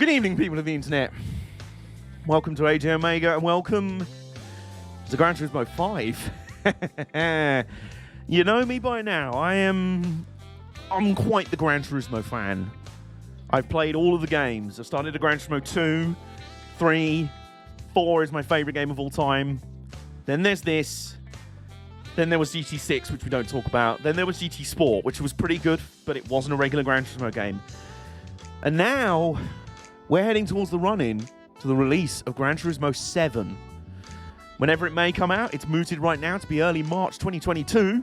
Good evening, people of the internet. Welcome to AJ Omega, and welcome to Gran Turismo 5. You know me by now. I'm quite the Gran Turismo fan. I've played all of the games. I started at Gran Turismo 2, 3, 4 is my favorite game of all time. Then there's this. Then there was GT6, which we don't talk about. Then there was GT Sport, which was pretty good, but it wasn't a regular Gran Turismo game. And now we're heading towards the run-in to the release of Gran Turismo 7. Whenever it may come out, it's mooted right now to be early March 2022.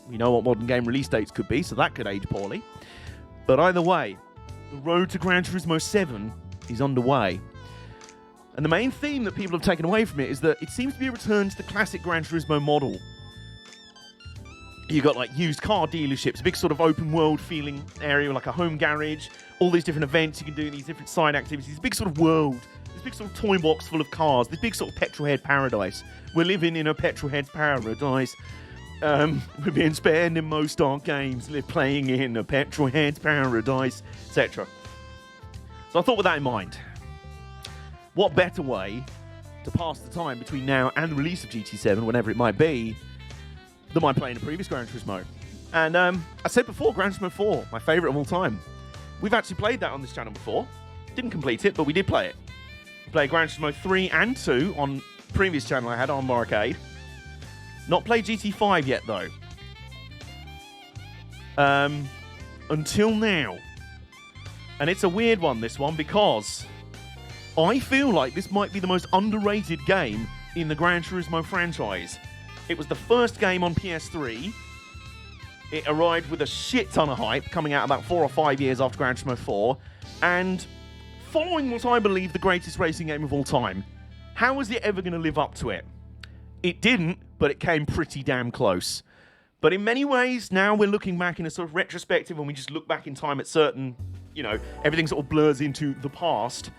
We know what modern game release dates could be, so that could age poorly. But either way, the road to Gran Turismo 7 is underway. And the main theme that people have taken away from it is that it seems to be a return to the classic Gran Turismo model. You've got like used car dealerships, a big sort of open world feeling area, like a home garage, all these different events you can do, these different side activities, this big sort of world, this big sort of toy box full of cars, this big sort of petrolhead paradise. We're living in a petrolhead paradise. We're being spared in most our games, playing in a petrolhead paradise, etc. So I thought with that in mind, what better way to pass the time between now and the release of GT7, whenever it might be, than by playing a previous Gran Turismo. And I said before, Gran Turismo 4, my favourite of all time. We've actually played that on this channel before. Didn't complete it, but we did play it. We played Gran Turismo 3 and 2 on previous channel I had on Arcade. Not played GT5 yet, though. Until now. And it's a weird one, this one, because I feel like this might be the most underrated game in the Gran Turismo franchise. It was the first game on PS3. It arrived with a shit ton of hype, coming out about 4 or 5 years after Gran Turismo 4, and following what I believe the greatest racing game of all time. How was it ever going to live up to it? It didn't, but it came pretty damn close. But in many ways, now we're looking back in a sort of retrospective, when we just look back in time at certain, everything sort of blurs into the past.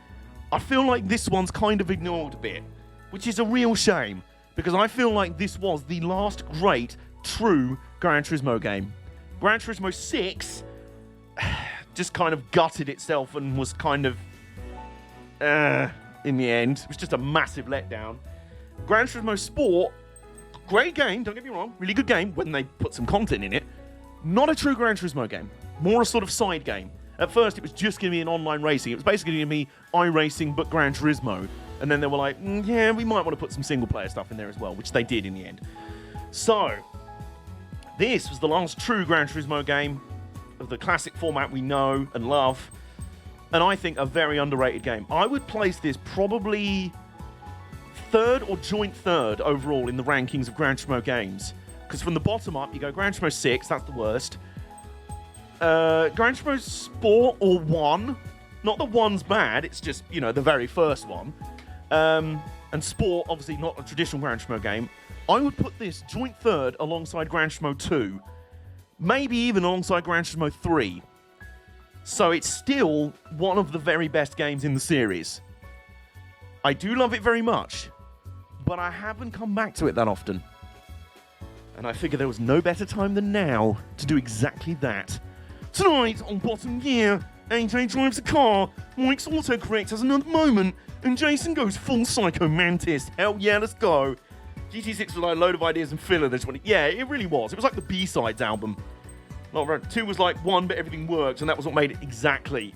I feel like this one's kind of ignored a bit, which is a real shame, because I feel like this was the last great, true Gran Turismo game. Gran Turismo 6 just kind of gutted itself and was kind of, in the end. It was just a massive letdown. Gran Turismo Sport, great game, don't get me wrong, really good game when they put some content in it. Not a true Gran Turismo game, more a sort of side game. At first, it was just going to be an online racing. It was basically going to be iRacing, but Gran Turismo. And then they were like, yeah, we might want to put some single-player stuff in there as well, which they did in the end. So, this was the last true Gran Turismo game of the classic format we know and love. And I think a very underrated game. I would place this probably third or joint third overall in the rankings of Gran Turismo games. Because from the bottom up, you go Gran Turismo 6, that's the worst. Gran Turismo Sport or 1. Not that 1's bad, it's just, the very first one. And Sport, obviously not a traditional Gran Turismo game. I would put this joint third alongside Gran Turismo 2. Maybe even alongside Gran Turismo 3. So it's still one of the very best games in the series. I do love it very much, but I haven't come back to it that often. And I figure there was no better time than now to do exactly that. Tonight on Bottom Gear, AJ drives a car, Mike's autocorrect has another moment, and Jason goes full Psycho Mantis. Hell yeah, let's go. GT6 was like a load of ideas and filler. Yeah, it really was. It was like the B-sides album. 2 was like 1, but everything worked, and that was what made it exactly.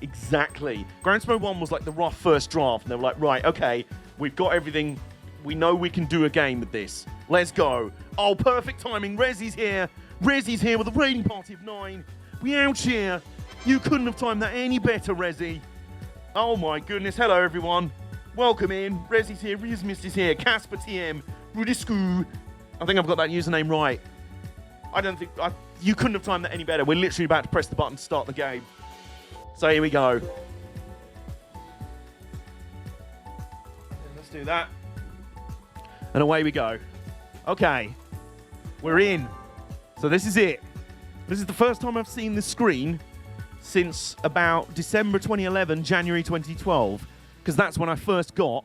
Gran Turismo 1 was like the rough first draft, and they were like, right, okay, we've got everything. We know we can do a game with this. Let's go. Oh, perfect timing. Rezzy's here. Rezzy's here with a raiding party of 9. We out here. You couldn't have timed that any better, Rezzy. Oh my goodness. Hello, everyone. Welcome in. Rezzy's here. Rizmist is here. Casper TM. Rudiscu. I think I've got that username right. You couldn't have timed that any better. We're literally about to press the button to start the game. So here we go. Let's do that. And away we go. Okay. We're in. So this is it. This is the first time I've seen this screen since about December 2011, January 2012. Because that's when I first got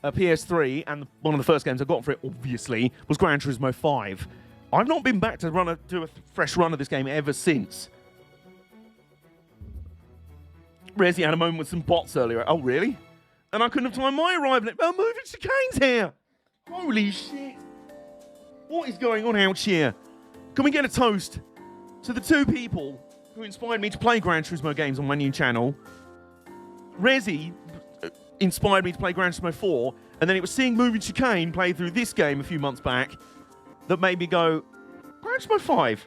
a PS3, and one of the first games I got for it, obviously, was Gran Turismo 5. I've not been back to do a fresh run of this game ever since. Resi had a moment with some bots earlier. Oh, really? And I couldn't have timed my arrival. Oh, moving chicane's here. Holy shit. What is going on out here? Can we get a toast to the two people who inspired me to play Gran Turismo games on my new channel? Resi inspired me to play Gran Turismo 4, and then it was seeing Moving Chicane play through this game a few months back that made me go, Gran Turismo 5.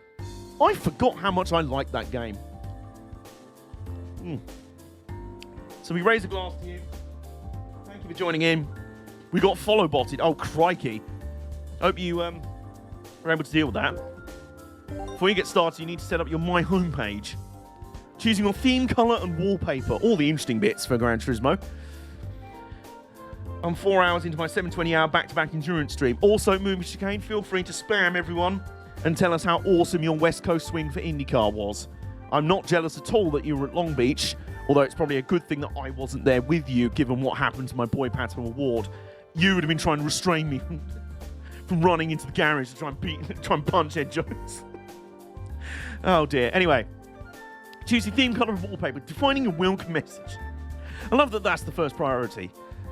I forgot how much I liked that game. So we raise a glass to you. Thank you for joining in. We got follow botted. Oh, crikey. Hope you were able to deal with that. Before you get started, you need to set up your My homepage. Choosing your theme, colour and wallpaper. All the interesting bits for Gran Turismo. I'm 4 hours into my 720-hour back-to-back endurance stream. Also, Moving Chicane, feel free to spam everyone and tell us how awesome your West Coast swing for IndyCar was. I'm not jealous at all that you were at Long Beach, although it's probably a good thing that I wasn't there with you, given what happened to my boy Pato Award. You would have been trying to restrain me from running into the garage to try and punch Ed Jones. Oh dear. Anyway, choose your theme, colour and wallpaper. Defining your welcome message. I love that that's the first priority.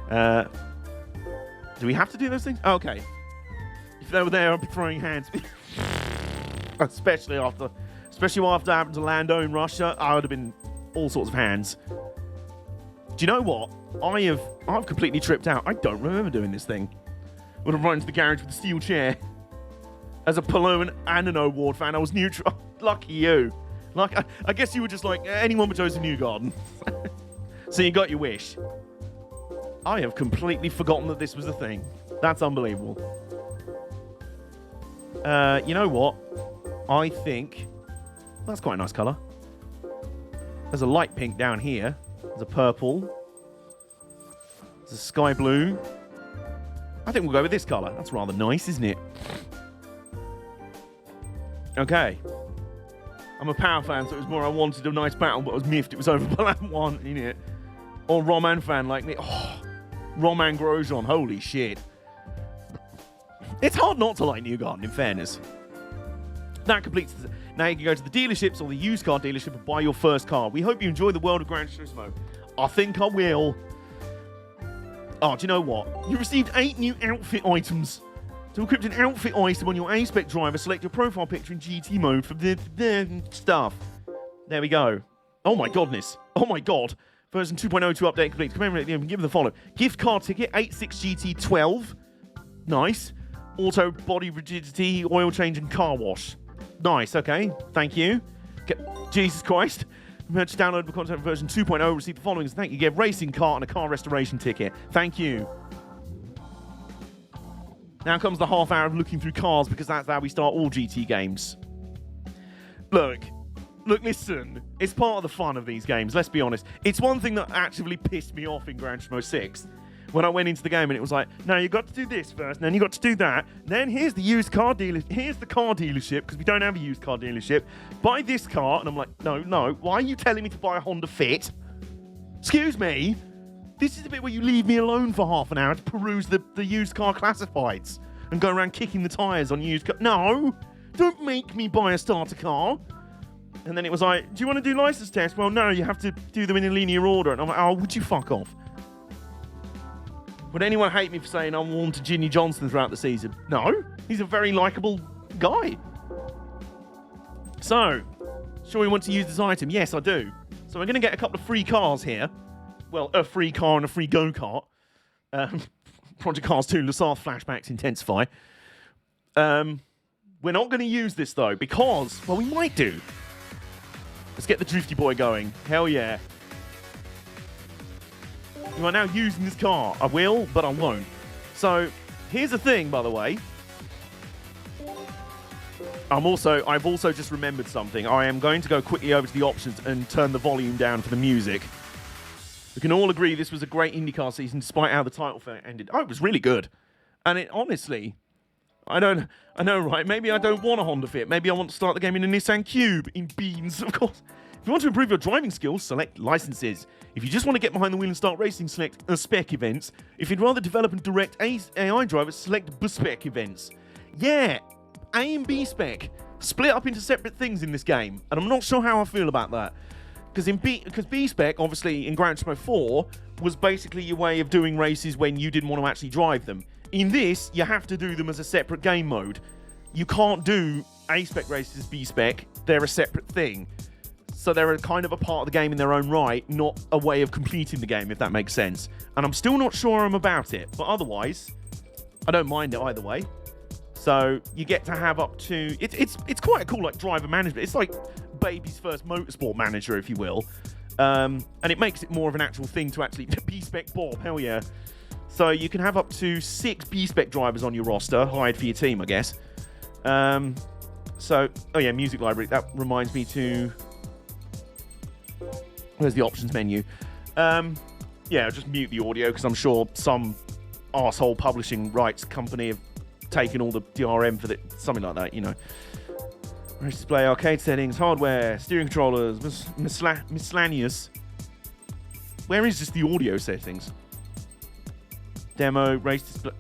Do we have to do those things? Okay. If they were there, I'd be throwing hands. Especially after what happened to Lando in Russia, I would have been all sorts of hands. Do you know what? I've completely tripped out. I don't remember doing this thing. Would have run into the garage with a steel chair. As a Paloma and an Award fan, I was neutral. Lucky you. I guess you were just like anyone but Joseph Newgarden. So you got your wish. I have completely forgotten that this was a thing. That's unbelievable. You know what? I think that's quite a nice colour. There's a light pink down here. There's a purple. There's a sky blue. I think we'll go with this colour. That's rather nice, isn't it? Okay. I'm a Power fan, so it was more I wanted a nice battle, but I was miffed it was over Balan 1, innit? Or Roman fan like me. Oh, Roman Grosjean. Holy shit. It's hard not to like Newgarden, in fairness. That completes... Now you can go to the dealerships or the used car dealership and buy your first car. We hope you enjoy the world of Gran Turismo. I think I will. Oh, do you know what? You received 8 new outfit items. To equip an outfit item on your A-Spec driver, select your profile picture in GT mode for the stuff. There we go. Oh my godness. Oh my god. Version 2.02 update complete. Commemorate, give the follow. Gift card ticket, 86GT12. Nice. Auto body rigidity, oil change and car wash. Nice, okay. Thank you. Jesus Christ. Merch downloadable content version 2.0. Receive the following. Thank you. Get racing car and a car restoration ticket. Thank you. Now comes the half hour of looking through cars because that's how we start all GT games. Look, listen. It's part of the fun of these games, let's be honest. It's one thing that actively pissed me off in Gran Turismo 6. When I went into the game and it was like, no, you got to do this first, and then you got to do that. Then here's the used car dealer. Here's the car dealership, because we don't have a used car dealership. Buy this car. And I'm like, no. Why are you telling me to buy a Honda Fit? Excuse me? This is the bit where you leave me alone for half an hour to peruse the used car classifieds and go around kicking the tyres on used car. No, don't make me buy a starter car. And then it was like, do you want to do license tests? Well, no, you have to do them in a linear order. And I'm like, oh, would you fuck off? Would anyone hate me for saying I'm warm to Ginny Johnson throughout the season? No, he's a very likeable guy. So, sure you want to use this item? Yes, I do. So we're going to get a couple of free cars here. Well, a free car and a free go-kart. Project Cars 2 Lassard flashbacks intensify. We're not going to use this, though, because, well, we might do. Let's get the Drifty Boy going. Hell yeah. You are now using this car. I will, but I won't. So, here's the thing, by the way. I've also just remembered something. I am going to go quickly over to the options and turn the volume down for the music. We can all agree this was a great IndyCar season, despite how the title ended. Oh, it was really good. And it, honestly, I know, right? Maybe I don't want a Honda Fit. Maybe I want to start the game in a Nissan Cube in beans, of course. If you want to improve your driving skills, select licenses. If you just want to get behind the wheel and start racing, select spec events. If you'd rather develop and direct AI drivers, select B-spec events. Yeah, A and B spec split up into separate things in this game, and I'm not sure how I feel about that. Because B-Spec, obviously, in Gran Turismo 4, was basically your way of doing races when you didn't want to actually drive them. In this, you have to do them as a separate game mode. You can't do A-Spec races as B-Spec. They're a separate thing. So they're kind of a part of the game in their own right, not a way of completing the game, if that makes sense. And I'm still not sure I'm about it. But otherwise, I don't mind it either way. So you get to have up to... It's quite a cool, like, driver management. It's like baby's first motorsport manager, if you will. And it makes it more of an actual thing to actually... B-Spec Bob, hell yeah. So you can have up to 6 B-Spec drivers on your roster, hired for your team, I guess. So, oh yeah, music library. That reminds me to... Where's the options menu? Yeah, I'll just mute the audio because I'm sure some arsehole publishing rights company have taken all the DRM for something like that, you know. Race display, arcade settings, hardware, steering controllers, miscellaneous. Where is just the audio settings? Demo, race display.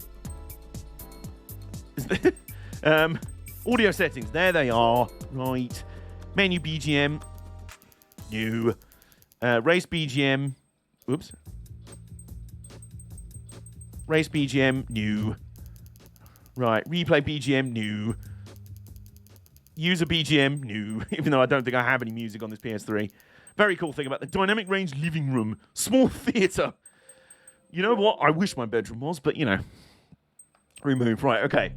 Audio settings, there they are. Right. Menu BGM. New. Race BGM. Oops. Race BGM. New. Right. Replay BGM. New. User BGM. New. Even though I don't think I have any music on this PS3. Very cool thing about the dynamic range living room. Small theatre. You know what? I wish my bedroom was, but you know. Remove. Right. Okay.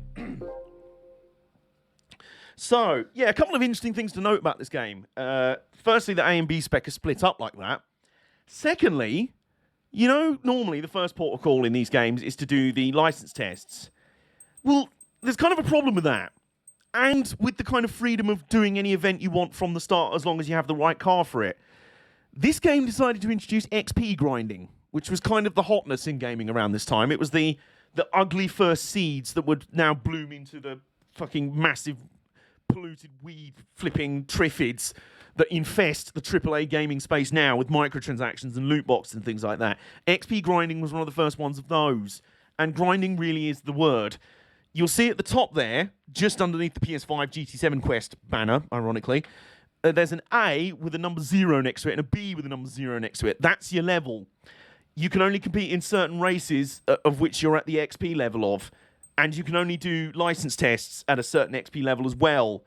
So, yeah, a couple of interesting things to note about this game. Firstly, the A and B spec are split up like that. Secondly, you know, normally the first port of call in these games is to do the license tests. Well, there's kind of a problem with that. And with the kind of freedom of doing any event you want from the start as long as you have the right car for it. This game decided to introduce XP grinding, which was kind of the hotness in gaming around this time. It was the ugly first seeds that would now bloom into the fucking massive polluted weed flipping triffids that infest the AAA gaming space now with microtransactions and loot boxes and things like that. XP grinding was one of the first ones of those. And grinding really is the word. You'll see at the top there, just underneath the PS5 GT7 Quest banner, ironically, there's an A with a number 0 next to it and a B with a number 0 next to it. That's your level. You can only compete in certain races of which you're at the XP level of. And you can only do license tests at a certain XP level as well.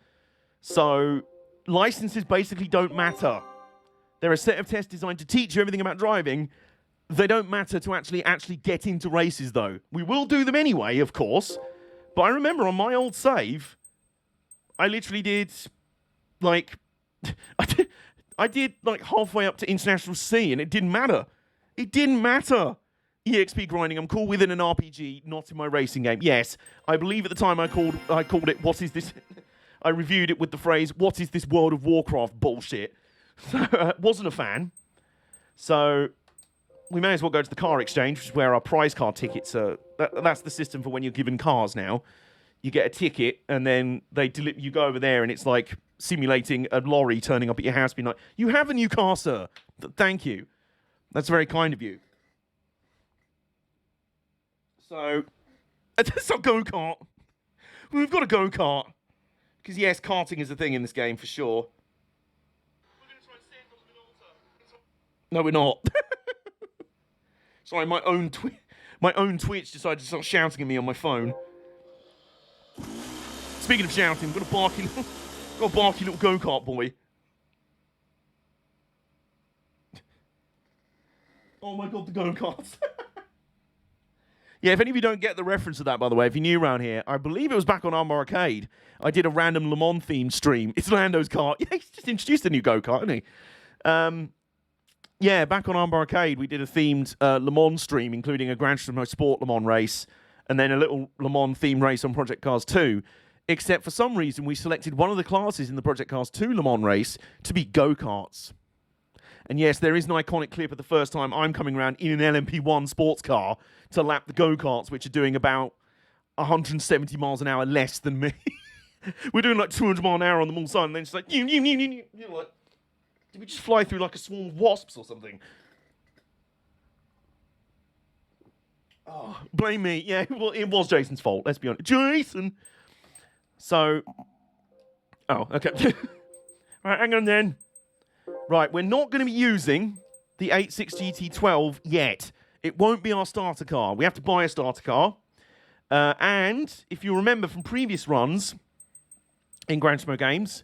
So, licenses basically don't matter. They're a set of tests designed to teach you everything about driving. They don't matter to actually get into races, though. We will do them anyway, of course. But I remember on my old save, I literally did, like... I did, like, halfway up to International C, and it didn't matter. It didn't matter. EXP grinding, I'm cool with in an RPG, not in my racing game. Yes, I believe at the time I called it, what is this? I reviewed it with the phrase, what is this World of Warcraft bullshit? So, wasn't a fan. So, we may as well go to the car exchange, which is where our prize car tickets are. That's the system for when you're given cars now. You get a ticket, and then you go over there, and it's like simulating a lorry turning up at your house, being like, you have a new car, sir. Thank you. That's very kind of you. So, that's our go-kart. We've got a go-kart. Because, yes, karting is a thing in this game, for sure. We're going to try and stand on the altar. No, we're not. Sorry, my own Twitch decided to start shouting at me on my phone. Speaking of shouting, got a barky little go-kart boy. Oh my god, the go-karts. Yeah, if any of you don't get the reference to that, by the way, if you're new around here, I believe it was back on Armor Arcade. I did a random Le Mans themed stream. It's Lando's car. Yeah, he's just introduced a new go-kart, hasn't he? Yeah, back on Armor Arcade, we did a themed Le Mans stream, including a Gran Turismo Sport Le Mans race, and then a little Le Mans themed race on Project Cars 2. Except for some reason, we selected one of the classes in the Project Cars 2 Le Mans race to be go-karts. And yes, there is an iconic clip of the first time I'm coming around in an LMP1 sports car to lap the go-karts, which are doing about 170 miles an hour less than me. We're doing like 200 miles an hour on them all side, and then it's like, you're like, did we just fly through like a swarm of wasps or something? Oh, blame me. Yeah, well, it was Jason's fault, let's be honest. Jason! So, oh, okay. Right, hang on then. Right, we're not going to be using the 86 GT12 yet. It won't be our starter car. We have to buy a starter car. And if you remember from previous runs in Gran Turismo games,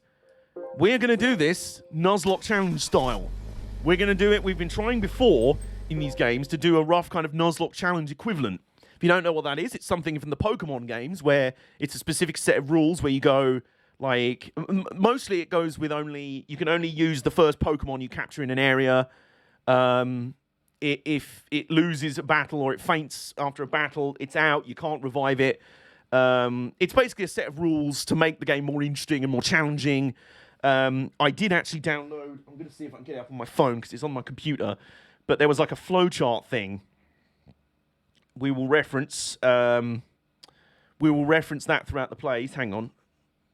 we're going to do this Nuzlocke challenge style. We're going to do it. We've been trying before in these games to do a rough kind of Nuzlocke challenge equivalent. If you don't know what that is, it's something from the Pokemon games where it's a specific set of rules where you go, like, mostly it goes with you can only use the first Pokemon you capture in an area. If it loses a battle or it faints after a battle, it's out. You can't revive it. It's basically a set of rules to make the game more interesting and more challenging. I did actually download, I'm going to see if I can get it up on my phone because it's on my computer, but there was like a flowchart thing. We will reference that throughout the plays. Hang on.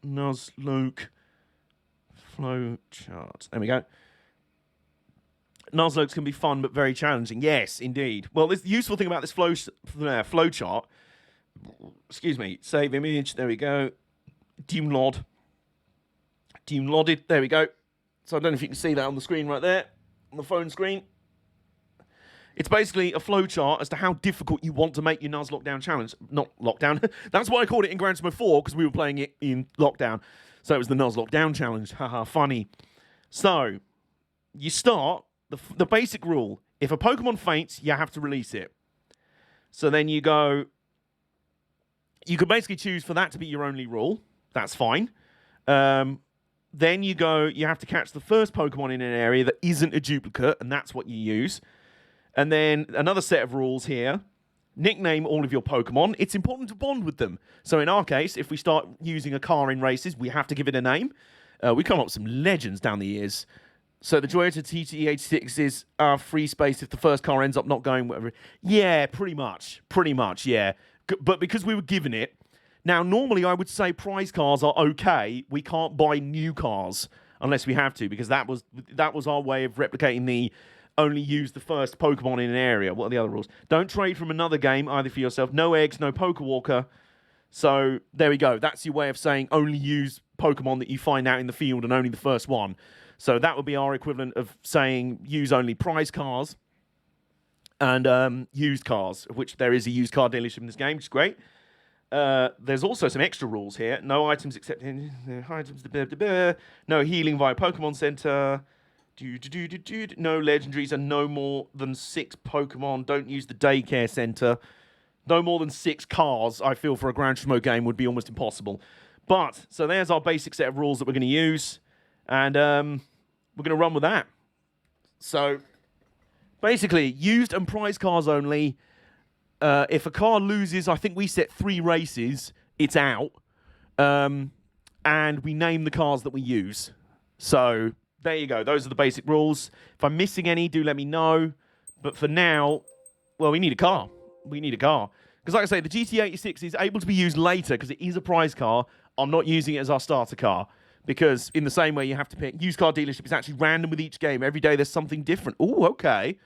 Nuzlocke flowchart. There we go. Nuzlockes can be fun but very challenging. Yes, indeed. Well, the useful thing about this flowchart, excuse me, save image, there we go. Downloaded, there we go. So I don't know if you can see that on the screen right there, on the phone screen. It's basically a flowchart as to how difficult you want to make your Nuzlocke down challenge. Not lockdown. That's why I called it in Gran Turismo 4, because we were playing it in lockdown. So it was the Nuzlocke down challenge. Haha, funny. So, you start, the basic rule. If a Pokemon faints, you have to release it. So then you go, you could basically choose for that to be your only rule. That's fine. Then you go, you have to catch the first Pokemon in an area that isn't a duplicate, and that's what you use. And then another set of rules here. Nickname all of your Pokemon. It's important to bond with them. So in our case, if we start using a car in races, we have to give it a name. We come up with some legends down the years. So the Toyota TT86 is free space if the first car ends up not going whatever. Yeah, pretty much. Pretty much, yeah. But because we were given it, now normally I would say prize cars are okay. We can't buy new cars unless we have to, because that was our way of replicating the only use the first Pokemon in an area. What are the other rules? Don't trade from another game, either for yourself. No eggs, no Pokewalker. So there we go. That's your way of saying only use Pokemon that you find out in the field and only the first one. So that would be our equivalent of saying use only prize cars and used cars, of which there is a used car dealership in this game, which is great. There's also some extra rules here. No items except items. No healing via Pokemon Center. No legendaries and no more than 6 Pokemon. Don't use the daycare center. No more than 6 cars, I feel, for a Gran Turismo game would be almost impossible. But, so there's our basic set of rules that we're going to use. And we're going to run with that. So, basically, used and prize cars only. If a car loses, I think we set 3 races, it's out. And we name the cars that we use. So, there you go. Those are the basic rules. If I'm missing any, do let me know. But for now, well, we need a car. We need a car. Because like I say, the GT86 is able to be used later because it is a prize car. I'm not using it as our starter car. Because in the same way you have to pick, used car dealership is actually random with each game. Every day there's something different. Oh, okay.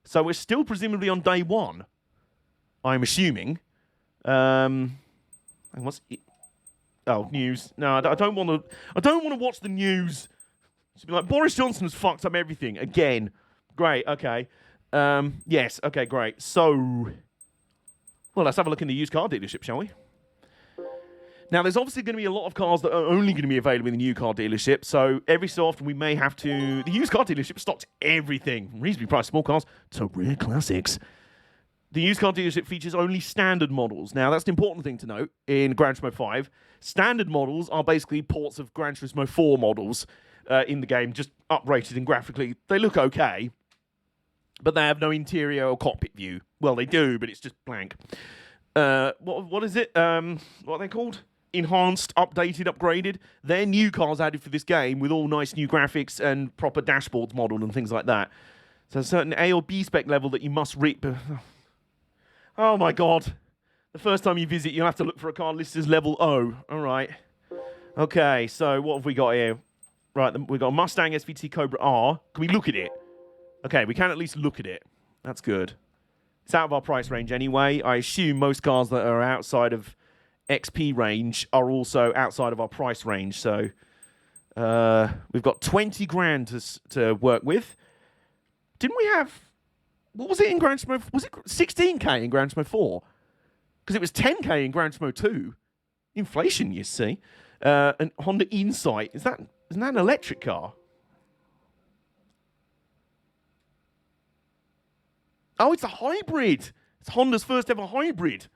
So we're still presumably on day 1. I'm assuming. What's it? Oh, news. No, I don't want to watch the news. She'd be like, Boris Johnson has fucked up everything again. Great, okay. Yes, okay, great. So, well, let's have a look in the used car dealership, shall we? Now, there's obviously going to be a lot of cars that are only going to be available in the new car dealership, so every so often we may have to... The used car dealership stocks everything, from reasonably priced small cars to rare classics. The used car dealership features only standard models. Now, that's an important thing to note in Gran Turismo 5. Standard models are basically ports of Gran Turismo 4 models in the game, just uprated and graphically. They look okay, but they have no interior or cockpit view. Well, they do, but it's just blank. What is it? What are they called? Enhanced, updated, upgraded. They're new cars added for this game with all nice new graphics and proper dashboards modeled and things like that. So a certain A or B spec level that you must reach. Oh my god. The first time you visit, you'll have to look for a car listed as level O. All right. Okay, so what have we got here? Right, we've got a Mustang SVT Cobra R. Can we look at it? Okay, we can at least look at it. That's good. It's out of our price range anyway. I assume most cars that are outside of XP range are also outside of our price range. So We've got 20 grand to work with. Didn't we have... What was it in Gran Turismo? Was it 16k in Gran Turismo 4? Because it was 10k in Gran Turismo 2. Inflation, you see. And Honda Insight. Isn't that an electric car? Oh, it's a hybrid. It's Honda's first ever hybrid.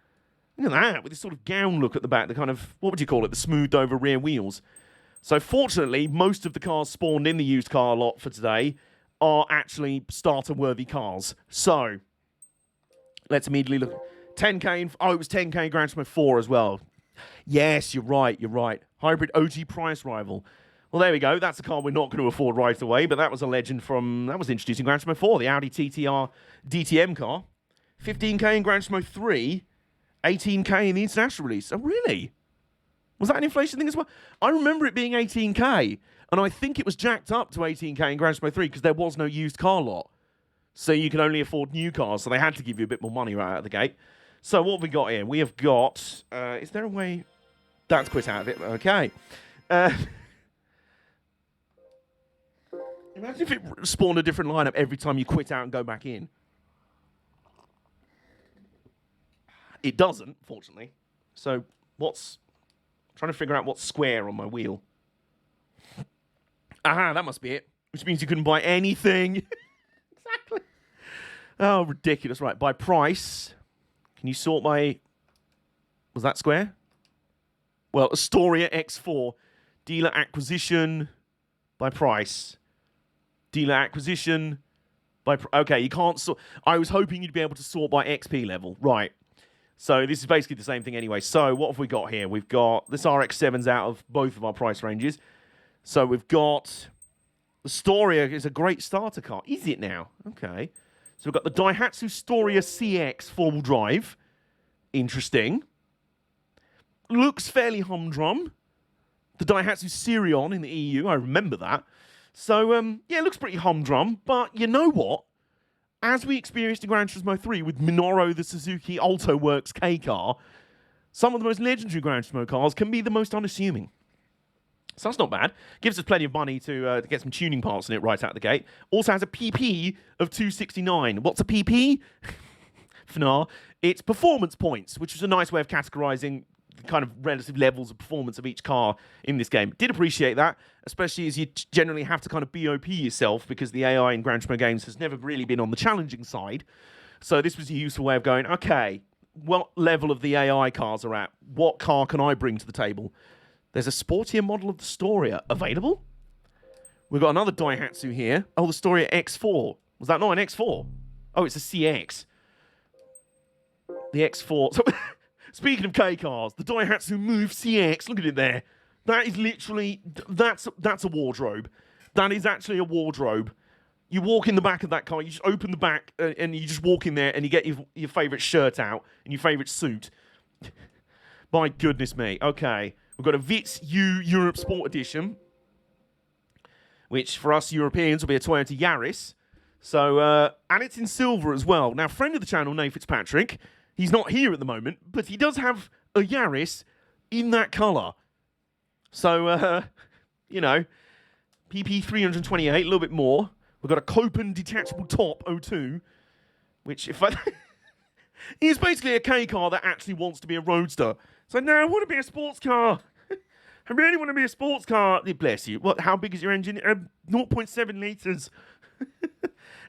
Look at that, with this sort of gown look at the back. The kind of, what would you call it? The smoothed over rear wheels. So fortunately, most of the cars spawned in the used car lot for today are actually starter-worthy cars. So, let's immediately look. 10k, it was 10k in Gran Turismo 4 as well. Yes, you're right. Hybrid OG price rival. Well, there we go. That's a car we're not going to afford right away, but that was a legend that was introduced in Gran Turismo 4, the Audi TTR DTM car. 15k in Gran Turismo 3, 18k in the international release. Oh, really? Was that an inflation thing as well? I remember it being 18k, and I think it was jacked up to 18k in Gran Turismo 3 because there was no used car lot. So you can only afford new cars, so they had to give you a bit more money right out of the gate. So what have we got here? We have got... is there a way... That's quit out of it. Okay. Imagine if it spawned a different lineup every time you quit out and go back in. It doesn't, fortunately. So what's... Trying to figure out what's square on my wheel. Aha, that must be it. Which means you couldn't buy anything. Exactly. Oh, ridiculous. Right, by price. Can you sort my... Was that square? Well, Astoria X4. Dealer acquisition by price. Dealer acquisition by... Okay, you can't sort... I was hoping you'd be able to sort by XP level. Right. So this is basically the same thing anyway. So what have we got here? We've got... This RX-7's out of both of our price ranges. So we've got... Astoria is a great starter car. Is it now? Okay. So we've got the Daihatsu Storia CX four-wheel drive. Interesting. Looks fairly humdrum. The Daihatsu Sirion in the EU, I remember that. So, yeah, it looks pretty humdrum. But you know what? As we experienced in Gran Turismo 3 with Minoru, the Suzuki Alto Works K car, some of the most legendary Gran Turismo cars can be the most unassuming. So that's not bad. Gives us plenty of money to get some tuning parts in it right out the gate. Also has a PP of 269. What's a PP? FNAR. It's performance points, which is a nice way of categorizing the kind of relative levels of performance of each car in this game. Did appreciate that, especially as you generally have to kind of BOP yourself because the AI in Gran Turismo games has never really been on the challenging side. So this was a useful way of going, okay, what level of the AI cars are at? What car can I bring to the table? There's a sportier model of the Storia available. We've got another Daihatsu here. Oh, the Storia X4. Was that not an X4? Oh, it's a CX. The X4. So, speaking of K cars, the Daihatsu Move CX. Look at it there. That is literally... That's a wardrobe. That is actually a wardrobe. You walk in the back of that car, you just open the back, and you just walk in there, and you get your favourite shirt out and your favourite suit. My goodness me. Okay. We've got a Vitz U Europe Sport Edition, which for us Europeans will be a Toyota Yaris. So, and it's in silver as well. Now, friend of the channel, Nate Fitzpatrick, he's not here at the moment, but he does have a Yaris in that colour. So, you know, PP 328, a little bit more. We've got a Copen detachable top 02, which if I... It's basically a K car that actually wants to be a roadster. So, no, I want to be a sports car. I really want to be a sports car. Bless you. What? How big is your engine? 0.7 litres.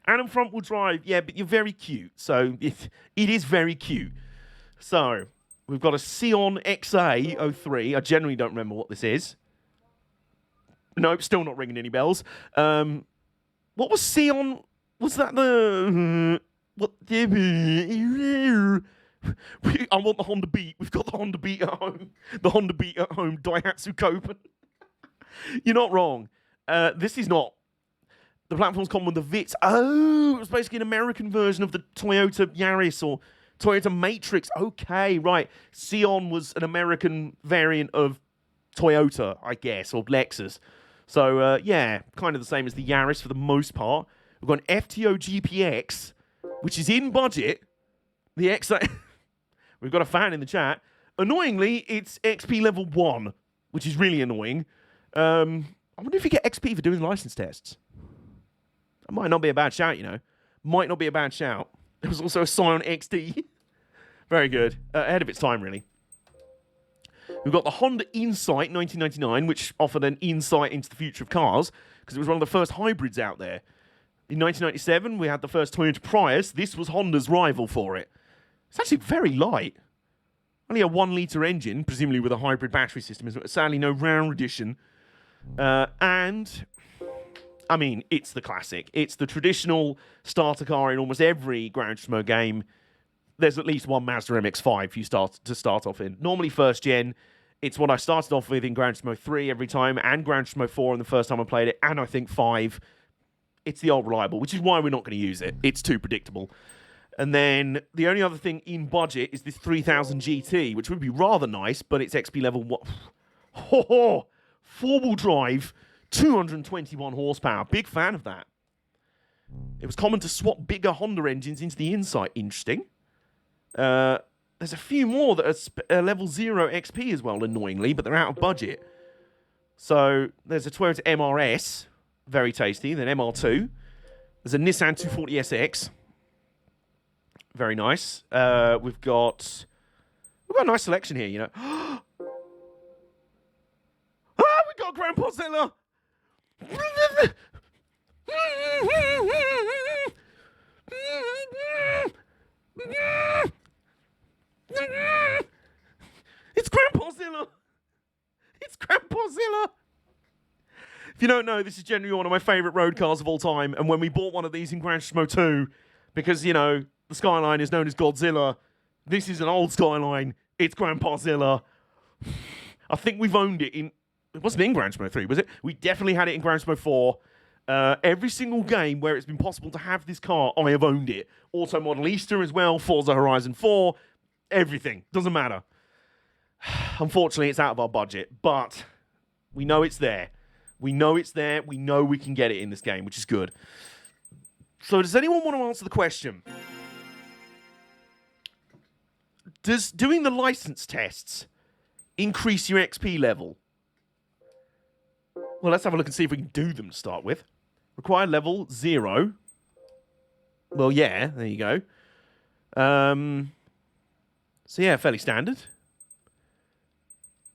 And front wheel drive. Yeah, but you're very cute. So, it is very cute. So, we've got a Sion XA03. I generally don't remember what this is. Nope, still not ringing any bells. What was Sion? Was that the... What? I want the Honda Beat. We've got the Honda Beat at home. The Honda Beat at home. Daihatsu Copen. You're not wrong. This is not. The platform's common with the Vitz. Oh, it was basically an American version of the Toyota Yaris or Toyota Matrix. Okay, right. Sion was an American variant of Toyota, I guess, or Lexus. So, yeah, kind of the same as the Yaris for the most part. We've got an FTO GPX, which is in budget. The XA... We've got a fan in the chat. Annoyingly, it's XP level 1, which is really annoying. I I wonder if you get XP for doing license tests. That might not be a bad shout, you know. Might not be a bad shout. There was also a Scion XD. Very good. Ahead of its time, really. We've got the Honda Insight 1999, which offered an insight into the future of cars, because it was one of the first hybrids out there. In 1997, we had the first Toyota Prius. This was Honda's rival for it. It's actually very light. Only a 1-litre engine, presumably with a hybrid battery system. Sadly, no round edition. And, I mean, it's the classic. It's the traditional starter car in almost every Gran Turismo game. There's at least one Mazda MX-5 you start off in. Normally first gen. It's what I started off with in Gran Turismo 3 every time, and Gran Turismo 4 in the first time I played it, and I think 5. It's the old reliable, which is why we're not going to use it. It's too predictable. And then the only other thing in budget is this 3000 GT, which would be rather nice, but it's XP level what? Four-wheel drive, 221 horsepower. Big fan of that. It was common to swap bigger Honda engines into the Insight. Interesting. There's a few more that are level 0 XP as well, annoyingly, but they're out of budget. So there's a Toyota MRS, very tasty. Then MR2. There's a Nissan 240SX. Very nice. We've got a nice selection here, you know. We got Grandpa Zilla. It's Grandpa Zilla. It's Grandpa Zilla. If you don't know, this is generally one of my favourite road cars of all time. And when we bought one of these in Gran Turismo 2, because, you know, the Skyline is known as Godzilla, this is an old Skyline. It's Grandpa Zilla. I think we've owned it in... It wasn't in Gran Turismo 3, was it? We definitely had it in Gran Turismo 4. Every single game where it's been possible to have this car, I have owned it. Auto Model Easter as well, Forza Horizon 4, everything. Doesn't matter. Unfortunately, it's out of our budget, but we know it's there. We know it's there. We know we can get it in this game, which is good. So does anyone want to answer the question? Does doing the license tests increase your XP level? Well, let's have a look and see if we can do them to start with. Required level 0. Well, yeah, there you go. So yeah, fairly standard.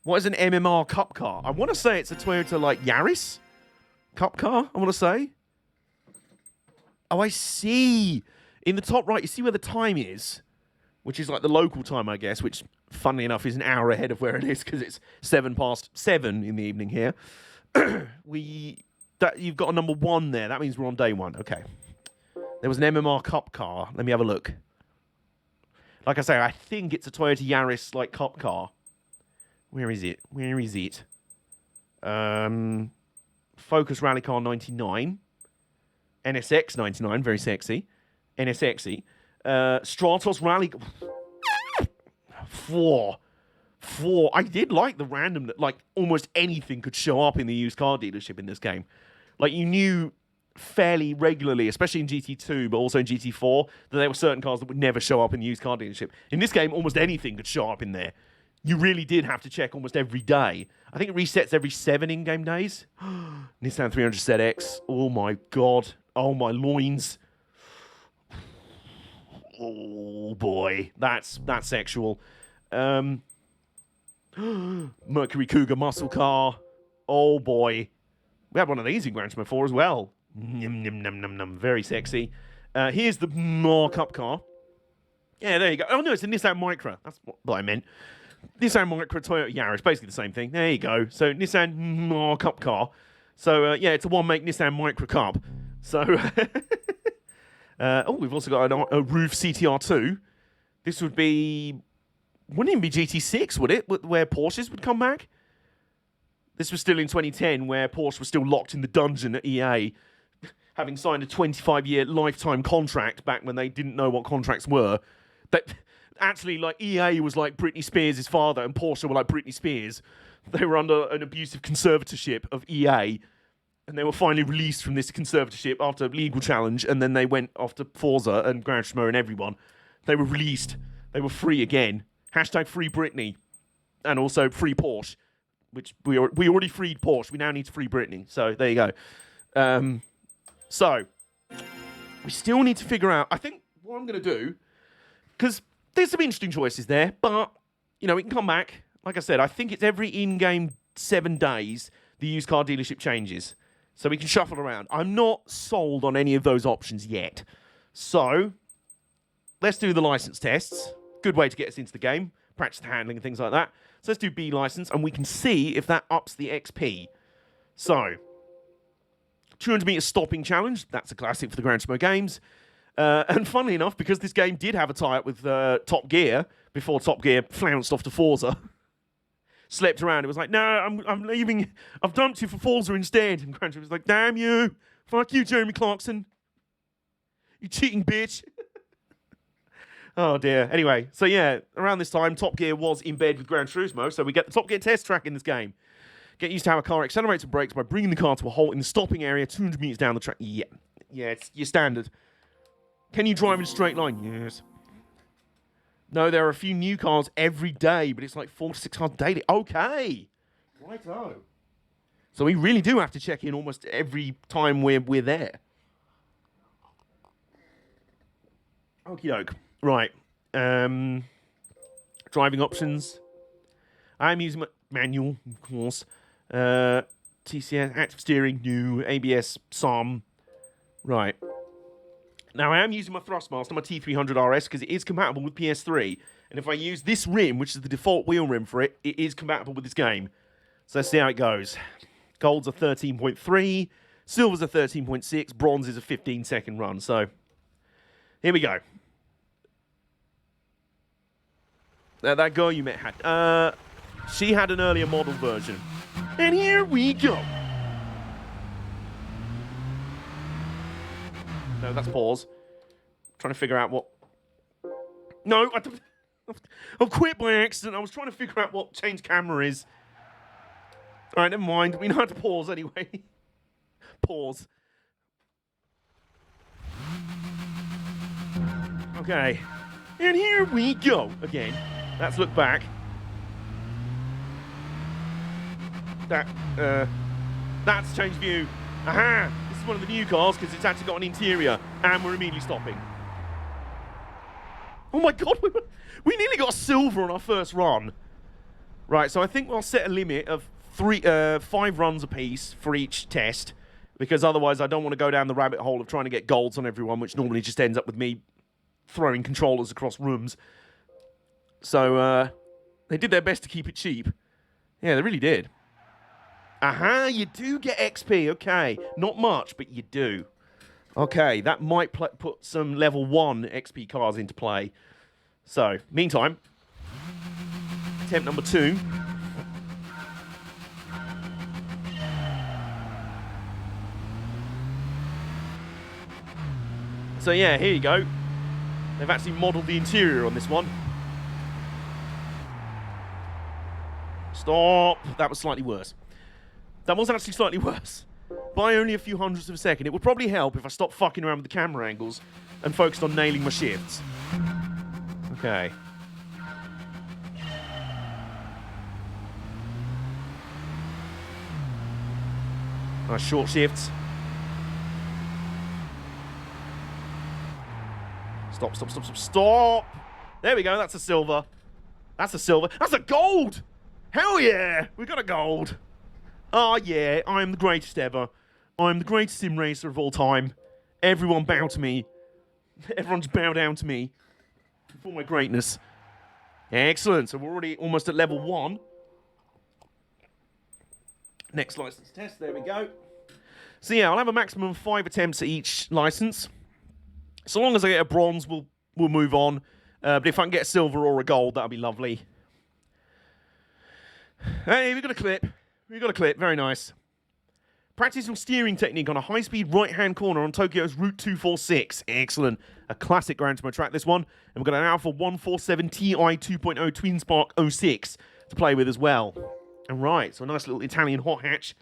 What is an MMR Cup car? I want to say it's a Toyota, like, Yaris Cup car, I want to say. Oh, I see. In the top right, you see where the time is, which is like the local time, I guess, which, funnily enough, is an hour ahead of where it is because it's 7:07 in the evening here. You've got a number 1 there. That means we're on day 1. Okay. There was an MMR Cup car. Let me have a look. Like I say, I think it's a Toyota Yaris, like, Cup car. Where is it? Where is it? Focus Rally Car 99. NSX 99, very sexy. NSXy. Stratos Rally... 4. I did like the random... Like, almost anything could show up in the used car dealership in this game. Like, you knew fairly regularly, especially in GT2, but also in GT4, that there were certain cars that would never show up in the used car dealership. In this game, almost anything could show up in there. You really did have to check almost every day. I think it resets every 7 in-game days. Nissan 300ZX. Oh, my God. Oh, my loins. Oh, boy. That's sexual. Mercury Cougar muscle car. Oh, boy. We had one of these in Gran Turismo 4 as well. Num, num, num, num, num. Very sexy. Here's the markup car. Yeah, there you go. Oh, no, it's a Nissan Micra. That's what I meant. Nissan Micra, Toyota Yaris, basically the same thing. There you go. So, Nissan markup car. So, yeah, it's a one-make Nissan Micra Cup. So, we've also got a roof CTR2. This would be... Wouldn't even be GT6, would it? Where Porsches would come back? This was still in 2010, where Porsche was still locked in the dungeon at EA, having signed a 25-year lifetime contract back when they didn't know what contracts were. Actually, like, EA was like Britney Spears' father, and Porsche were like Britney Spears. They were under an abusive conservatorship of EA, and they were finally released from this conservatorship after a legal challenge, and then they went off to Forza and Gran Turismo and everyone. They were released. They were free again. Hashtag free Britney. And also free Porsche. which we already freed Porsche. We now need to free Brittany. So there you go. So we still need to figure out. I think what I'm going to do, because there's some interesting choices there, but you know we can come back. Like I said, I think it's every in-game 7 days the used car dealership changes, so we can shuffle around. I'm not sold on any of those options yet. So let's do the license tests. Good way to get us into the game, practice the handling and things like that. So let's do B license, and we can see if that ups the XP. So 200 meter stopping challenge. That's a classic for the Gran Turismo games. And funnily enough, because this game did have a tie-up with Top Gear before Top Gear flounced off to Forza, slept around. It was like, no, I'm leaving. I've dumped you for Forza instead. And Gran Turismo was like, damn you. Fuck you, Jeremy Clarkson. You cheating bitch. Oh, dear. Anyway, so yeah, around this time, Top Gear was in bed with Gran Turismo, so we get the Top Gear test track in this game. Get used to how a car accelerates and brakes by bringing the car to a halt in the stopping area 200 meters down the track. Yeah, it's your standard. Can you drive in a straight line? Yes. No, there are a few new cars every day, but it's like 4 to 6 cars daily. Okay. Righto. So we really do have to check in almost every time we're there. Okie doke. Right. Driving options. I'm using my manual, of course. TCS, active steering, new, ABS, some. Right. Now, I am using my Thrustmaster, my T300 RS, because it is compatible with PS3. And if I use this rim, which is the default wheel rim for it, it is compatible with this game. So let's see how it goes. Gold's a 13.3, silver's a 13.6, bronze is a 15-second run. So, here we go. That girl you met had... she had an earlier model version. And here we go. No, that's pause. Trying to figure out what... No, I've quit by accident. I was trying to figure out what change camera is. Alright, never mind. We know how to pause anyway. Pause. Okay. And here we go. Again. Let's look back. That's changed view. Aha! This is one of the new cars because it's actually got an interior, and we're immediately stopping. Oh my god, we nearly got a silver on our first run. Right, so I think we'll set a limit of 5 runs apiece for each test, because otherwise I don't want to go down the rabbit hole of trying to get golds on everyone, which normally just ends up with me throwing controllers across rooms. So, they did their best to keep it cheap. Yeah, they really did. Aha, you do get XP, okay. Not much, but you do. Okay, that might put some level 1 XP cars into play. So, meantime, attempt number 2. So yeah, here you go. They've actually modelled the interior on this one. Stop. That was slightly worse. That was actually slightly worse. By only a few hundredths of a second. It would probably help if I stopped fucking around with the camera angles and focused on nailing my shifts. Okay. Nice short shifts. Stop, stop, stop, stop, stop! There we go, that's a silver. That's a silver. That's a gold! Hell yeah! We got a gold. Oh yeah, I'm the greatest ever. I'm the greatest sim racer of all time. Everyone bow to me. Everyone's bow down to me for my greatness. Excellent. So we're already almost at level 1. Next license test. There we go. So yeah, I'll have a maximum of 5 attempts at each license. So long as I get a bronze, we'll move on. But if I can get a silver or a gold, that'll be lovely. Hey, we got a clip. We got a clip. Very nice. Practice your steering technique on a high-speed right-hand corner on Tokyo's Route 246. Excellent. A classic Gran Turismo track, this one. And we've got an Alpha 147 Ti 2.0 Twin Spark 06 to play with as well. All right, so a nice little Italian hot hatch.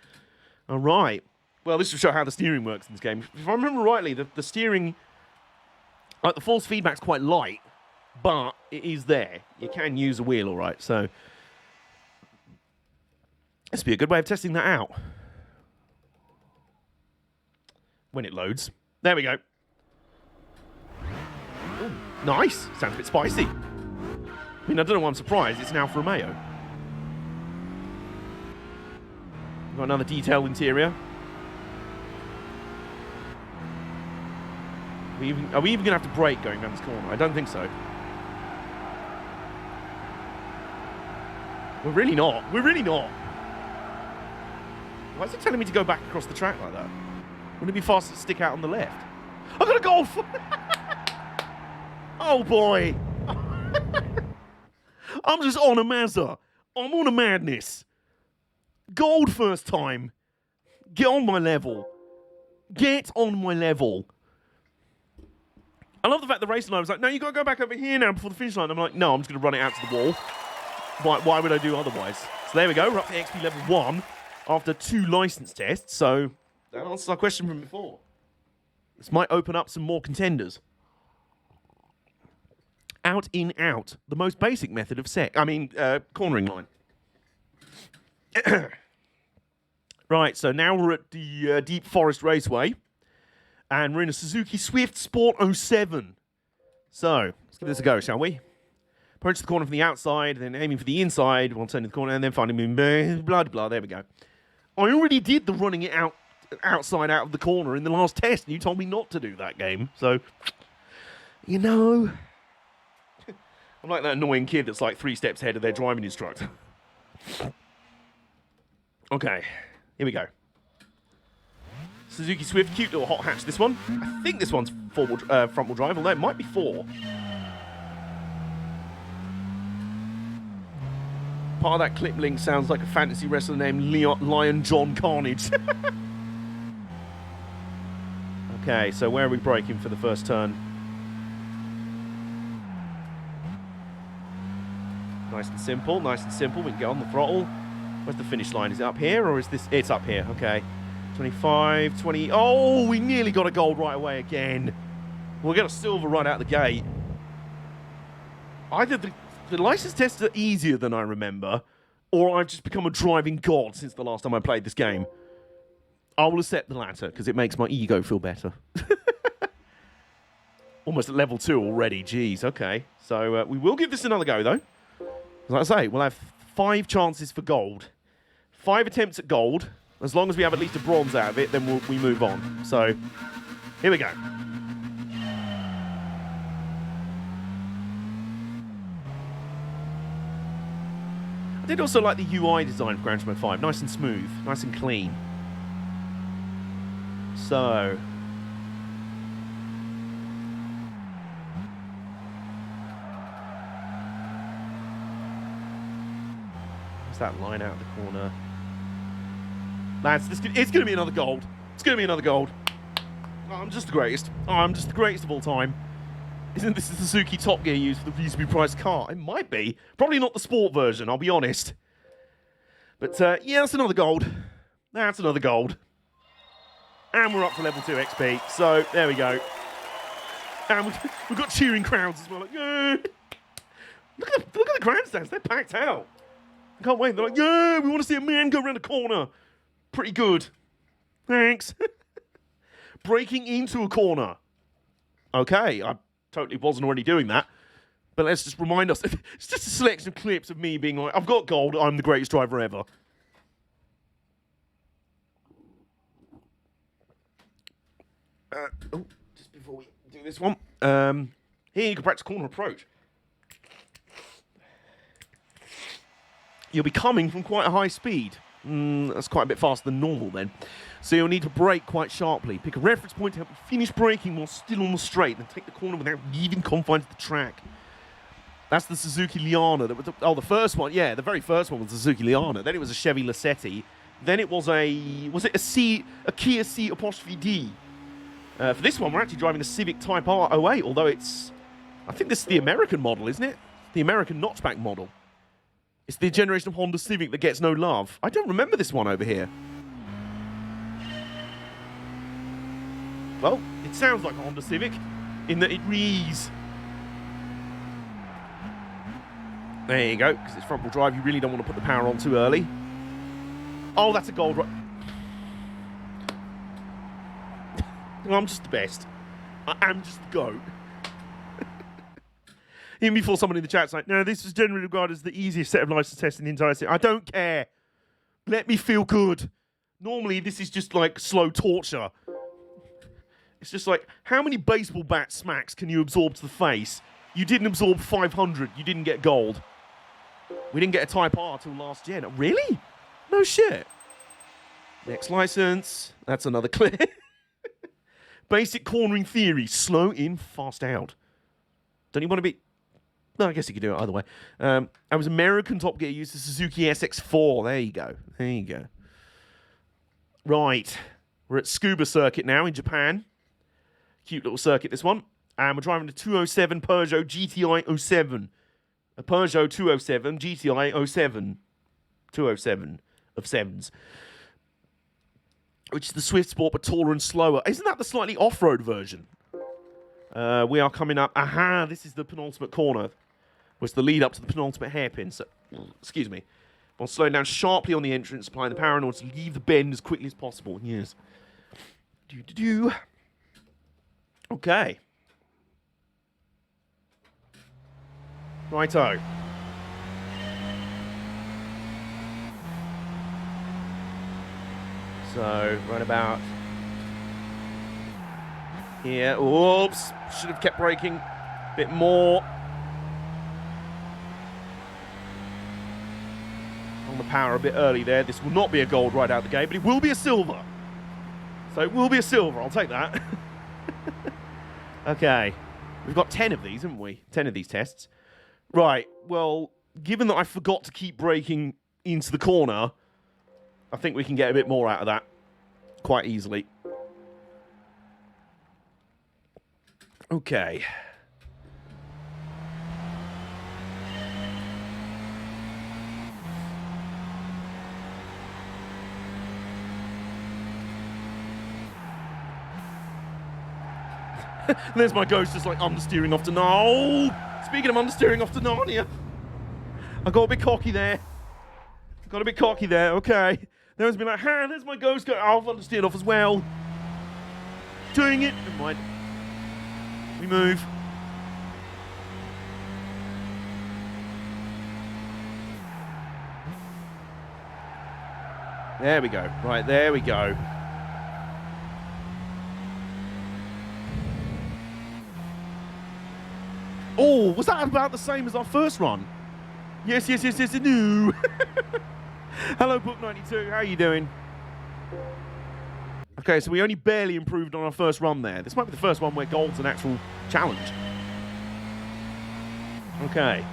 All right. Well, this will show how the steering works in this game. If I remember rightly, the steering... Like, the force feedback's quite light, but it is there. You can use a wheel, all right, so... This would be a good way of testing that out. When it loads. There we go. Ooh, nice. Sounds a bit spicy. I mean, I don't know why I'm surprised. It's an Alfa Romeo. Got another detailed interior. Are we even going to have to brake going down this corner? I don't think so. We're really not. We're really not. Why is it telling me to go back across the track like that? Wouldn't it be faster to stick out on the left? I've got a Golf! Oh boy! I'm just on a Mazda. I'm on a madness. Gold first time. Get on my level. Get on my level. I love the fact the race line was like, no, you got to go back over here now before the finish line. I'm like, no, I'm just going to run it out to the wall. Why would I do otherwise? So there we go. We're up to XP level 1 after 2 license tests. So that answers our question from before. This might open up some more contenders. Out, in, out. The most basic method of cornering line. Right, so now we're at the Deep Forest Raceway. And we're in a Suzuki Swift Sport 07. So, let's give this a go, shall we? Approach the corner from the outside, then aiming for the inside, while turning the corner, and then finally moving, blah, blah, there we go. I already did the running it outside out of the corner in the last test, and you told me not to do that game. So, you know, I'm like that annoying kid that's like 3 steps ahead of their driving instructor. Okay, here we go. Suzuki Swift, cute little hot hatch, this one. I think this one's front-wheel drive, although it might be 4. Part of that clip link sounds like a fantasy wrestler named Lion John Carnage. Okay, so where are we braking for the first turn? Nice and simple, nice and simple. We can get on the throttle. Where's the finish line? Is it up here or is this... It's up here, okay. 25, 20... Oh, we nearly got a gold right away again. We'll get a silver right out the gate. Either the license tests are easier than I remember, or I've just become a driving god since the last time I played this game. I will accept the latter, because it makes my ego feel better. Almost at level 2 already, jeez, okay. So we will give this another go, though. Like I say, we'll have 5 chances for gold. 5 attempts at gold. As long as we have at least a bronze out of it, then we move on. So, here we go. I did also like the UI design for Gran Turismo 5. Nice and smooth. Nice and clean. So... what's that line out of the corner? Lads, it's going to be another gold. It's going to be another gold. Oh, I'm just the greatest. Oh, I'm just the greatest of all time. Isn't this the Suzuki Top Gear used for the reasonably priced car? It might be. Probably not the sport version, I'll be honest. But, yeah, that's another gold. That's another gold. And we're up to level 2 XP. So, there we go. And we've got cheering crowds as well. Like, yeah. Look at the grandstands. They're packed out. I can't wait. They're like, yeah, we want to see a man go around the corner. Pretty good. Thanks. Breaking into a corner. Okay, I totally wasn't already doing that. But let's just remind us. It's just a selection of clips of me being like, I've got gold, I'm the greatest driver ever. Just before we do this one. Here you can practice corner approach. You'll be coming from quite a high speed. That's quite a bit faster than normal then. So you'll need to brake quite sharply. Pick a reference point to help you finish braking while still on the straight, then take the corner without leaving confines of the track. That's the Suzuki Liana. The first one, yeah, the very first one was the Suzuki Liana. Then it was a Chevy Lacetti. Then it was a Kia C''D. For this one, we're actually driving a Civic Type R 08, although I think this is the American model, isn't it? The American notchback model. It's the generation of Honda Civic that gets no love. I don't remember this one over here. Well, it sounds like a Honda Civic in that it rees. There you go, because it's front-wheel drive, you really don't want to put the power on too early. Oh, that's a gold. I'm just the best. I am just the GOAT. Even before someone in the chat's like, no, this was generally regarded as the easiest set of license tests in the entire series. I don't care. Let me feel good. Normally, this is just like slow torture. It's just like, how many baseball bat smacks can you absorb to the face? You didn't absorb 500. You didn't get gold. We didn't get a Type R till last gen. Really? No shit. Next license. That's another clear. Basic cornering theory. Slow in, fast out. Don't you want to be... No, I guess you could do it either way. I was American Top Gear, used the Suzuki SX4. There you go. There you go. Right. We're at Scuba Circuit now in Japan. Cute little circuit, this one. And we're driving a 207 Peugeot GTI 07. A Peugeot 207 GTI 07. 207 of 7s. Which is the Swift Sport, but taller and slower. Isn't that the slightly off-road version? We are coming up. Aha, this is the penultimate corner. Was the lead up to the penultimate hairpin. So, excuse me. I'll slow down sharply on the entrance, applying the power in order to leave the bend as quickly as possible. Yes. Do. Okay. Righto. So, right about here. Oops. Should have kept braking. Bit more. On the power a bit early there. This will not be a gold right out the gate, but it will be a silver. So it will be a silver. I'll take that. Okay. We've got 10 of these, haven't we? 10 of these tests. Right. Well, given that I forgot to keep braking into the corner, I think we can get a bit more out of that quite easily. Okay. There's my ghost just like understeering off to... No! Speaking of understeering off to Narnia. I got a bit cocky there. Okay. There was been like, there's my ghost going. I've understeered off as well. Doing it. Never mind. We move. There we go. Right, there we go. Oh, was that about the same as our first run? Yes, no. Hello, Book92. How are you doing? Okay, so we only barely improved on our first run there. This might be the first one where gold's an actual challenge. Okay.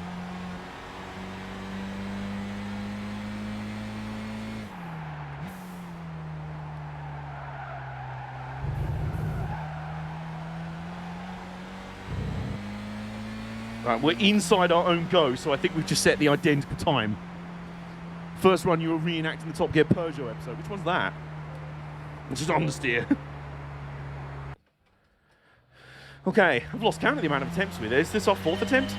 Right, we're inside our own go, so I think we've just set the identical time. First run, you were reenacting the Top Gear Peugeot episode. Which one's that? It's just understeer. Okay, I've lost count of the amount of attempts with this. Is this our fourth attempt?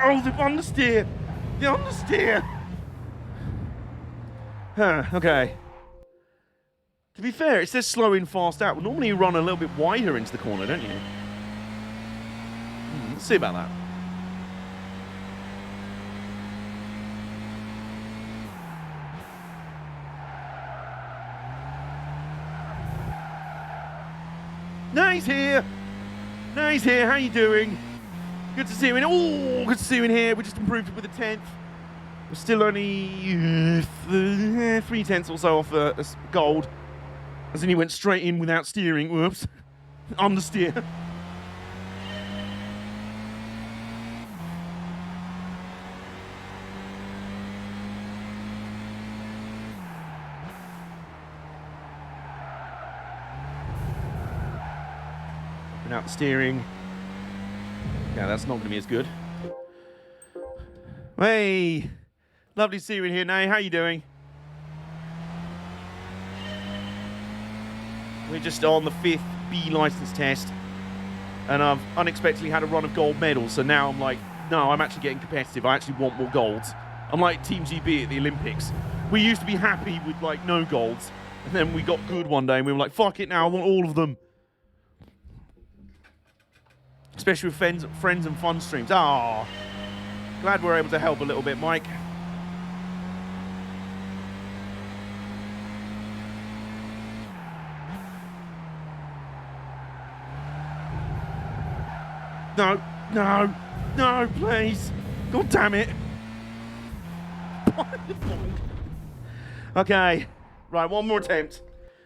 Oh, the understeer. The understeer. Okay. To be fair, it says slow in, fast out. Well, normally you run a little bit wider into the corner, don't you? Let's see about that. No, he's here. No, he's here. How you doing? Good to see you in. Oh, good to see you in here. We just improved it with a 10th. We're still only 3 tenths or so off gold. As in he went straight in without steering. Whoops. Understeer. Without the steering. Yeah, that's not going to be as good. Hey, lovely to see you in here, Nay. How you doing? just on the 5th B license test, and I've unexpectedly had a run of gold medals, so now I'm like, no, I'm actually getting competitive. I actually want more golds. I'm like Team GB at the Olympics. We used to be happy with, like, no golds, and then we got good one day, and we were like, fuck it now, I want all of them. Especially with friends and fun streams. Ah, glad we're able to help a little bit, Mike. No, no, no, please. God damn it. Okay, right, one more attempt.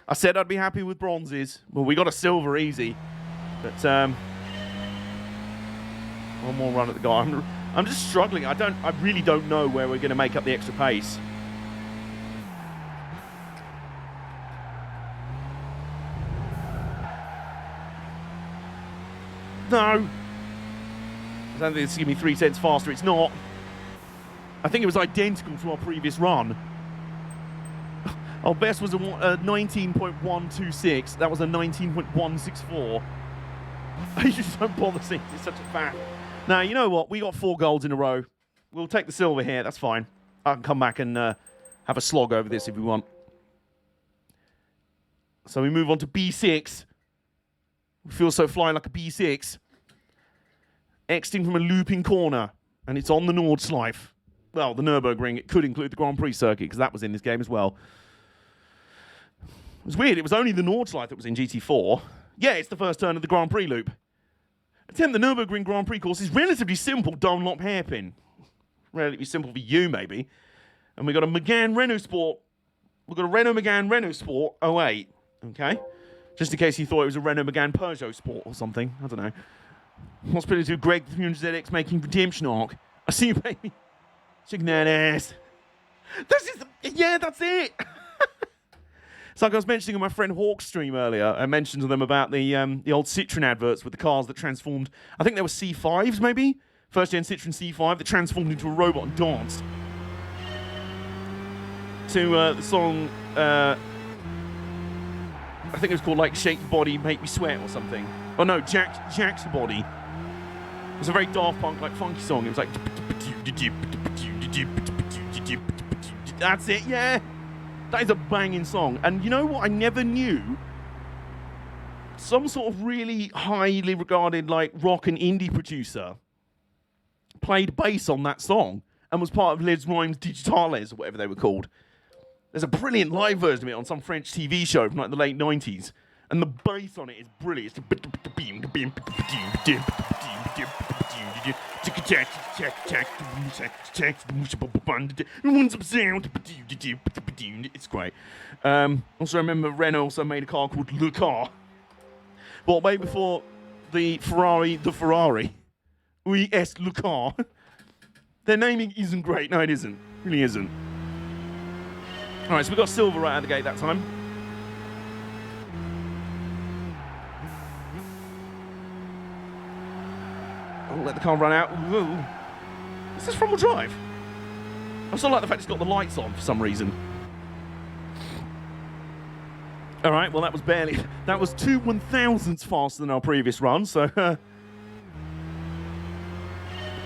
I said I'd be happy with bronzes. Well, we got a silver easy. But, one more run at the guy. I'm just struggling. I really don't know where we're going to make up the extra pace. No. I don't think it's going to be 3 cents faster. It's not. I think it was identical to our previous run. Our best was a 19.126. That was a 19.164. I just don't bother seeing it's such a fact. Now, you know what? We got 4 golds in a row. We'll take the silver here. That's fine. I can come back and have a slog over this if we want. So we move on to B6. We feel so flying like a B6. Exiting from a looping corner, and it's on the Nuzlocke. Well, the Nürburgring. It could include the Grand Prix circuit, because that was in this game as well. It was weird. It was only the Nuzlocke that was in GT4. Yeah, it's the first turn of the Grand Prix loop. Attempt the Nürburgring Grand Prix course is relatively simple Dunlop hairpin. Relatively simple for you, maybe. And we got a Megane Renault Sport. We've got a Renault Megane Renault Sport 08. Okay? Just in case you thought it was a Renault Megane Peugeot Sport or something. I don't know. Hospital to Greg the 300ZX making redemption arc. I see you, baby. Shaking that ass. Yeah, that's it. It's like I was mentioning on my friend Hawk's stream earlier. I mentioned to them about the old Citroen adverts with the cars that transformed. I think they were C5s, maybe? First-gen Citroen C5 that transformed into a robot and danced. To the song, I think it was called, like, Shake Your Body, Make Me Sweat or something. Oh, no, Jack's Your Body. It was a very Daft Punk, like, funky song. It was like... That's it, yeah. That is a banging song. And you know what I never knew? Some sort of really highly regarded, like, rock and indie producer played bass on that song and was part of Les Rhymes Digitales, or whatever they were called. There's a brilliant live version of it on some French TV show from, like, the late 90s. And the bass on it is brilliant. It's great. Also, remember Renault also made a car called Le Car. Well, way before the Ferrari. Oui, est Le Car. Their naming isn't great. No, it isn't. It really isn't. All right, so we got silver right out of the gate that time. Oh, let the car run out. Ooh. Is this front-wheel drive? I still like the fact it's got the lights on for some reason. All right, well, that was 2 1,000ths faster than our previous run, so...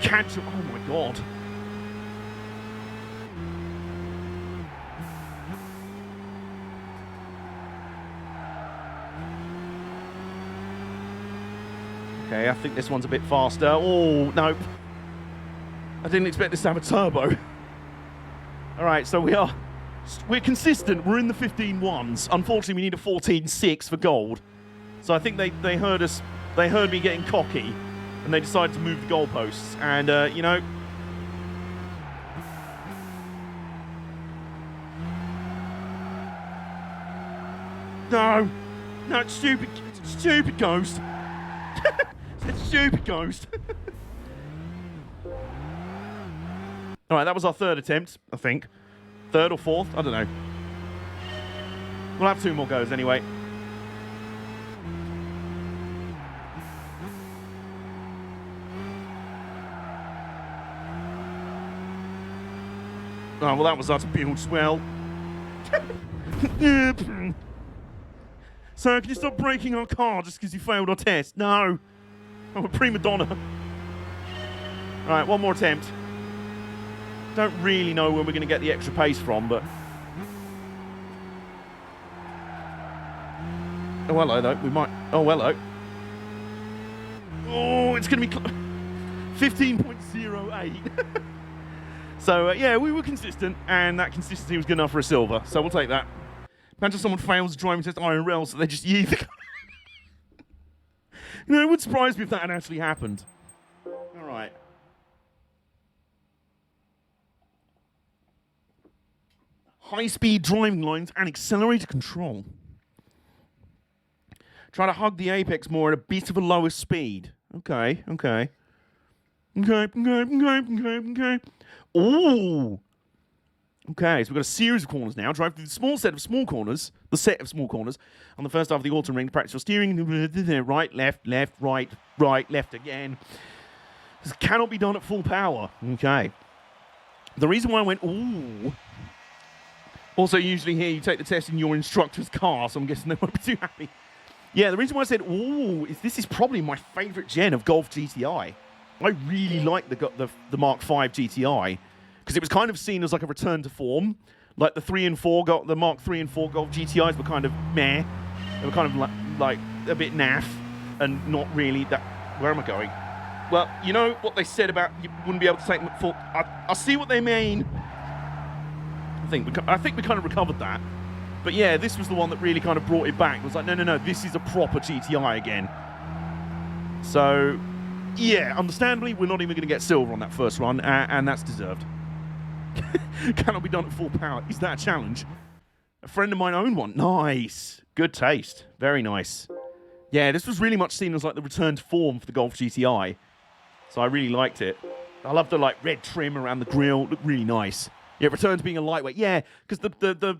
Catch him. Oh, my God. Okay, I think this one's a bit faster. Oh, no. I didn't expect this to have a turbo. All right, so we're consistent. We're in the 15.1s. Unfortunately, we need a 14.6 for gold. So I think they heard us. They heard me getting cocky, and they decided to move the goalposts. And, you know... No. No, it's stupid. It's stupid, Ghost. It's stupid, Ghost. All right, that was our 3rd attempt, I think. 3rd or 4th? I don't know. We'll have 2 more goes anyway. Oh, well, that was our build swell. Sir, can you stop breaking our car just because you failed our test? No. I'm a prima donna. Alright, one more attempt. Don't really know where we're going to get the extra pace from, but... Oh, hello, though. We might... Oh, hello. Oh, it's going to be... 15.08. So, yeah, we were consistent, and that consistency was good enough for a silver, so we'll take that. Imagine someone fails a driving test IRL, so they just yeet the... You know, it would surprise me if that had actually happened. All right. High-speed driving lines and accelerator control. Try to hug the apex more at a bit of a lower speed. Okay. Ooh. Okay, so we've got a series of corners now. Drive through the set of small corners. On the first half of the autumn ring, practice your steering. Right, left, right, left again. This cannot be done at full power. Okay. The reason why I went, ooh. Also, usually here you take the test in your instructor's car, so I'm guessing they won't be too happy. Yeah, the reason why I said, ooh, is this is probably my favorite gen of Golf GTI. I really like the Mark V GTI. Because it was kind of seen as like a return to form. Like the the Mark 3 and 4 Golf GTIs were kind of meh. They were kind of like a bit naff and not really that... Where am I going? Well, you know what they said about you wouldn't be able to take them at full... I see what they mean. I think we kind of recovered that. But yeah, this was the one that really kind of brought it back. It was like, no, this is a proper GTI again. So, yeah, understandably, we're not even going to get silver on that first run, and that's deserved. Cannot be done at full power. Is that a challenge? A friend of mine owned one. Nice. Good taste. Very nice. Yeah, this was really much seen as like the return to form for the Golf GTI. So I really liked it. I love the like red trim around the grille. It looked really nice. Yeah, it returned to being a lightweight. Yeah, because the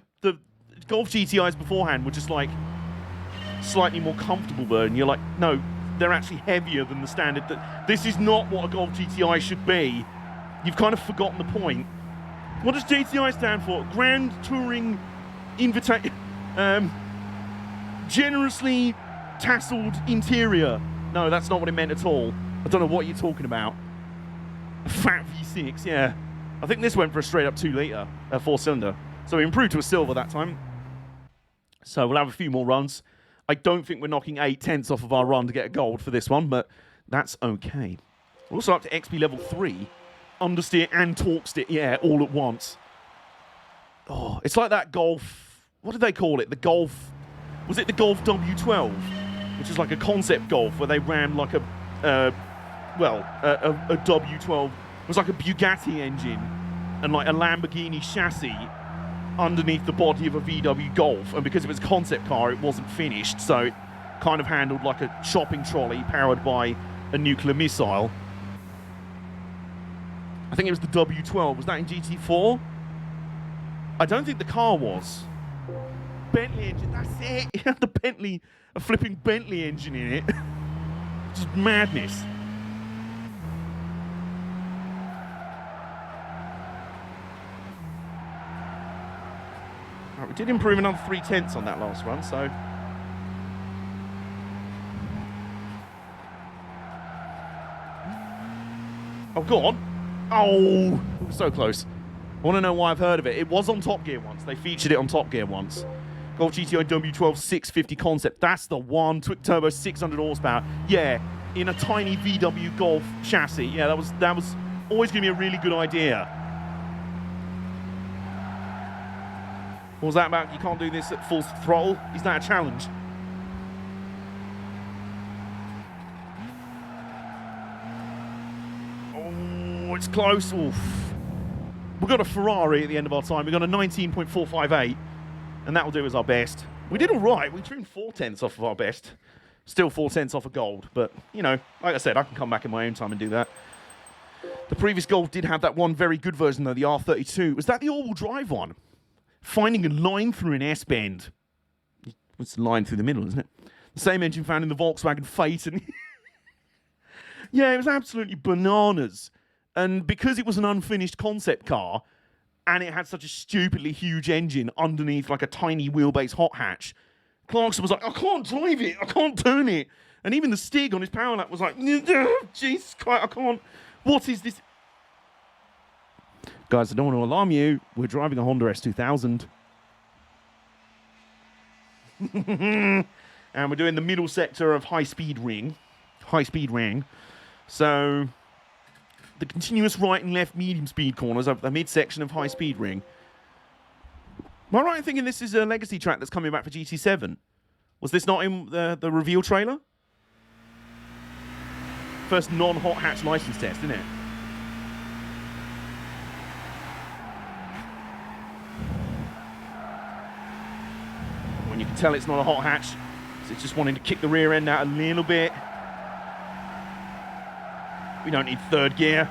Golf GTIs beforehand were just like slightly more comfortable version. You're like, no, they're actually heavier than the standard. This is not what a Golf GTI should be. You've kind of forgotten the point. What does GTI stand for? Grand Touring Invitation. Generously tasseled interior. No, that's not what it meant at all. I don't know what you're talking about. A fat V6, yeah. I think this went for a straight up 2-litre, 4-cylinder. So we improved to a silver that time. So we'll have a few more runs. I don't think we're knocking 8/10 off of our run to get a gold for this one, but that's okay. We're also up to XP level 3. Understeer and torque steer, yeah, all at once. Oh, it's like that Golf... What did they call it? The Golf... Was it the Golf W12? Which is like a concept Golf where they ran like a W12. It was like a Bugatti engine and like a Lamborghini chassis underneath the body of a VW Golf. And because it was a concept car, it wasn't finished. So it kind of handled like a shopping trolley powered by a nuclear missile. I think it was the W12. Was that in GT4? I don't think the car was. Bentley engine, that's it. It had a flipping Bentley engine in it. Just madness. Right, we did improve another 3/10 on that last run, so... Oh, go on. Oh, so close. I want to know why I've heard of it. It was on Top Gear once. They featured it on Top Gear once. Golf GTI W12 650 concept. That's the one. Twin turbo, 600 horsepower. Yeah, in a tiny VW Golf chassis. Yeah, that was always going to be a really good idea. What was that about? You can't do this at full throttle? Is that a challenge? Oh, it's close. Oof. We've got a Ferrari at the end of our time. We've got a 19.458, and that will do as our best. We did all right. We trimmed 4/10 off of our best. Still 4/10 off of gold, but, you know, like I said, I can come back in my own time and do that. The previous Golf did have that one very good version, though, the R32. Was that the all-wheel drive one? Finding a line through an S-bend. It's the line through the middle, isn't it? The same engine found in the Volkswagen Phaeton. Yeah, it was absolutely bananas. And because it was an unfinished concept car, and it had such a stupidly huge engine underneath like a tiny wheelbase hot hatch, Clarkson was like, I can't drive it. I can't turn it. And even the Stig on his power lap was like, Jesus Christ, I can't. What is this? Guys, I don't want to alarm you. We're driving a Honda S2000. And we're doing the middle sector of high-speed ring. High-speed ring. So, the continuous right and left medium-speed corners of the midsection of high-speed ring. Am I right in thinking this is a legacy track that's coming back for GT7? Was this not in the reveal trailer? First non-hot hatch license test, isn't it? When you can tell it's not a hot hatch, it's just wanting to kick the rear end out a little bit. We don't need third gear.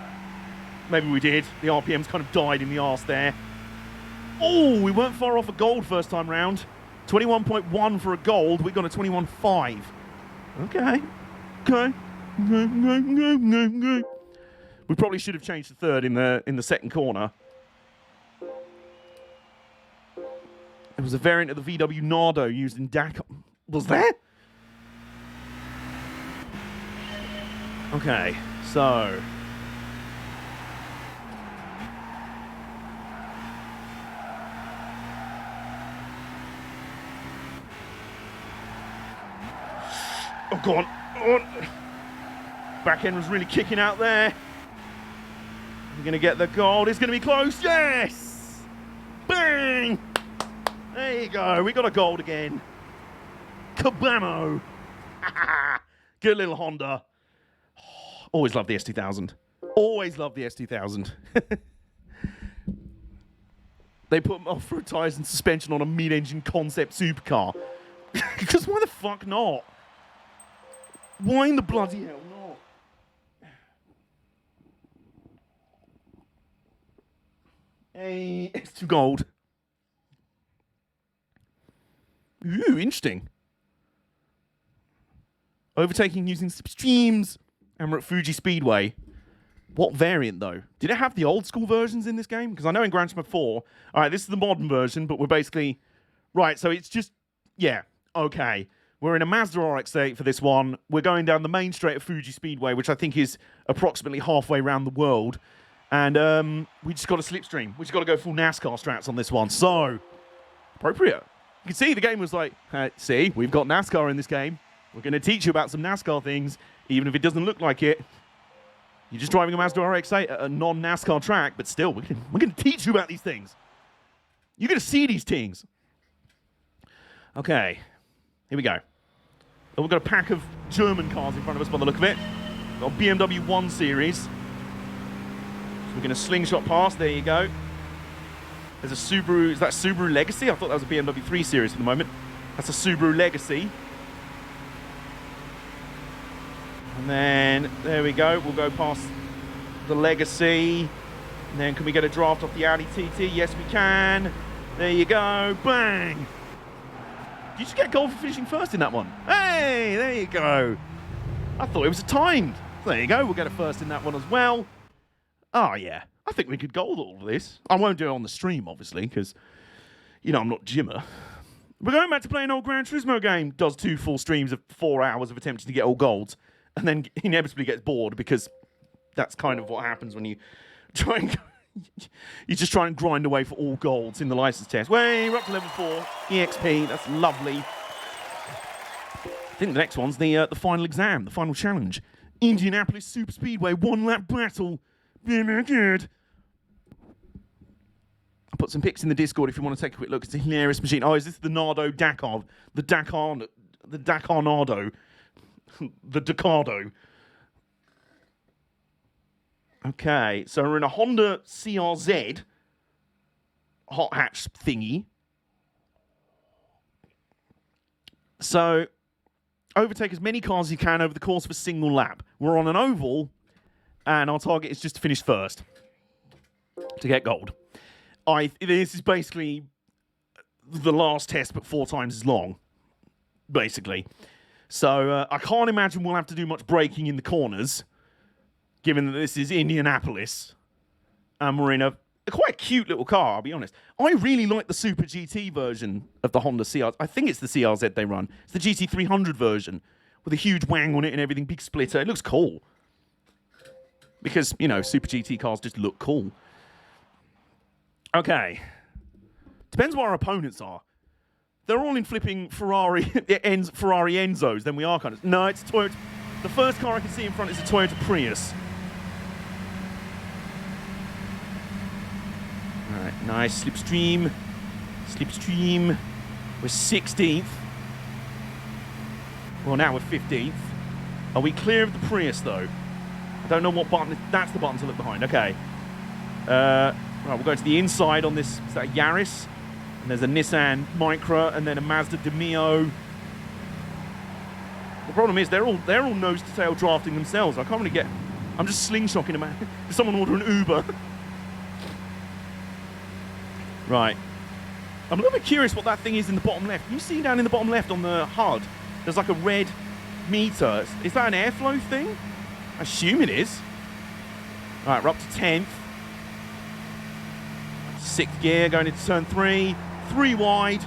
Maybe we did. The RPM's kind of died in the arse there. Oh, we weren't far off a gold first time round. 21.1 for a gold. We got a 21.5. Okay. Okay. We probably should have changed to third in the second corner. There was a variant of the VW Nardo used in Dakar. Was there? Okay, so oh, go on. Back end was really kicking out there. We're going to get the gold. It's going to be close. Yes! Bang! There you go. We got a gold again. Kabamo! Good little Honda. Always loved the S2000. Always loved the S2000. They put off-road tyres and suspension on a mid-engine concept supercar. Because why the fuck not? Why in the bloody hell not? Hey, S2 gold. Ooh, interesting. Overtaking using streams. And we're at Fuji Speedway. What variant, though? Did it have the old school versions in this game? Because I know in Gran Turismo 4, all right, this is the modern version, but we're basically... Right, so it's just... Yeah, okay. We're in a Mazda RX-8 for this one. We're going down the main straight of Fuji Speedway, which I think is approximately halfway around the world. And we just got a slipstream. We just got to go full NASCAR strats on this one. So, appropriate. You can see the game was like, see, we've got NASCAR in this game. We're going to teach you about some NASCAR things, even if it doesn't look like it. You're just driving a Mazda RX-8 at a non-NASCAR track, but still, we're going to teach you about these things. You're going to see these things. Okay, here we go. We've got a pack of German cars in front of us by the look of it. Got a BMW 1 Series. So we're going to slingshot past. There you go. There's a Subaru. Is that Subaru Legacy? I thought that was a BMW 3 Series for the moment. That's a Subaru Legacy. And then, there we go. We'll go past the Legacy. And then can we get a draft off the Audi TT? Yes, we can. There you go. Bang. Did you just get gold for finishing first in that one? Hey, there you go. I thought it was a timed. There you go. We'll get a first in that one as well. Oh, yeah. I think we could gold all of this. I won't do it on the stream, obviously, because, you know, I'm not Jimmer. We're going back to play an old Gran Turismo game. Does 2 full streams of 4 hours of attempting to get all golds. And then inevitably gets bored because that's kind of what happens when you try and... you just try and grind away for all golds in the license test. Way, we're up to level 4. EXP, that's lovely. I think the next one's the final exam, the final challenge. Indianapolis Super Speedway 1-lap battle. Very good. I'll put some pics in the Discord if you want to take a quick look. It's a hilarious machine. Oh, is this the Nardo Dakar? The Dakar Nardo. The Dacardo. Okay, so we're in a Honda CRZ hot hatch thingy. So, overtake as many cars as you can over the course of a single lap. We're on an oval, and our target is just to finish first to get gold. This is basically the last test, but 4 times as long, basically. So, I can't imagine we'll have to do much braking in the corners, given that this is Indianapolis, and we're in a quite a cute little car, I'll be honest. I really like the Super GT version of the Honda CR. I think it's the CRZ they run. It's the GT300 version with a huge wang on it and everything, big splitter. It looks cool. Because, you know, Super GT cars just look cool. Okay. Depends what our opponents are. They're all in flipping Ferrari Enzos, then we are kind of... No, it's Toyota. The first car I can see in front is a Toyota Prius. All right, nice. Slipstream. Slipstream. We're 16th. Well, now we're 15th. Are we clear of the Prius, though? I don't know what button... That's the button to look behind. Okay. Right, we'll go to the inside on this... Is that a Yaris? And there's a Nissan Micra, and then a Mazda Demio. The problem is they're all nose to tail drafting themselves. I can't really get... I'm just slingshotting them out. Does someone order an Uber? Right. I'm a little bit curious what that thing is in the bottom left. Can you see down in the bottom left on the HUD? There's like a red meter. Is that an airflow thing? I assume it is. All right, we're up to 10th. 6th gear, going into turn 3. 3 wide.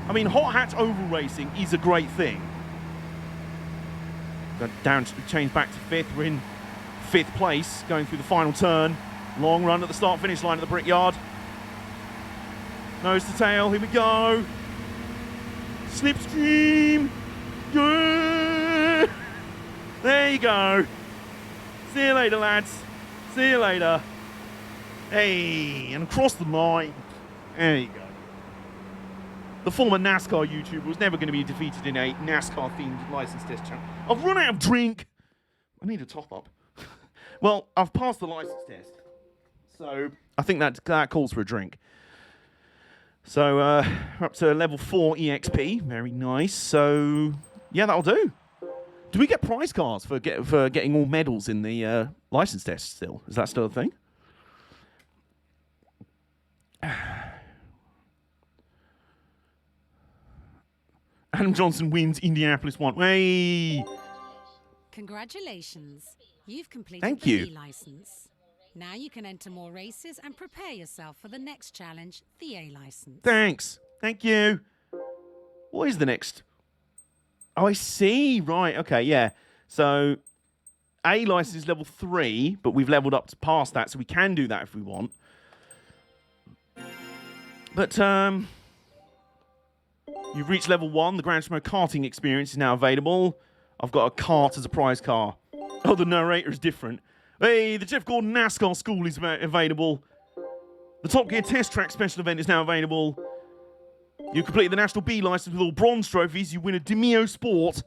I mean, hot hatch oval racing is a great thing. Go down, change back to 5th. We're in 5th place, going through the final turn. Long run at the start-finish line at the Brickyard. Nose to tail, here we go. Slipstream. Yeah. There you go. See you later, lads. See you later. Hey, and across the line. There you go. The former NASCAR YouTuber was never going to be defeated in a NASCAR-themed license test challenge. I've run out of drink. I need a top-up. Well, I've passed the license test. So I think that calls for a drink. So we're up to level 4 EXP. Very nice. So, yeah, that'll do. Do we get prize cards for getting all medals in the license test still? Is that still a thing? Adam Johnson wins Indianapolis 1. Hey! Congratulations. You've completed Thank the you. B license. Now you can enter more races and prepare yourself for the next challenge, the A license. Thanks. Thank you. What is the next? Oh, I see. Right. Okay, yeah. So, A license is level 3, but we've leveled up to past that, so we can do that if we want. But, you've reached level 1. The Gran Turismo karting experience is now available. I've got a kart as a prize car. Oh, the narrator is different. Hey, the Jeff Gordon NASCAR School is available. The Top Gear Test Track special event is now available. You complete the National B license with all bronze trophies. You win a Demio Sport.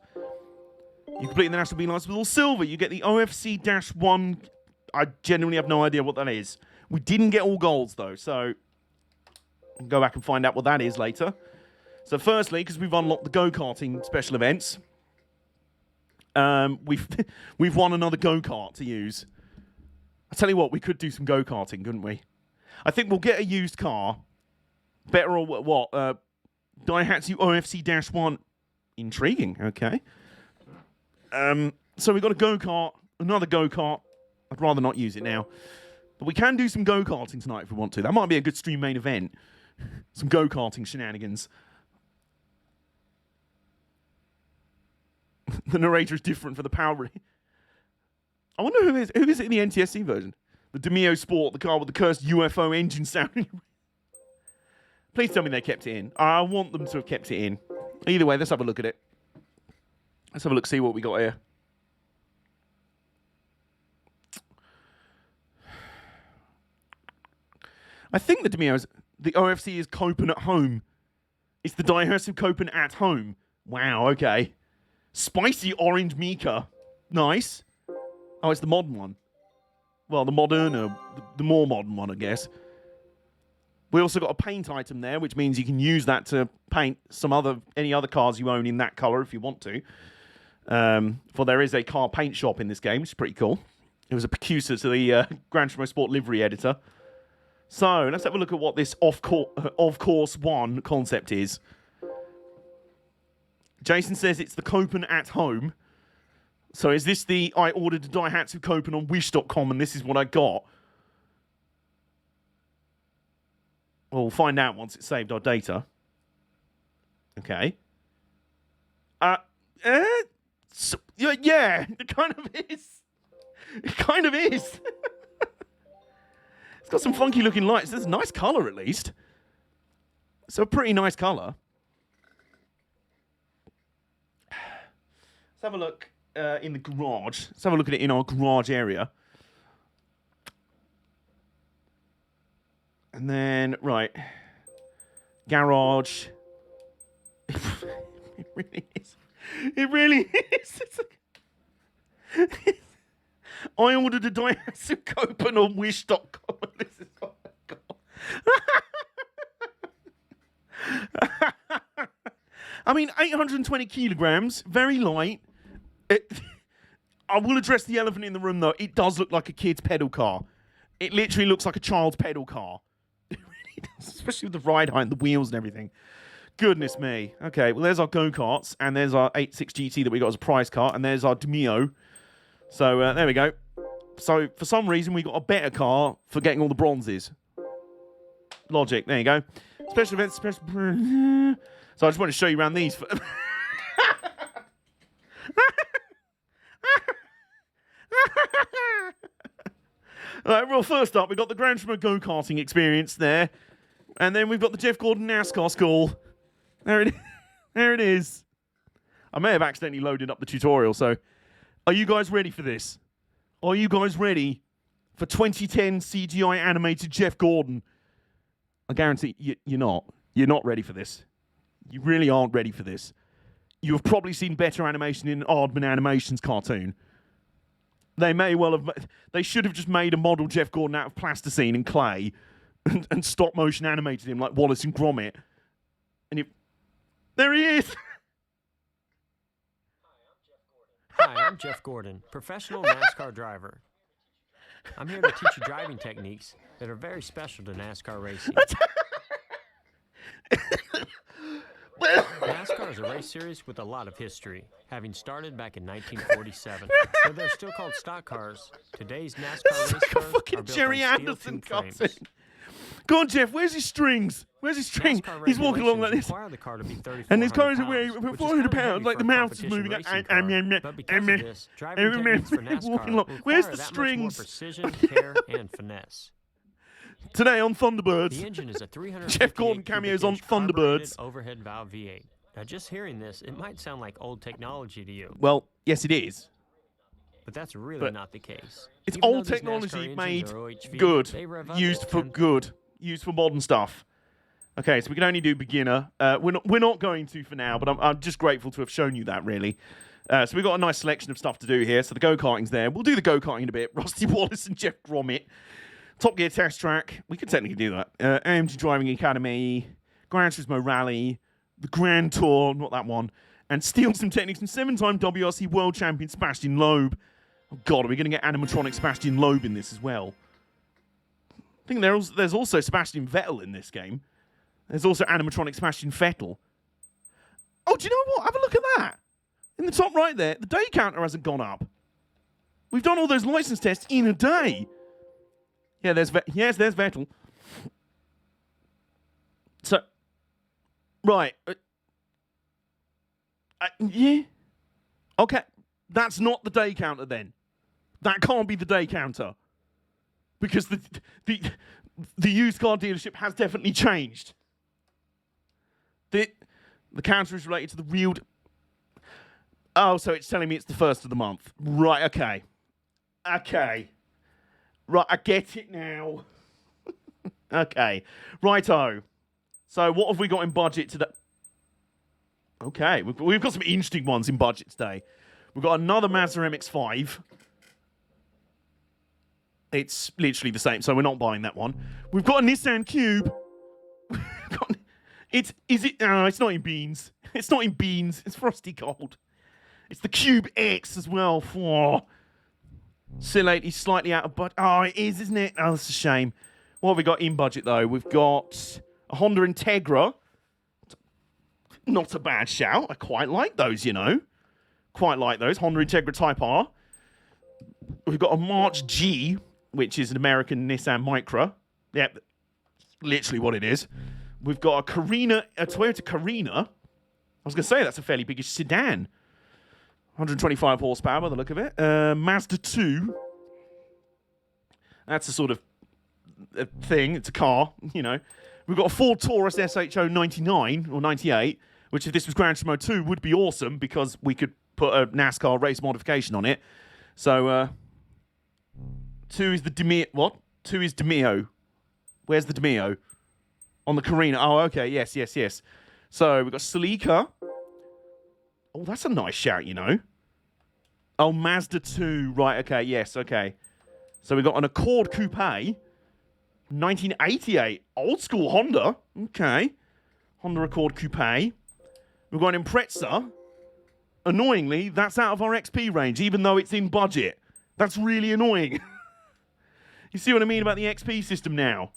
You complete the National B license with all silver. You get the OFC-1. I genuinely have no idea what that is. We didn't get all golds, though, so I can go back and find out what that is later. So firstly, because we've unlocked the go-karting special events, we've won another go-kart to use. I tell you what, we could do some go-karting, couldn't we? I think we'll get a used car. Better or what? Daihatsu OFC-1. Intriguing, okay. So we've got a go-kart, another go-kart. I'd rather not use it now. But we can do some go-karting tonight if we want to. That might be a good stream main event. Some go-karting shenanigans. The narrator is different for the power. I wonder who is it in the NTSC version? The Demio Sport, the car with the cursed UFO engine sound. Please tell me they kept it in. I want them to have kept it in. Either way, let's have a look at it. Let's have a look, see what we got here. I think the Demio's, the OFC is Copen at home. It's the Daihatsu Copen at home. Wow, okay. Spicy orange Mika. Nice. Oh, it's the modern one. Well, the moderner, the more modern one, I guess. We also got a paint item there, which means you can use that to paint any other cars you own in that colour if you want to. For there is a car paint shop in this game, which is pretty cool. It was a precursor to the Gran Turismo Sport livery editor. So, let's have a look at what this of course one concept is. Jason says it's the Copen at home. So is this the I ordered a Daihatsu Copen on Wish.com and this is what I got? Well, we'll find out once it's saved our data. Okay. Yeah, it kind of is. It kind of is. It's got some funky looking lights. There's a nice colour at least. It's a pretty nice colour. Let's have a look in the garage. Let's have a look at it in our garage area. And then, right. Garage. It really is. It really is. I ordered a Daihatsu Copen on Wish.com. This is, oh my God. I mean, 820 kilograms, very light. I will address the elephant in the room, though. It does look like a kid's pedal car. It literally looks like a child's pedal car. It really does, especially with the ride height and the wheels and everything. Goodness me. Okay, well, there's our go-karts, and there's our 86 GT that we got as a prize car, and there's our Demio. So, there we go. So, for some reason, we got a better car for getting all the bronzes. Logic. There you go. Special events, special... So, I just want to show you around these. Alright, well, first up, we've got the Gran Turismo go-karting experience there. And then we've got the Jeff Gordon NASCAR school. There it is. I may have accidentally loaded up the tutorial, so... Are you guys ready for this? Are you guys ready for 2010 CGI animated Jeff Gordon? I guarantee you're not. You're not ready for this. You really aren't ready for this. You have probably seen better animation in Aardman Animations cartoon. They may well have... They should have just made a model Jeff Gordon out of plasticine and clay and stop motion animated him like Wallace and Gromit. And there he is! Hi, I'm Jeff Gordon, professional NASCAR driver. I'm here to teach you driving techniques that are very special to NASCAR racing. NASCAR is a race series with a lot of history, having started back in 1947. Though they're still called stock cars, today's NASCAR race cars fucking are built Jerry on steel Anderson tube frames. cutscene. Go on, Jeff. Where's his strings? Where's his string? NASCAR He's walking along like this. require the car to be And his car is 3,400 away pounds, 400 which is pounds, like the heavy for a mouse is moving. competition racing car. But because of this, driving techniques for walking NASCAR along. Where's require the that much more strings? precision, care, and finesse. Today on Thunderbirds. The engine is a 358 Jeff Gordon cameos on cubic inch Thunderbirds. carbureted overhead valve V8. Now, just hearing this, it might sound like old technology to you, Well, yes, it is. but that's really not the case. It's Even though old these technology NASCAR made engines are OHV, good, they rev up used at for 10 good, used for modern stuff. Okay, so we can only do beginner. We're not going to for now, but I'm just grateful to have shown you that, really. So we've got a nice selection of stuff to do here. So the go-karting's there. We'll do the go-karting in a bit. Rusty Wallace and Jeff Gromit. Top Gear Test Track. We could technically do that. AMG Driving Academy. Gran Turismo Rally. The Grand Tour. Not that one. And steal some techniques from 7-time WRC World Champion Sebastian Loeb. Oh, God, are we going to get animatronic Sebastian Loeb in this as well? I think there's also Sebastian Vettel in this game. There's also animatronic Sebastian Vettel. Oh, do you know what? Have a look at that. In the top right there, the day counter hasn't gone up. We've done all those license tests in a day. Yeah, there's Vettel. So, right. Yeah. Okay. That's not the day counter then. That can't be the day counter. Because the used car dealership has definitely changed. The counter is related to the real... Oh, so it's telling me it's the first of the month. Right, okay. Okay. Right, I get it now. Okay. Righto. So what have we got in budget today? Okay, we've got some interesting ones in budget today. We've got another Mazda MX-5. It's literally the same, so we're not buying that one. We've got a Nissan Cube. No, it's not in beans. It's not in beans. It's frosty cold. It's the Cube X as well. Oh. Silate is slightly out of budget. Oh, it is, isn't it? Oh, that's a shame. What have we got in budget, though? We've got a Honda Integra. Not a bad shout. I quite like those, you know. Quite like those. Honda Integra Type R. We've got a March G, which is an American Nissan Micra. Yep. literally what it is. We've got a Toyota Carina. I was going to say that's a fairly biggish sedan. 125 horsepower by the look of it. Mazda 2. That's a sort of a thing. It's a car, you know. We've got a Ford Taurus SHO 99 or 98, which if this was Gran Turismo 2 would be awesome because we could put a NASCAR race modification on it. So, 2 is the Demio. What? 2 is Demio. Where's the Demio? On the Carina. Oh, okay. Yes. So, we've got Celica. Oh, that's a nice shout, you know. Oh, Mazda 2. Right, okay, yes, okay. So we've got an Accord Coupe, 1988. Old school Honda. Okay. Honda Accord Coupe. We've got an Impreza. Annoyingly, that's out of our XP range, even though it's in budget. That's really annoying. You see what I mean about the XP system now?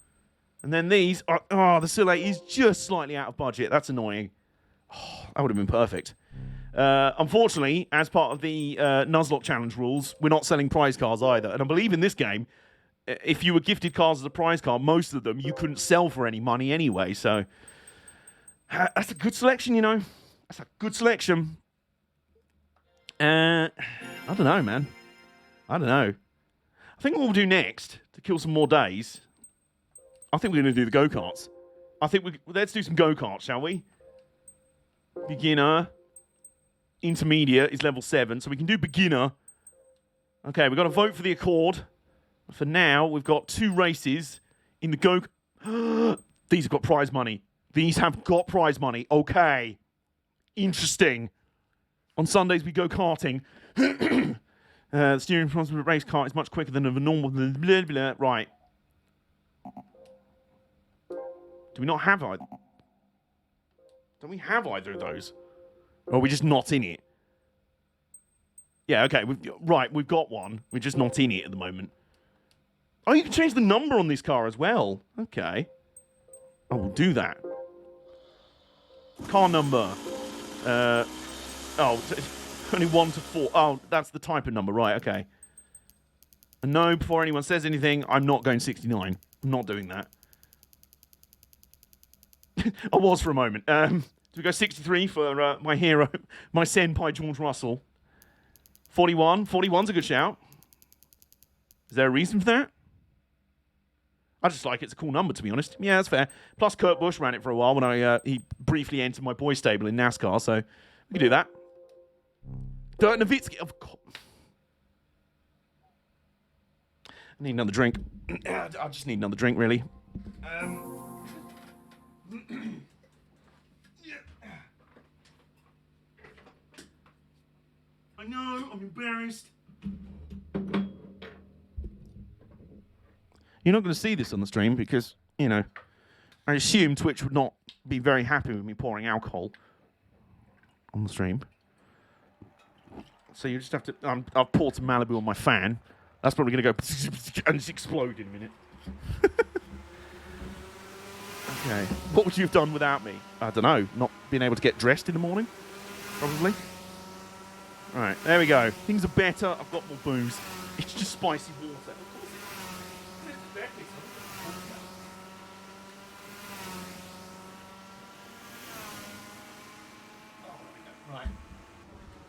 And then these are... Oh, the Silhouette is just slightly out of budget. That's annoying. Oh, that would have been perfect. Unfortunately, as part of the Nuzlocke challenge rules, we're not selling prize cars either. And I believe in this game, if you were gifted cars as a prize car, most of them you couldn't sell for any money anyway. So that's a good selection, you know. That's a good selection. I don't know, man. I don't know. I think what we'll do next to kill some more days, I think we're going to do the go-karts. Let's do some go-karts, shall we? Beginner. Intermediate is level 7, so we can do beginner. Okay, we've got to vote for the Accord. For now, we've got 2 races in the go... These have got prize money. These have got prize money. Okay. Interesting. On Sundays, we go karting. The steering from a race car is much quicker than of a normal... Blah, blah, blah. Right. Do we not have either? Don't we have either of those? Or are we just not in it? Yeah, okay. We've got one. We're just not in it at the moment. Oh, you can change the number on this car as well. Okay. Oh, we'll do that. Car number. Only 1 to 4. Oh, that's the type of number. Right, okay. And no, before anyone says anything, I'm not going 69. I'm not doing that. I was for a moment. We go 63 for my hero, my senpai, George Russell. 41. 41's a good shout. Is there a reason for that? I just like it. It's a cool number, to be honest. Yeah, that's fair. Plus, Kurt Busch ran it for a while when he briefly entered my boys' stable in NASCAR, so we can do that. Dirk Nowitzki. Of course. I need another drink. I just need another drink, really. I know, I'm embarrassed. You're not going to see this on the stream because, you know, I assume Twitch would not be very happy with me pouring alcohol on the stream. So you just have to... I've poured some Malibu on my fan. That's probably going to go and just explode in a minute. Okay. What would you have done without me? I don't know. Not being able to get dressed in the morning? Probably. All right, there we go. Things are better. I've got more booze. It's just spicy water.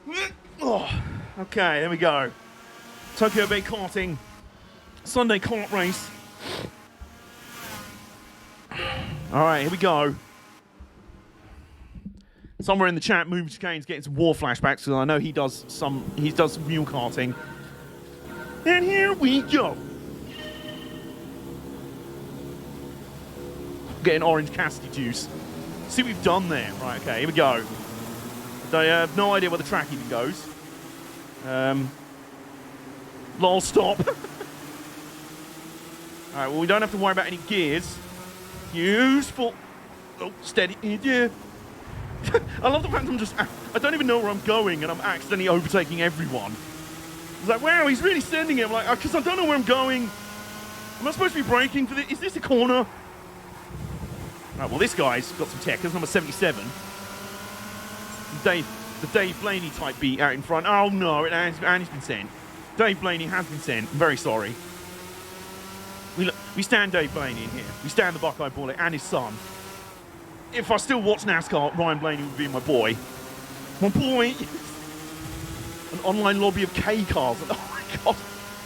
Right. Oh, okay, there we go. Tokyo Bay karting. Sunday kart race. All right, here we go. Somewhere in the chat, Moon Kane's getting some war flashbacks because I know he does some mule karting. And here we go. Getting Orange Cassidy juice. See what we've done there. Right, okay, here we go. I have no idea where the track even goes. Lol, stop. Alright, well, we don't have to worry about any gears. Useful. Oh, steady. Yeah. I love the fact I don't even know where I'm going and I'm accidentally overtaking everyone. It's like, wow, he's really sending it. I'm like, because I don't know where I'm going. Am I supposed to be braking for this? Is this a corner? Right, well, this guy's got some tech. That's number 77. The Dave Blaney type beat out in front. Oh, no, and he's been sent. Dave Blaney has been sent. I'm very sorry. We stand Dave Blaney in here. We stand the Buckeye Bullet and his son. If I still watch NASCAR, Ryan Blaney would be my boy. My boy. An online lobby of K cars. Oh my god.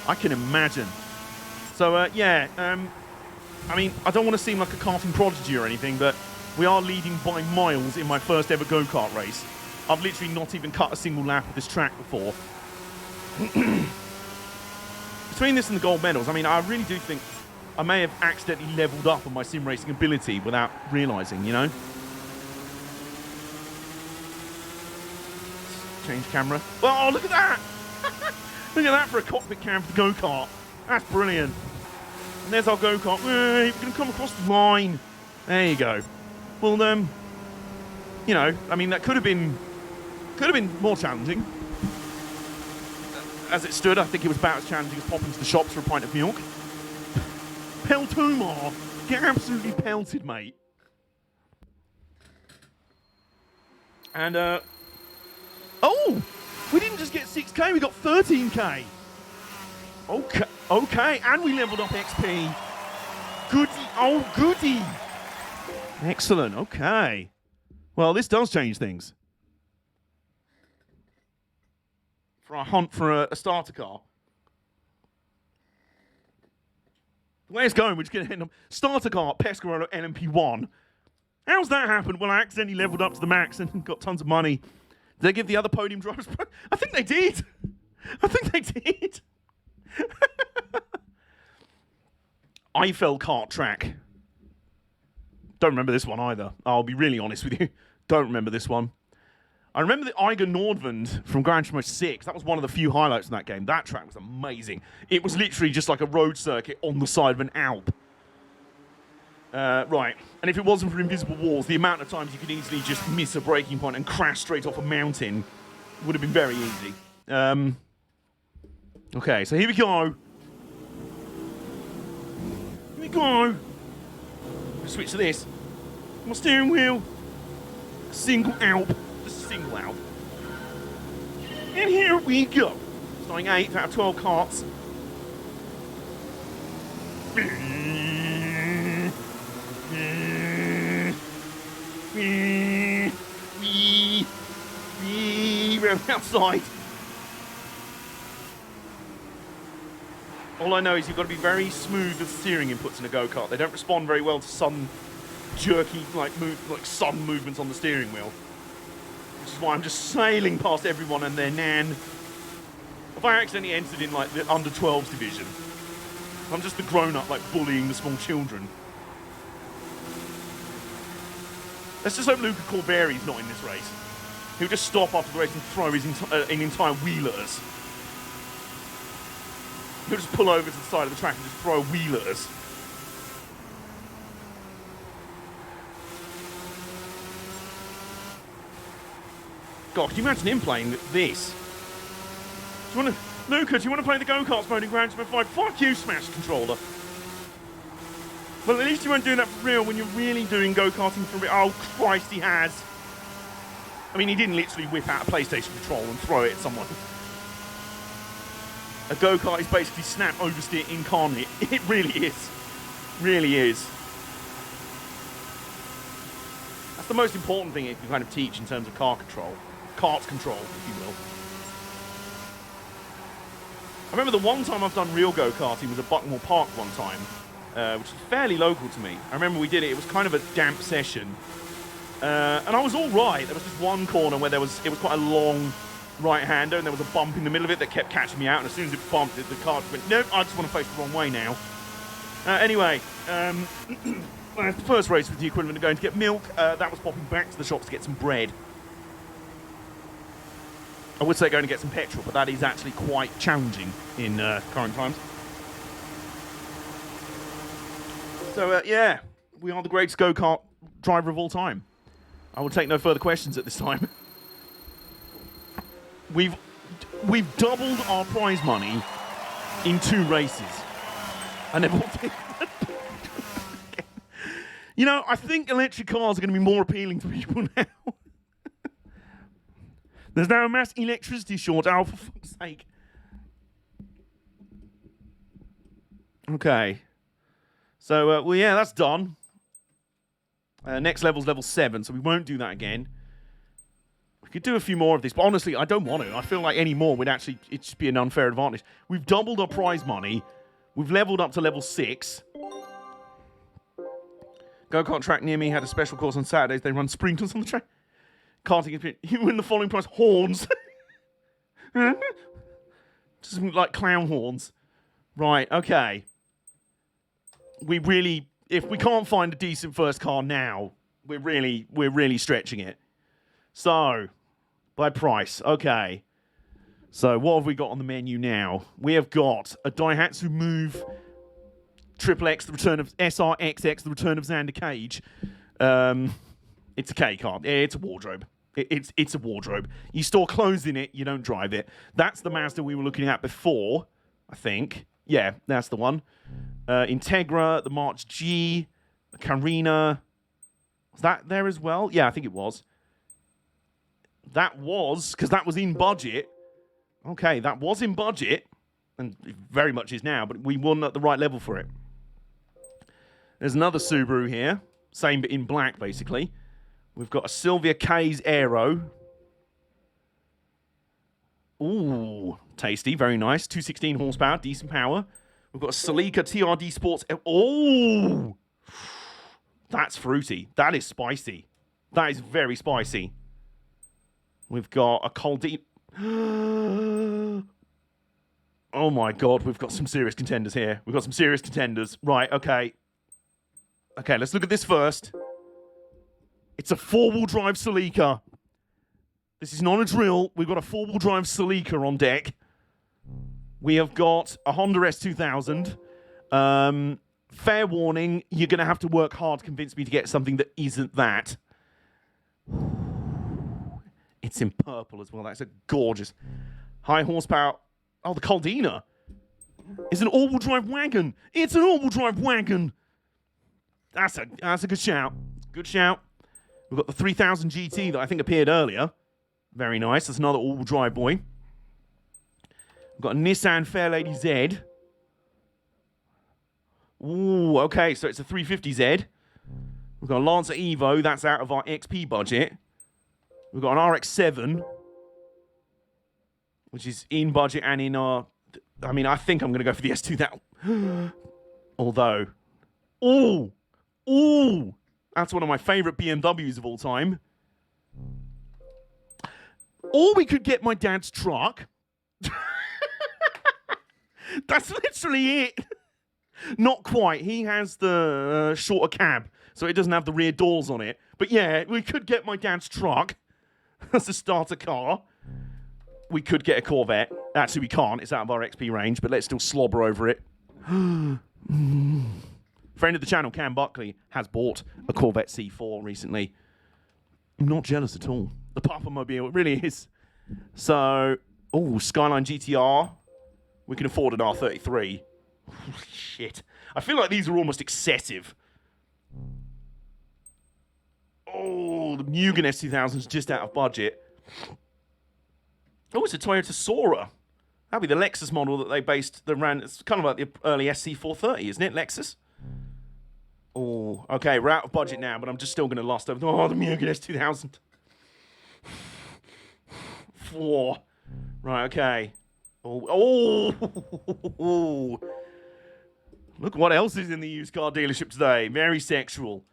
I can imagine. So, yeah. I mean, I don't want to seem like a karting prodigy or anything, but we are leading by miles in my first ever go-kart race. I've literally not even cut a single lap of this track before. Between this and the gold medals, I mean, I really do think I may have accidentally leveled up on my sim racing ability without realizing, you know? Change camera. Oh, look at that! Look at that for a cockpit cam for the go-kart. That's brilliant. And there's our go-kart. We're going to come across the line. There you go. Well, you know, I mean, that could have been more challenging. As it stood, I think it was about as challenging as popping to the shops for a pint of milk. Peltomar, get absolutely pelted, mate. And, oh! We didn't just get 6k, we got 13k. Okay, and we leveled up XP. Goody, oh goody. Excellent, okay. Well, this does change things. For our hunt for a starter car. The way it's going, we're just going to end up starter car, Pescarolo LMP1. How's that happened? Well, I accidentally leveled up to the max and got tons of money. Did they give the other podium drivers? I think they did. I think they did. Eiffel kart track. Don't remember this one either. I'll be really honest with you. Don't remember this one. I remember the Eiger Nordvand from Gran Turismo 6. That was one of the few highlights in that game. That track was amazing. It was literally just like a road circuit on the side of an Alp. Right. And if it wasn't for invisible walls, the amount of times you could easily just miss a braking point and crash straight off a mountain would have been very easy. Okay, so here we go. Here we go. Switch to this. My steering wheel. Single Alp. Just a single Alp. And here we go. Starting 8th out of 12 karts. Around the outside. All I know is you've got to be very smooth with steering inputs in a go-kart. They don't respond very well to some jerky, like sun movements on the steering wheel. Which is why I'm just sailing past everyone and their nan. If I accidentally entered in like the under 12s division, I'm just the grown-up like bullying the small children. Let's just hope Luca Corveri's not in this race. He'll just stop after the race and throw his an entire wheel at us. He'll just pull over to the side of the track and just throw a wheel at us. God, can you imagine him playing this? Luca, do you want to play the go-karts mode in Gran Turismo 5? Fuck you, Smash Controller. Well, at least you won't do that for real when you're really doing go-karting for real. Oh, Christ, he has. I mean, he didn't literally whip out a PlayStation control and throw it at someone. A go-kart is basically snap oversteer incarnate. It really is. Really is. That's the most important thing you can kind of teach in terms of car control. Karts control, if you will. I remember the one time I've done real go-karting was at Buckmore Park one time, which is fairly local to me. I remember we did it. It was kind of a damp session. And I was all right. There was this one corner where it was quite a long right-hander, and there was a bump in the middle of it that kept catching me out, and as soon as it bumped, the car just went, nope, I just want to face the wrong way now. Anyway, the first race was the equivalent of going to get milk. That was popping back to the shops to get some bread. I would say going to get some petrol, but that is actually quite challenging in current times. So, yeah, we are the greatest go-kart driver of all time. I will take no further questions at this time. We've doubled our prize money in 2 races. I never want to. You know, I think electric cars are going to be more appealing to people now. There's now a mass electricity shortage. Oh, for fuck's sake. Okay. So, well, yeah, that's done. Next level's level 7, so we won't do that again. We could do a few more of this, but honestly, I don't want to. I feel like any more would actually, it'd just be an unfair advantage. We've doubled our prize money. We've leveled up to level 6. Go-kart track near me had a special course on Saturdays. They run sprinters on the track. Karting, you win the following prize. Horns. Just like clown horns. Right, okay. We really, if we can't find a decent first car now, we're really stretching it. So, by price, okay. So, what have we got on the menu now? We have got a Daihatsu Move Triple X, the return of SRXX, the return of Xander Cage. It's a K car. It's a wardrobe. It's a wardrobe. You store clothes in it, you don't drive it. That's the Mazda we were looking at before, I think. Yeah, that's the one. Integra, the March G, the Carina. Was that there as well? Yeah, I think it was. That was, because that was in budget. Okay, that was in budget, and it very much is now, but we weren't at the right level for it. There's another Subaru here. Same, but in black, basically. We've got a Silvia K's Aero. Ooh, tasty, very nice. 216 horsepower, decent power. We've got a Celica TRD Sports. Oh, that's fruity. That is spicy. That is very spicy. We've got a Coldine. Oh my God, we've got some serious contenders here. We've got some serious contenders. Right, okay. Okay, let's look at this first. It's a four-wheel drive Celica. This is not a drill. We've got a four-wheel drive Celica on deck. We have got a Honda S2000. Fair warning, you're going to have to work hard to convince me to get something that isn't that. It's in purple as well. That's a gorgeous high horsepower. Oh, the Coldina. It's an all-wheel drive wagon. It's an all-wheel drive wagon. That's a good shout. Good shout. We've got the 3000 GT that I think appeared earlier. Very nice. That's another all-wheel drive boy. We've got a Nissan Fairlady Z. Ooh, okay. So it's a 350Z. We've got a Lancer Evo. That's out of our XP budget. We've got an RX-7, which is in budget and in our... I mean, I think I'm going to go for the S2000. Although... Ooh! That's one of my favorite BMWs of all time. Or we could get my dad's truck. That's literally it. Not quite. He has the shorter cab, so it doesn't have the rear doors on it. But yeah, we could get my dad's truck. That's a starter car. We could get a Corvette. Actually, we can't. It's out of our XP range, but let's still slobber over it. Friend of the channel, Cam Buckley, has bought a Corvette C4 recently. I'm not jealous at all. The Papa Mobile, it really is. So, Skyline GTR. We can afford an R33. Shit. I feel like these are almost excessive. Oh, the Mugen S2000 is just out of budget. Oh, it's a Toyota Sora. That'd be the Lexus model that they based the ran. It's kind of like the early SC430, isn't it, Lexus? Oh, okay, we're out of budget now, but I'm just still going to last over. Oh, the Mugen S2000. 4. Right, okay. Oh. Look what else is in the used car dealership today. Very sexual.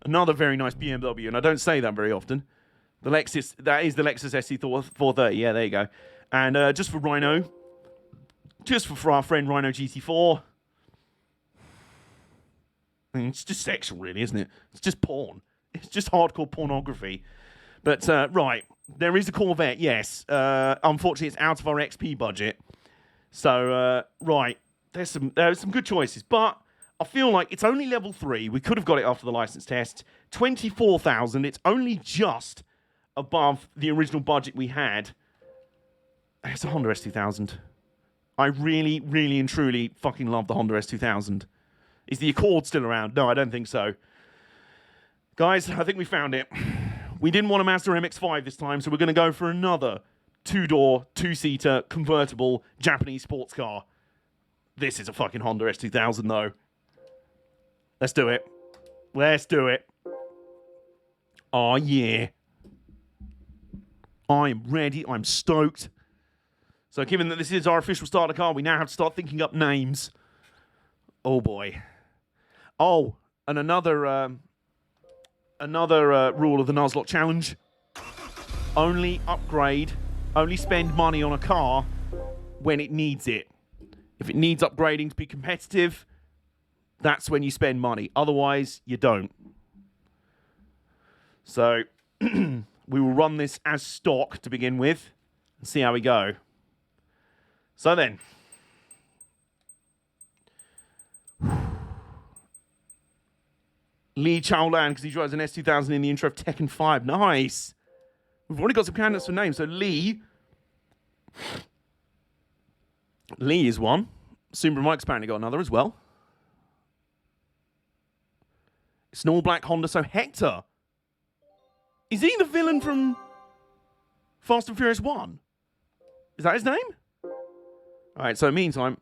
Another very nice BMW, and I don't say that very often. The Lexus, that is the Lexus SC430. Yeah, there you go. And just for Rhino, just for our friend Rhino GT4. I mean, it's just sexual, really, isn't it? It's just porn. It's just hardcore pornography. But, right, there is a Corvette, yes. Unfortunately, it's out of our XP budget. So, right, there's some good choices. But I feel like it's only level 3. We could have got it after the license test. 24,000. It's only just above the original budget we had. It's a Honda S2000. I really, really and truly fucking love the Honda S2000. Is the Accord still around? No, I don't think so. Guys, I think we found it. We didn't want a Mazda MX-5 this time, so we're going to go for another 2-door, 2-seater, convertible Japanese sports car. This is a fucking Honda S2000, though. Let's do it. Let's do it. Oh, yeah. I am ready. I'm stoked. So given that this is our official starter car, we now have to start thinking up names. Oh, boy. Oh, and another rule of the Nuzlocke challenge. Only upgrade, only spend money on a car when it needs it. If it needs upgrading to be competitive, that's when you spend money. Otherwise, you don't. So, we will run this as stock to begin with and see how we go. So then. Lee Chaolan, because he drives an S2000 in the intro of Tekken 5. Nice. We've already got some candidates for names. So Lee is one. Sumbra Mike's apparently got another as well. It's an all-black Honda, so Hector. Is he the villain from Fast and Furious 1? Is that his name? All right, so meantime,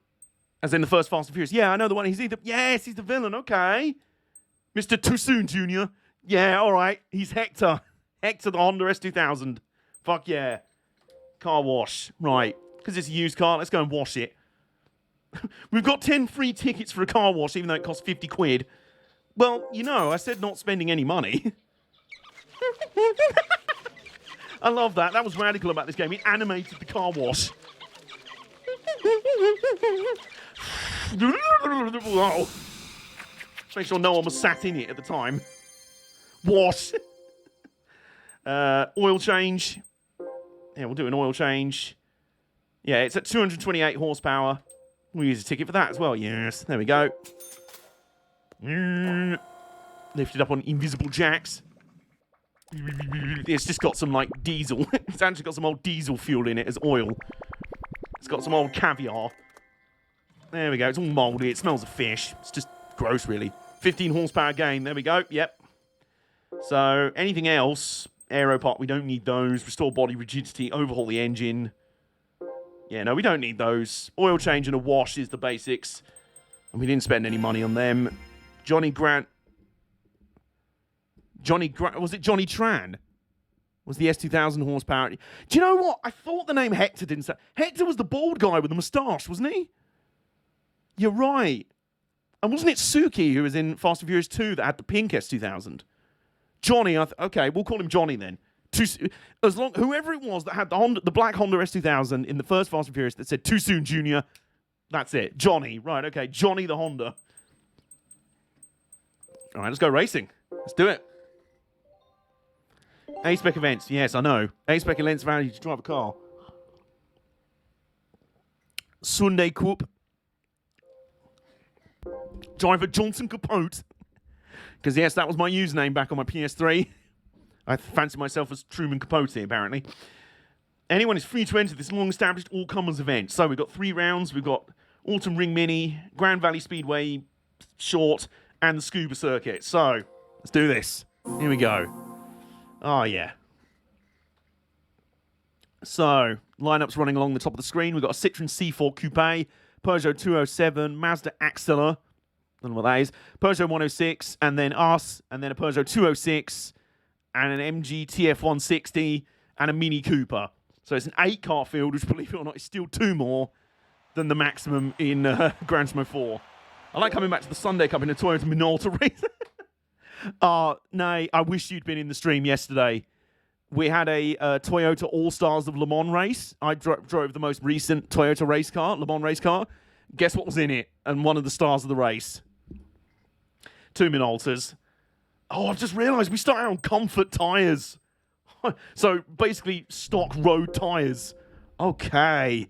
as in the first Fast and Furious. Yeah, I know the one. Yes, he's the villain. Okay. Mr. Too Soon Jr. Yeah, all right. He's Hector. Hector the Honda S2000. Fuck yeah. Car wash. Right. Because it's a used car, let's go and wash it. We've got 10 free tickets for a car wash, even though it costs 50 quid. Well, you know, I said not spending any money. I love that. That was radical about this game. It animated the car wash. Whoa. Make sure no one was sat in it at the time. Wash. Oil change. Yeah, we'll do an oil change. Yeah, it's at 228 horsepower. We'll use a ticket for that as well. Yes, there we go. Lifted up on invisible jacks. It's just got some, like, diesel. It's actually got some old diesel fuel in it as oil. It's got some old caviar. There we go. It's all mouldy. It smells of fish. It's just gross, really. 15 horsepower gain. There we go. Yep. So, anything else? Aero part, we don't need those. Restore body rigidity. Overhaul the engine. Yeah, no, we don't need those. Oil change and a wash is the basics. And we didn't spend any money on them. Gran... Was it Johnny Tran? Was the S2000 horsepower? Do you know what? I thought the name Hector didn't say... Hector was the bald guy with the moustache, wasn't he? You're right. And wasn't it Suki who was in Fast and Furious 2 that had the pink S2000? Johnny, okay, we'll call him Johnny then. Whoever it was that had the black Honda S2000 in the first Fast and Furious that said Too Soon Jr., that's it. Johnny. Right, okay. Johnny the Honda. All right, let's go racing. Let's do it. A-Spec events. Yes, I know. A-Spec events allow you to drive a car. Sunday Cup. Driver Johnson Capote. Because, yes, that was my username back on my PS3. I fancy myself as Truman Capote, apparently. Anyone is free to enter this long-established all-comers event. So we've got 3 rounds. We've got Autumn Ring Mini, Grand Valley Speedway Short, and the Scuba Circuit. So, let's do this. Here we go. Oh, yeah. So, lineup's running along the top of the screen. We've got a Citroen C4 Coupe, Peugeot 207, Mazda Axela, don't know what that is, Peugeot 106, and then us, and then a Peugeot 206, and an MG TF160, and a Mini Cooper. So it's an 8-car field, which, believe it or not, is still 2 more than the maximum in Gran Turismo 4. I like coming back to the Sunday Cup in a Toyota Minolta race. Nay, I wish you'd been in the stream yesterday. We had a Toyota All-Stars of Le Mans race. I drove the most recent Toyota race car, Le Mans race car. Guess what was in it? And one of the stars of the race. 2 Minoltas. Oh, I've just realised we start out on comfort tyres. So, basically, stock road tyres. Okay.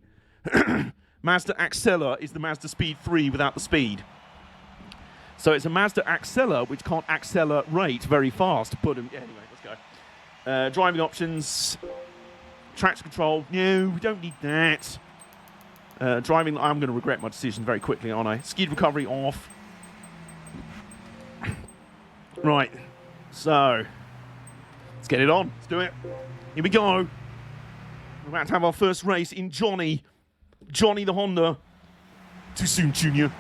Mazda Axela is the Mazda Speed 3 without the speed. So it's a Mazda Axela, which can't accelerate very fast. Anyway, let's go. Driving options. Traction control. No, we don't need that. Driving, I'm going to regret my decision very quickly, aren't I? Skid recovery off. Right. So, let's get it on. Let's do it. Here we go. We're about to have our first race in Johnny the Honda. Too soon, Junior.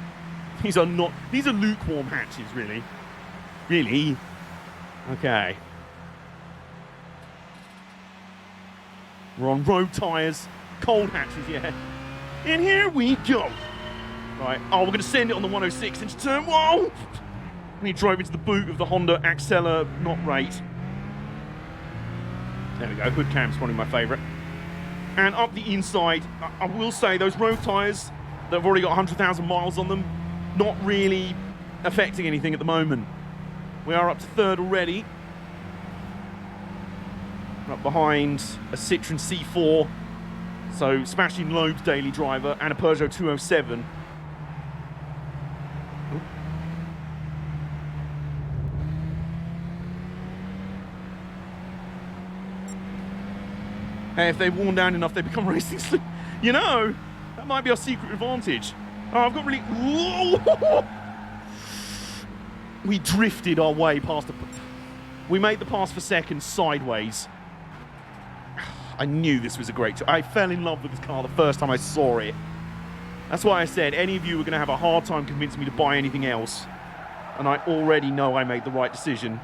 These are lukewarm hatches, really. Really? Okay. We're on road tyres, cold hatches, yeah. And here we go. Right, oh, we're going to send it on the 106 into turn. Whoa! We drove into the boot of the Honda Accela, not rate. There we go, hood cam's probably my favourite. And up the inside, I will say those road tyres that have already got 100,000 miles on them, not really affecting anything at the moment. We are up to third already. We're up behind a Citroen C4, so smashing Loeb's daily driver, and a Peugeot 207. Hey, if they're worn down enough, they become racing sleep. You know, that might be our secret advantage. Oh, I've got really... Whoa! We drifted our way past the... We made the pass for second sideways. I knew this was a great... I fell in love with this car the first time I saw it. That's why I said any of you are going to have a hard time convincing me to buy anything else. And I already know I made the right decision.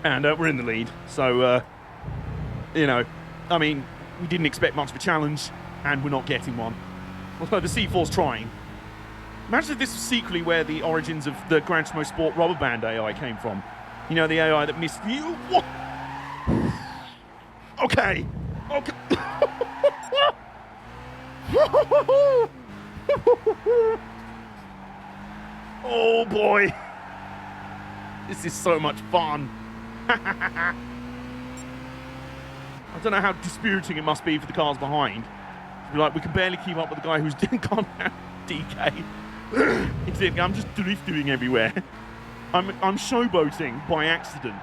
And we're in the lead. So, you know... I mean, we didn't expect much of a challenge, and we're not getting one. Although the C4's trying. Imagine if this was secretly where the origins of the Gran Turismo Sport rubber band AI came from. You know, the AI that missed you. What? Okay. Okay. Oh boy. This is so much fun. I don't know how dispiriting it must be for the cars behind. Like, we can barely keep up with the guy who's gone down DK. I'm just drifting everywhere. I'm showboating by accident.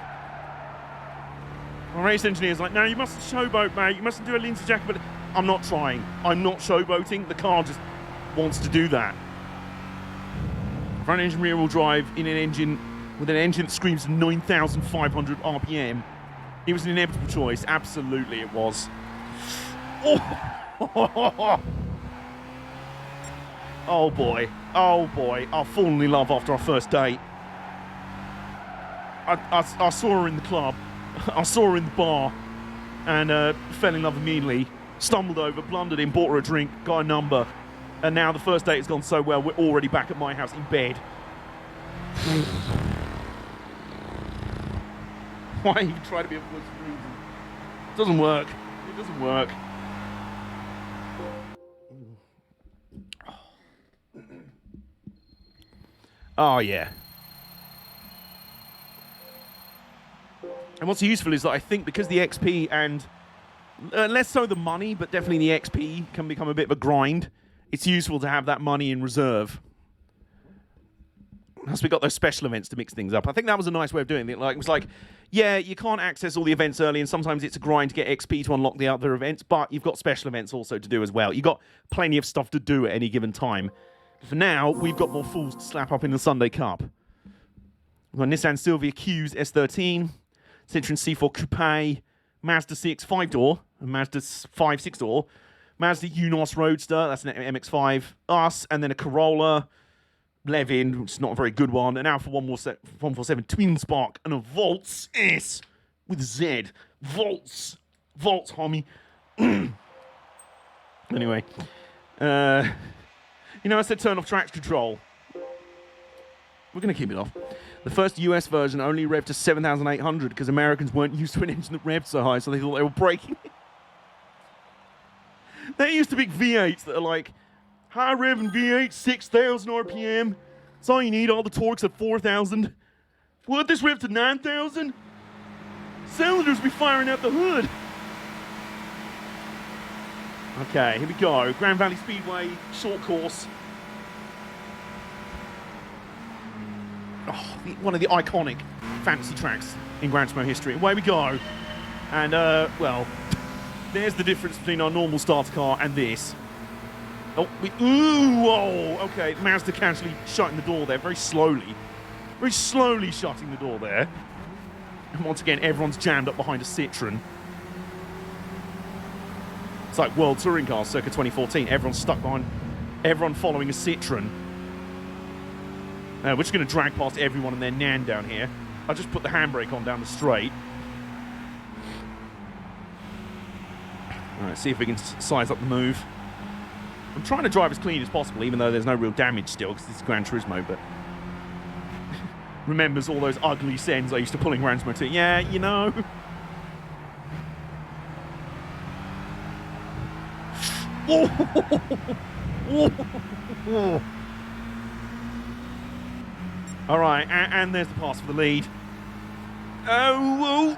My race engineer's like, no, you mustn't showboat, mate. You mustn't do a Lindsay Jack. But I'm not trying. I'm not showboating. The car just wants to do that. Front engine rear wheel drive in an engine with an engine that screams 9,500 RPM. It was an inevitable choice. Absolutely it was. Oh, oh boy. Oh boy. I've fallen in love after our first date. I saw her in the club. I saw her in the bar. And fell in love immediately. Stumbled over, blundered in, bought her a drink, got a number. And now the first date has gone so well, we're already back at my house in bed. Why even try to be a voice of reason? It doesn't work. It doesn't work. Oh, yeah. And what's useful is that I think because the XP and less so the money, but definitely the XP can become a bit of a grind, it's useful to have that money in reserve. Plus, we got those special events to mix things up. I think that was a nice way of doing it. Like, it was like, yeah, you can't access all the events early, and sometimes it's a grind to get XP to unlock the other events, but you've got special events also to do as well. You've got plenty of stuff to do at any given time. For now, we've got more fools to slap up in the Sunday Cup. We've got Nissan Silvia Q's S13, Citroen C4 Coupe, Mazda 6 5-door, and Mazda 5 6-door, Mazda Unos Roadster, that's an MX-5, us, and then a Corolla, Levin, which is not a very good one, an Alfa 147 Twin Spark, and a Volts S with a Z. Volts, homie. Anyway, you know, I said turn off traction control. We're going to keep it off. The first US version only revved to 7,800 because Americans weren't used to an engine that revved so high, so they thought they were braking it. They're used to big V8s that are like, high revving V8, 6,000 RPM. That's all you need, all the torque's at 4,000. What, this rev to 9,000? Cylinders be firing out the hood. Okay, here we go. Grand Valley Speedway, short course. Oh, one of the iconic fantasy tracks in Gran Turismo history. Away we go. And, well, there's the difference between our normal starter car and this. Oh, whoa, okay. Mazda casually shutting the door there very slowly shutting the door there. And once again, everyone's jammed up behind a Citroen. It's like World Touring Cars circa 2014. Everyone's stuck behind, everyone following a Citroen. We're just going to drag past everyone and their nan down here. I just put the handbrake on down the straight. Alright, see if we can size up the move. I'm trying to drive as clean as possible, even though there's no real damage still, because this is Gran Turismo, but... remembers all those ugly sends I used to pull in Gran Turismo 2. Yeah, you know. Alright, and there's the pass for the lead. Oh,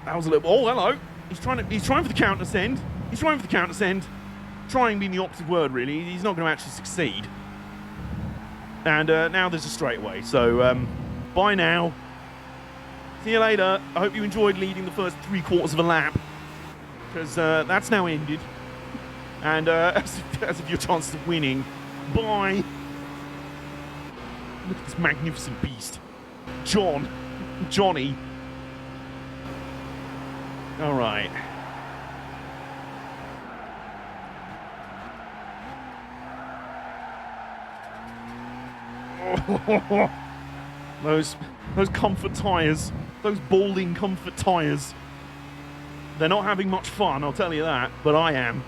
that was a little... Oh, hello. He's trying for the counter send. He's trying for the counter send. Trying being the opposite word, really. He's not going to actually succeed. And now there's a straightaway. So, bye now. See you later. I hope you enjoyed leading the first 3/4 of a lap. Because that's now ended. And as of your chances of winning, bye. Look at this magnificent beast. Johnny. All right. Those comfort tyres, those balding comfort tyres. They're not having much fun, I'll tell you that, but I am.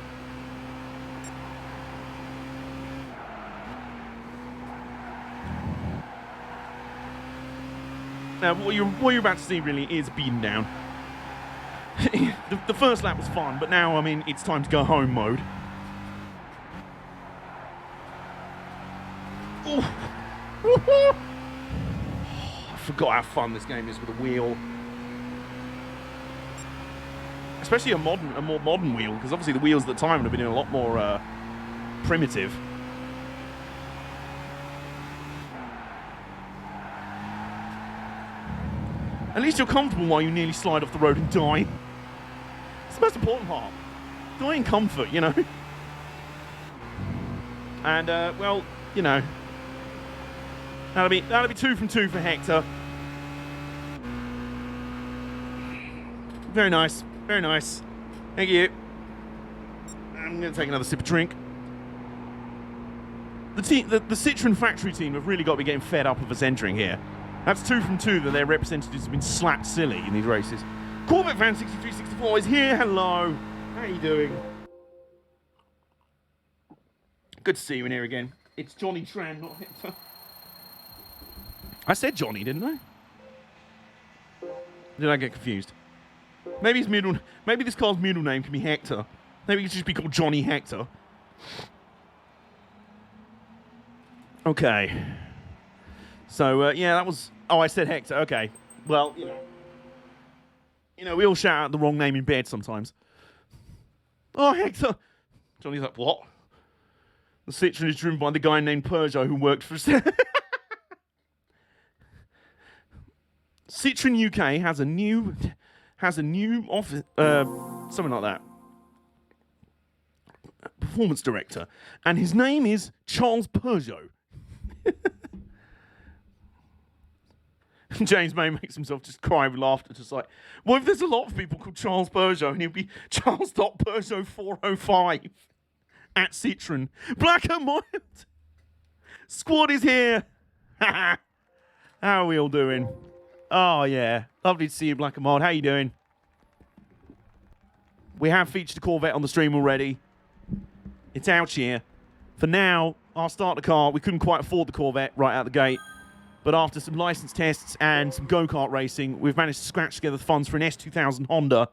Now, what you're about to see really is a beaten down. The first lap was fun, but now, I mean, it's time to go home mode. I forgot how fun this game is with a wheel. Especially a more modern wheel, because obviously the wheels at the time would have been a lot more primitive. At least you're comfortable while you nearly slide off the road and die. It's the most important part. Die in comfort, you know. And well, you know, that'll be 2 from 2 for Hector. Very nice, very nice. Thank you. I'm going to take another sip of drink. The Citroen factory team have really got to be getting fed up of us entering here. That's 2 from 2 that their representatives have been slapped silly in these races. Corvette fan 6364 is here. Hello. How are you doing? Good to see you in here again. It's Johnny Tran, not Hector. I said Johnny, didn't I? Did I get confused? Maybe this car's middle name can be Hector. Maybe it should just be called Johnny Hector. Okay. So, yeah, that was... Oh, I said Hector. Okay. Well, you know, we all shout out the wrong name in bed sometimes. Oh, Hector. Johnny's like, what? The Citroen is driven by the guy named Peugeot who worked for... Citroen UK has a new office, something like that. Performance director. And his name is Charles Peugeot. James May makes himself just cry with laughter, just like, what if there's a lot of people called Charles Peugeot and he'll be Charles.Peugeot 405 at Citroen. Black and white. Squad is here. How are we all doing? Oh, yeah. Lovely to see you, Black and Mild. How you doing? We have featured a Corvette on the stream already. It's out here. For now, I'll start the car. We couldn't quite afford the Corvette right out the gate. But after some license tests and some go-kart racing, we've managed to scratch together the funds for an S2000 Honda.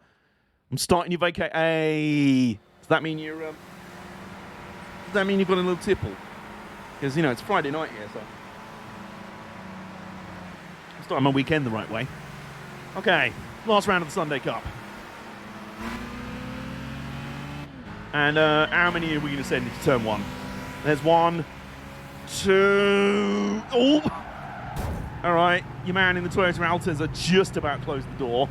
I'm starting your vacation. Hey! Does that mean you're... Does that mean you've got a little tipple? Because, you know, it's Friday night here, so... I'm starting my weekend the right way. Okay, last round of the Sunday Cup. And how many are we going to send into turn 1? There's 1, 2... Oh! All right, your man in the Toyota Altez are just about closed the door.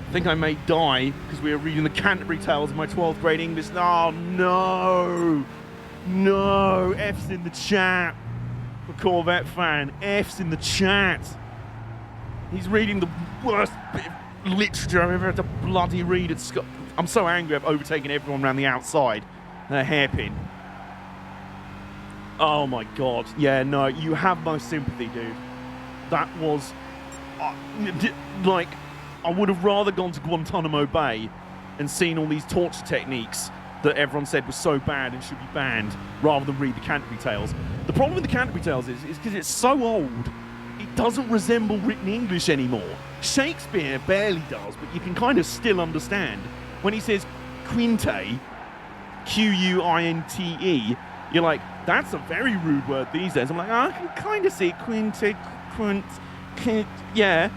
I think I may die because we are reading the Canterbury Tales of my 12th grade English. Oh, no. No, F's in the chat. For Corvette fan, F's in the chat. He's reading the worst bit of literature I've ever had to bloody read at school. I'm so angry I've overtaken everyone around the outside. A hairpin. Oh my god. Yeah, no, you have my sympathy, dude. That was... like, I would have rather gone to Guantanamo Bay and seen all these torture techniques that everyone said was so bad and should be banned, rather than read the Canterbury Tales. The problem with the Canterbury Tales is because it's so old, it doesn't resemble written English anymore. Shakespeare barely does, but you can kind of still understand. When he says quinte, Quinte, you're like, that's a very rude word these days. I'm like, I can kind of see quinte, quint, yeah.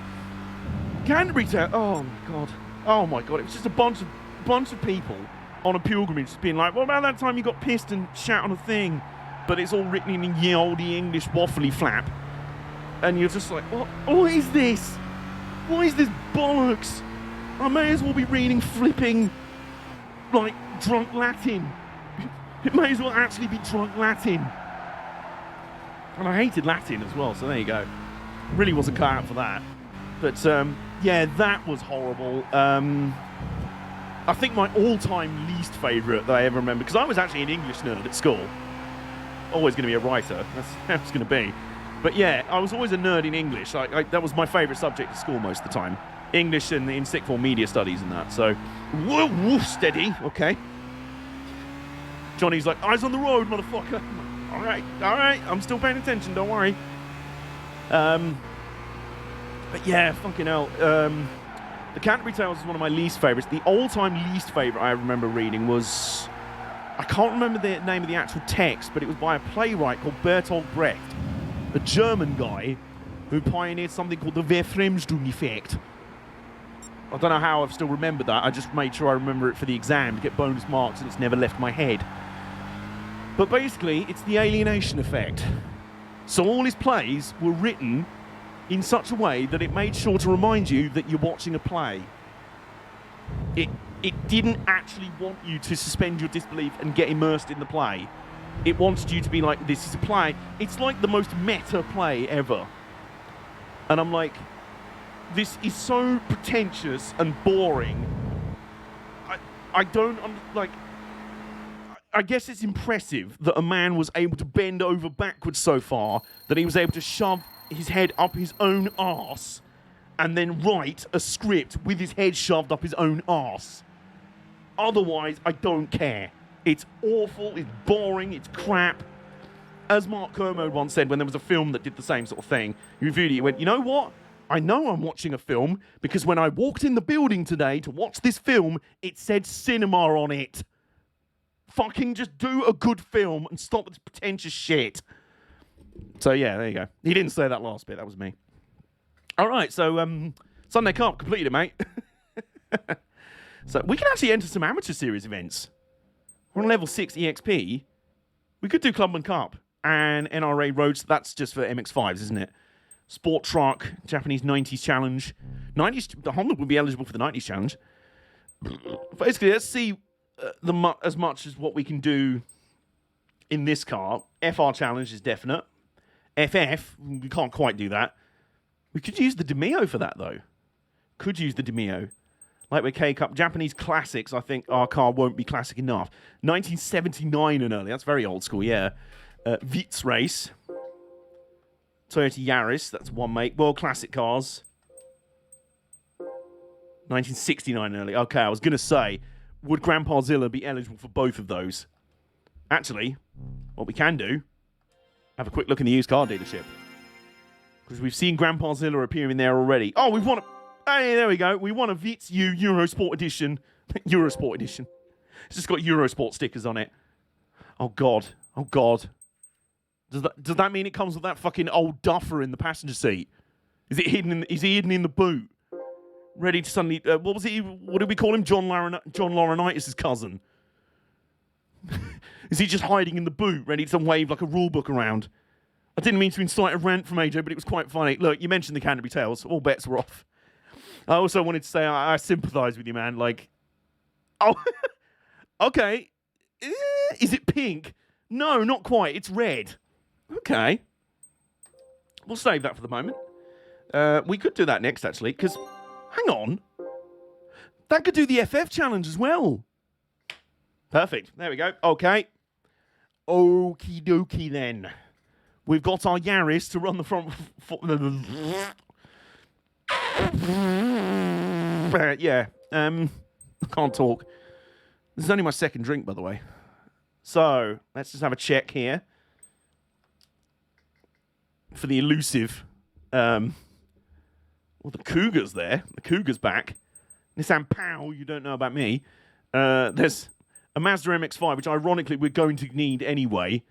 Canterbury Tales, oh my god, it was just a bunch of people on a pilgrimage being like, what about that time you got pissed and shat on a thing? But it's all written in ye olde English waffly flap. And you're just like, what is this? What is this bollocks? I may as well be reading flipping, like, drunk Latin. It may as well actually be drunk Latin. And I hated Latin as well, so there you go. Really wasn't cut out for that. But, yeah, that was horrible. I think my all-time least favourite that I ever remember, because I was actually an English nerd at school. Always going to be a writer. That's how it's going to be. But yeah, I was always a nerd in English. That was my favourite subject at school most of the time. English and in sixth form media studies and that. So, whoa, steady, okay. Johnny's like, eyes on the road, motherfucker. All right, I'm still paying attention, don't worry. But yeah, fucking hell. The Canterbury Tales is one of my least favourites. The all-time least favourite I remember reading was... I can't remember the name of the actual text, but it was by a playwright called Bertolt Brecht, a German guy who pioneered something called the Verfremdung effect. I don't know how I've still remembered that. I just made sure I remember it for the exam to get bonus marks, and it's never left my head. But basically, it's the alienation effect. So all his plays were written in such a way that it made sure to remind you that you're watching a play. It didn't actually want you to suspend your disbelief and get immersed in the play. It wanted you to be like, this is a play. It's like the most meta play ever. And I'm like, this is so pretentious and boring. I don't, like, I guess it's impressive that a man was able to bend over backwards so far that he was able to shove his head up his own arse and then write a script with his head shoved up his own arse. Otherwise, I don't care. It's awful, it's boring, it's crap. As Mark Kermode once said when there was a film that did the same sort of thing, he reviewed it, he went, you know what? I know I'm watching a film because when I walked in the building today to watch this film, it said cinema on it. Fucking just do a good film and stop this pretentious shit. So yeah, there you go. He didn't say that last bit, that was me. All right, so Sunday Cup, completed it, mate. So we can actually enter some amateur series events. We're on level 6 EXP. We could do Clubman Cup and NRA Roads. That's just for MX5s, isn't it? Sport Truck, Japanese 90s Challenge. 90s, the Honda would be eligible for the 90s Challenge. Basically, let's see as much as what we can do in this car. FR Challenge is definite. FF, we can't quite do that. We could use the Demio for that, though. Could use the Demio. Like with K-Cup, Japanese classics, I think our car won't be classic enough. 1979 and early, that's very old school, yeah. Vitz Race. Toyota Yaris, that's one make. World Classic cars. 1969 and early. Okay, I was going to say, would Grandpa Zilla be eligible for both of those? Actually, what we can do, have a quick look in the used car dealership. Because we've seen Grandpa Zilla appear in there already. Oh, we've won a... Hey, there we go. We won a Vitz U Eurosport Edition. Eurosport Edition. It's just got Eurosport stickers on it. Oh, God. Oh, God. Does that mean it comes with that fucking old duffer in the passenger seat? Is he hidden in the boot? Ready to suddenly... what did we call him? John Laurinaitis' cousin. Is he just hiding in the boot, ready to wave like a rule book around? I didn't mean to incite a rant from AJ, but it was quite funny. Look, you mentioned the Canterbury Tales. All bets were off. I also wanted to say I sympathise with you, man. Like, oh, okay. Is it pink? No, not quite. It's red. Okay. We'll save that for the moment. We could do that next, actually, because, hang on. That could do the FF challenge as well. Perfect. There we go. Okay. Okie dokie then. We've got our Yaris to run the front. Yeah. I can't talk. This is only my second drink, by the way. So let's just have a check here for the elusive. Well, the Cougar's there. The Cougar's back. Nissan Pow, you don't know about me. There's a Mazda MX-5, which ironically we're going to need anyway.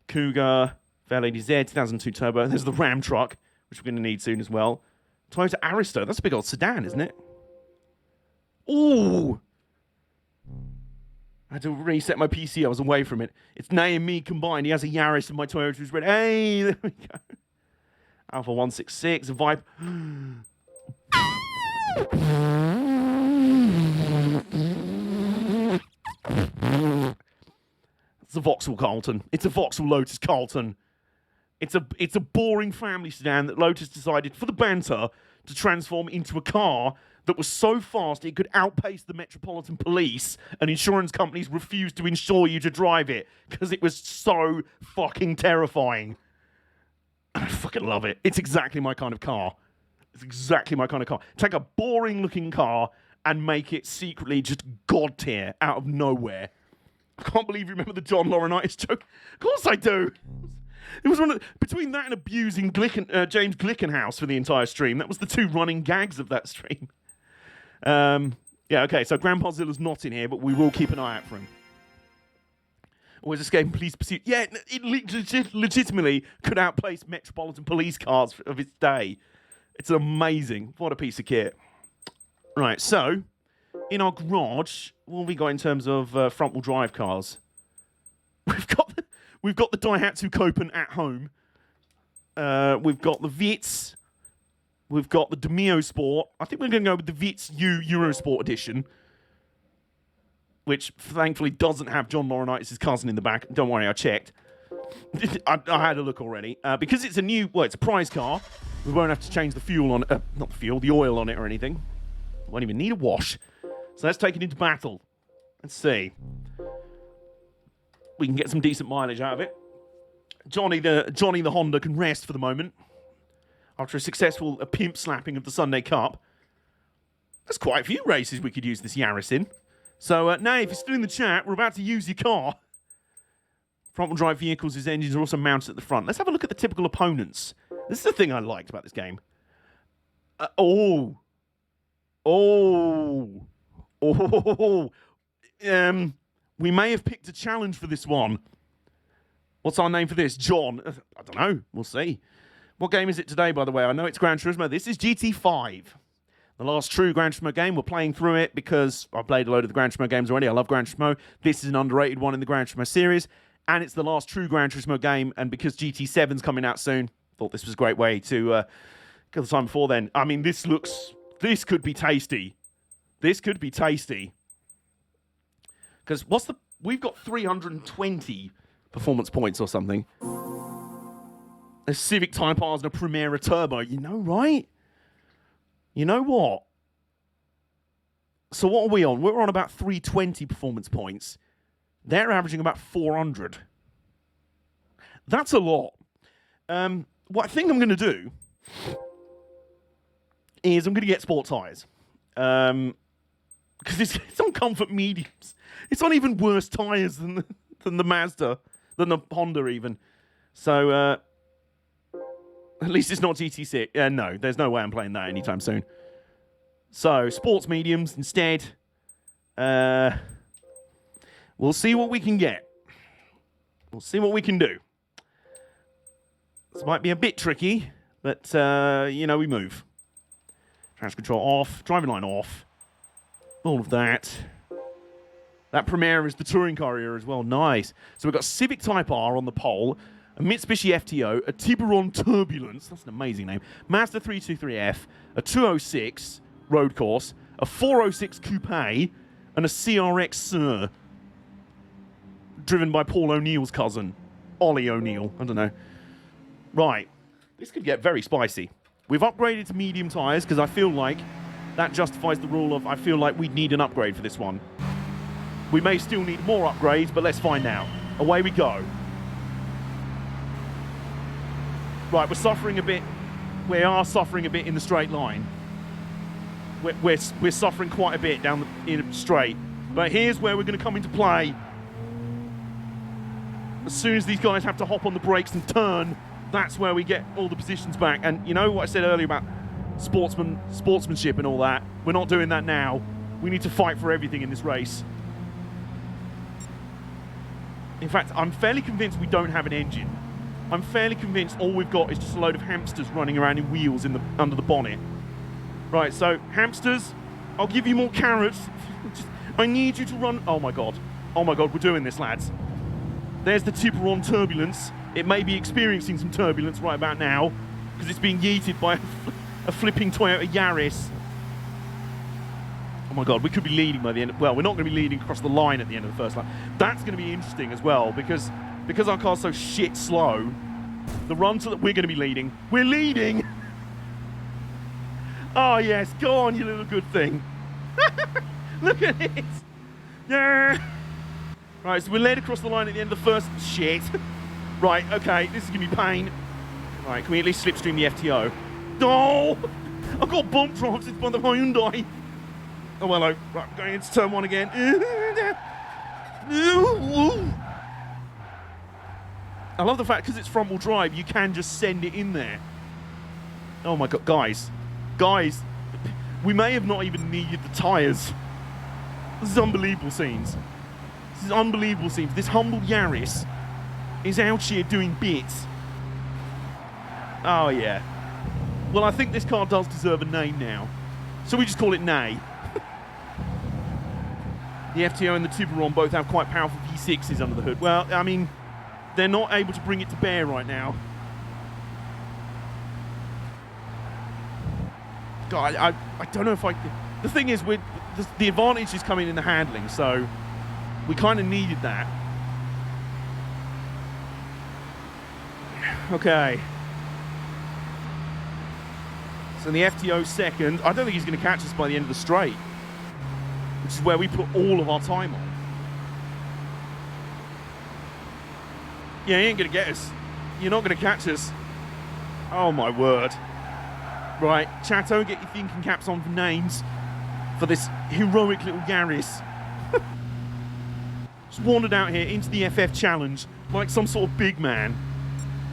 Cougar, VLADZ, 2002 Turbo. There's the Ram truck, which we're going to need soon as well. Toyota Aristo. That's a big old sedan, isn't it? Ooh! I had to reset my PC. I was away from it. It's Nay and me combined. He has a Yaris and my Toyota is red. Hey, there we go. Alpha 166, a Vibe. It's a Vauxhall Carlton. It's a Vauxhall Lotus Carlton. It's a boring family sedan that Lotus decided, for the banter, to transform into a car that was so fast it could outpace the Metropolitan Police, and insurance companies refused to insure you to drive it because it was so fucking terrifying. I fucking love it. It's exactly my kind of car. It's exactly my kind of car. Take a boring-looking car and make it secretly just god tier out of nowhere. I can't believe you remember the John Laurinaitis joke. Of course I do. It was between that and abusing James Glickenhaus for the entire stream. That was the two running gags of that stream. Yeah, okay, so Grandpa Zilla's not in here, but we will keep an eye out for him. Always escaping police pursuit. Yeah, it legitimately could outplace Metropolitan Police cars of its day. It's amazing. What a piece of kit. Right, so, in our garage, what have we got in terms of front-wheel drive cars? We've got the Daihatsu Copen at home. We've got the Vitz. We've got the Demio Sport. I think we're going to go with the Vitz U Eurosport Edition, which thankfully doesn't have John Laurinaitis' cousin in the back. Don't worry, I checked. I had a look already. Because it's it's a prize car, we won't have to change the fuel on it. Not the fuel, the oil on it or anything. Won't even need a wash. So let's take it into battle. Let's see. We can get some decent mileage out of it. Johnny the Honda can rest for the moment. After a successful pimp slapping of the Sunday Cup. There's quite a few races we could use this Yaris in. So, now, if you're still in the chat, we're about to use your car. Front-wheel drive vehicles, his engines are also mounted at the front. Let's have a look at the typical opponents. This is the thing I liked about this game. We may have picked a challenge for this one. What's our name for this? John. I don't know. We'll see. What game is it today, by the way? I know it's Gran Turismo. This is GT5. The last true Gran Turismo game. We're playing through it because I've played a load of the Gran Turismo games already. I love Gran Turismo. This is an underrated one in the Gran Turismo series. And it's the last true Gran Turismo game. And because GT7's coming out soon, thought this was a great way to kill the time before then. I mean, this could be tasty. This could be tasty. Because we've got 320 performance points or something. A Civic Type R's and a Primera Turbo. You know, right? You know what? So what are we on? We're on about 320 performance points. They're averaging about 400. That's a lot. What I think I'm going to do is I'm going to get sport tyres. Because it's on comfort mediums. It's on even worse tyres than the Mazda, than the Honda even. So, at least it's not GT6. No, there's no way I'm playing that anytime soon. So, sports mediums instead. We'll see what we can get. We'll see what we can do. This might be a bit tricky, but, we move. Traction control off, driving line off. All of that. That Primera is the touring car era as well. Nice. So we've got Civic Type R on the pole, a Mitsubishi FTO, a Tiburon Turbulence, that's an amazing name, Mazda 323F, a 206 road course, a 406 Coupe, and a CRX Sur, driven by Paul O'Neill's cousin, Ollie O'Neill. I don't know. Right. This could get very spicy. We've upgraded to medium tyres because I feel like that justifies the rule of I feel like we'd need an upgrade for this one. We may still need more upgrades, but let's find out. Away we go. Right, we're suffering a bit. We are suffering a bit in the straight line. We're suffering quite a bit down in straight. But here's where we're going to come into play. As soon as these guys have to hop on the brakes and turn, that's where we get all the positions back. And you know what I said earlier about sportsmanship and all that? We're not doing that now. We need to fight for everything in this race. In fact, I'm fairly convinced we don't have an engine. I'm fairly convinced all we've got is just a load of hamsters running around in wheels under the bonnet. Right, so hamsters, I'll give you more carrots. I need you to run. Oh my god, we're doing this, lads. There's the Tiburon turbulence. It may be experiencing some turbulence right about now because it's being yeeted by a flipping Toyota Yaris. Oh my god, we could be leading by the end. Well, we're not going to be leading across the line at the end of the first lap. That's going to be interesting as well because our car's so shit slow. The run to that we're going to be leading. We're leading. Oh yes, go on, you little good thing. Look at it. Yeah. Right, so we're led across the line at the end of the first shit. Right, okay, this is going to be pain. Right, can we at least slipstream the FTO? No! I've got bump drops, it's by the Hyundai. Oh, hello. Right, I'm going into turn one again. I love the fact, because it's front-wheel drive, you can just send it in there. Oh my god, guys, we may have not even needed the tyres. This is unbelievable scenes. This is unbelievable scenes. This humble Yaris is out here doing bits. Oh yeah. Well, I think this car does deserve a name now. So we just call it Nay. The FTO and the Tiburon both have quite powerful V6s under the hood. Well, I mean, they're not able to bring it to bear right now. God, I don't know if I... The thing is, the advantage is coming in the handling, so we kind of needed that. Okay. So the FTO second. I don't think he's going to catch us by the end of the straight, which is where we put all of our time on. Yeah, he ain't going to get us. You're not going to catch us. Oh, my word. Right, Chatto, get your thinking caps on for names for this heroic little Yaris. Just wandered out here into the FF challenge like some sort of big man.